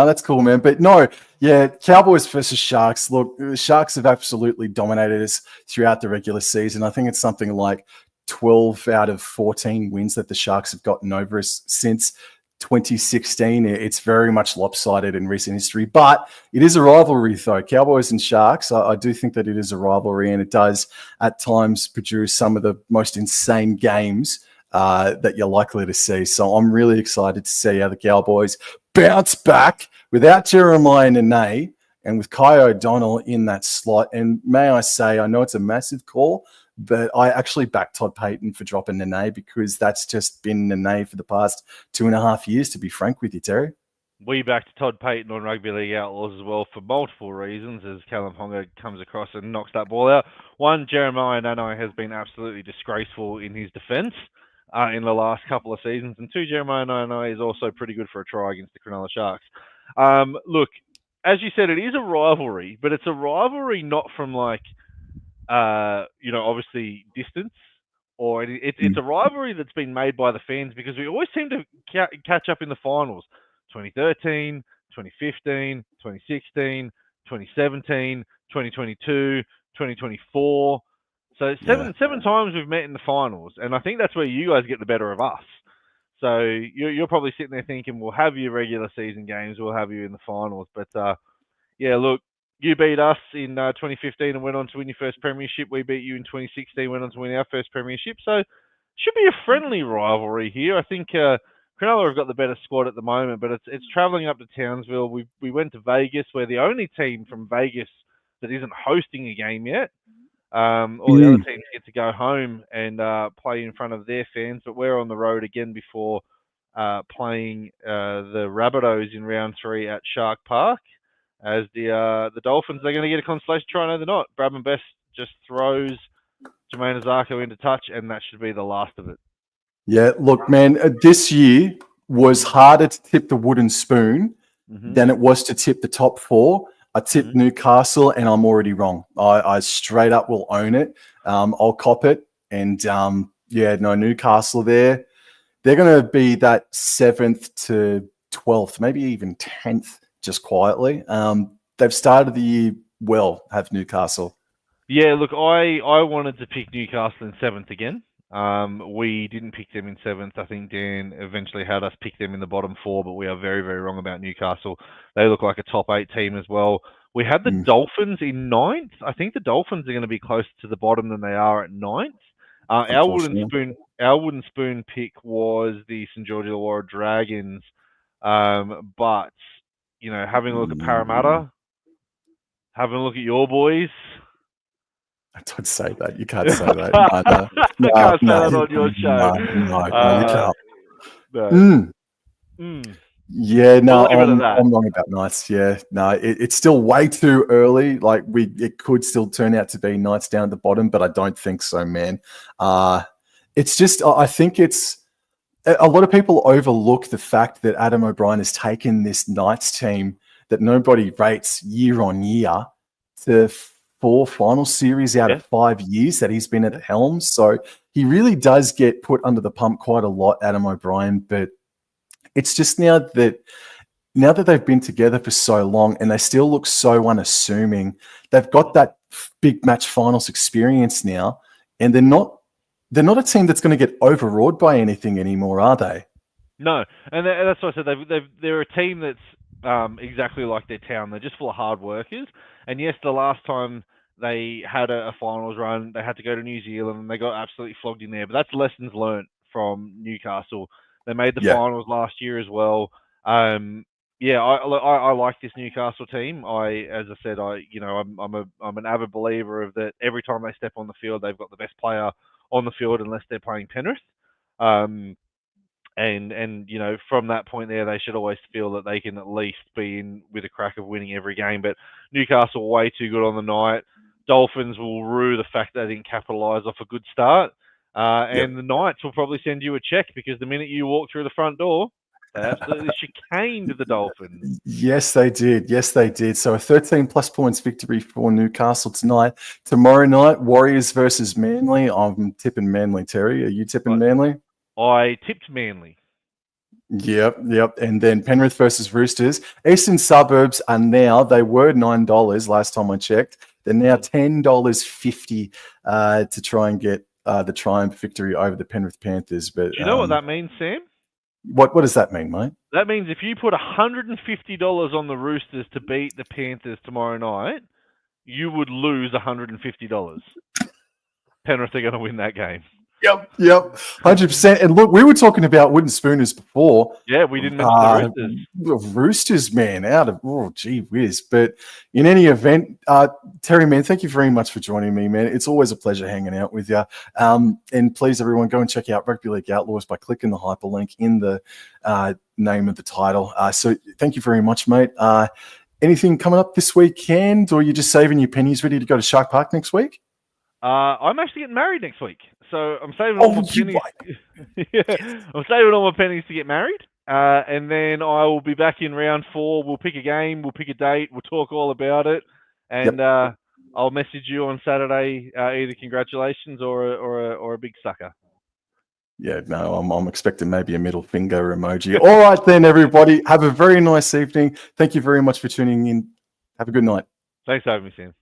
Speaker 2: That's cool, man. But no, yeah, Cowboys versus Sharks. Look, the Sharks have absolutely dominated us throughout the regular season. I think it's something like 12 out of 14 wins that the Sharks have gotten over us since 2016. It's very much lopsided in recent history, but it is a rivalry, though. Cowboys and Sharks, I do think that it is a rivalry, and it does at times produce some of the most insane games that you're likely to see. So I'm really excited to see how the Cowboys bounce back without Jeremiah Nene and with Kai O'Donnell in that slot. And may I say, I know it's a massive call, but I actually backed Todd Payton for dropping Nene because that's just been Nene for the past 2.5 years, to be frank with you, Terry. We backed Todd Payton on Rugby League Outlaws as well for multiple reasons as Callum Ponga comes across and knocks that ball out. One, Jeremiah Nene has been absolutely disgraceful in his defence in the last couple of seasons. And two, Jeremiah Nene is also pretty good for a try against the Cronulla Sharks. Look, as you said, it is a rivalry, but it's a rivalry not from obviously distance, or it's a rivalry that's been made by the fans because we always seem to catch up in the finals. 2013, 2015, 2016, 2017, 2022, 2024. So seven times we've met in the finals, and I think that's where you guys get the better of us. So you're probably sitting there thinking, we'll have your regular season games, we'll have you in the finals. But look, you beat us in 2015 and went on to win your first premiership. We beat you in 2016, went on to win our first premiership. So it should be a friendly rivalry here. I think Cronulla have got the better squad at the moment, but it's travelling up to Townsville. We went to Vegas. We're the only team from Vegas that isn't hosting a game yet. All the other teams get to go home and play in front of their fans, but we're on the road again before playing the Rabbitohs in round 3 at Shark Park. As the Dolphins, they're going to get a consolation try. No, they're not. Brabham Best just throws Jermaine Azarko into touch, and that should be the last of it.
Speaker 1: Yeah, look, man, this year, was harder to tip the wooden spoon than it was to tip the top four. I tipped Newcastle, and I'm already wrong. I straight up will own it. I'll cop it. And Newcastle there. They're going to be that 7th to 12th, maybe even 10th, just quietly. They've started the year well, have Newcastle.
Speaker 2: Yeah, look, I wanted to pick Newcastle in 7th again. We didn't pick them in 7th. I think Dan eventually had us pick them in the bottom 4, but we are very, very wrong about Newcastle. They look like a top 8 team as well. We had the Dolphins in 9th. I think the Dolphins are going to be closer to the bottom than they are at 9th. Our wooden spoon pick was the St. George Illawarra Dragons, but having a look at Parramatta, having a look at your boys.
Speaker 3: Don't say that. You can't say that.
Speaker 2: No, I can't say that on your show.
Speaker 3: No, you can't. Yeah, no, I'm wrong about Knights. Yeah, no, it's still way too early. Like it could still turn out to be Knights down at the bottom, but I don't think so, man. It's just, I think it's a lot of people overlook the fact that Adam O'Brien has taken this Knights team that nobody rates year on year to 4 final series out of 5 years that he's been at the helm. So he really does get put under the pump quite a lot, Adam O'Brien, but it's just now that they've been together for so long and they still look so unassuming, they've got that big match finals experience now, and they're not a team that's going to get overawed by anything anymore, are they?
Speaker 2: No, and that's what I said. They're a team that's exactly like their town. They're just full of hard workers. And yes, the last time they had a finals run, they had to go to New Zealand and they got absolutely flogged in there. But that's lessons learnt from Newcastle. They made the finals last year as well. I like this Newcastle team. As I said, I'm an avid believer of that. Every time they step on the field, they've got the best player on the field, unless they're playing Penrith. And from that point there, they should always feel that they can at least be in with a crack of winning every game. But Newcastle way too good on the night. Dolphins will rue the fact they didn't capitalise off a good start. And the Knights will probably send you a check, because the minute you walk through the front door, they absolutely chicaned the Dolphins.
Speaker 3: Yes, they did. So a 13+ points victory for Newcastle tonight. Tomorrow night, Warriors versus Manly. I'm tipping Manly, Terry. Are you tipping Manly?
Speaker 2: I tipped Manly.
Speaker 3: Yep. And then Penrith versus Roosters. Eastern Suburbs are now, they were $9 last time I checked. They're now $10.50 to try and get the triumph victory over the Penrith Panthers. But
Speaker 2: do you know what that means, Sam?
Speaker 3: What does that mean, mate?
Speaker 2: That means if you put $150 on the Roosters to beat the Panthers tomorrow night, you would lose $150. Penrith are going to win that game.
Speaker 3: Yep, 100%. And look, we were talking about wooden spooners before.
Speaker 2: Yeah, we didn't mention the Roosters.
Speaker 3: Roosters, man, gee whiz. But in any event, Terry, man, thank you very much for joining me, man. It's always a pleasure hanging out with you. And please, everyone, go and check out Rugby League Outlaws by clicking the hyperlink in the name of the title. So thank you very much, mate. Anything coming up this weekend, or are you just saving your pennies ready to go to Shark Park next week?
Speaker 2: I'm actually getting married next week, so I'm saving all my pennies. I'm saving all my pennies to get married, and then I will be back in round 4. We'll pick a game, we'll pick a date, we'll talk all about it, and I'll message you on Saturday either congratulations or a big sucker.
Speaker 3: Yeah, no, I'm expecting maybe a middle finger emoji. All right then, everybody, have a very nice evening. Thank you very much for tuning in. Have a good night.
Speaker 2: Thanks for having me, Sam.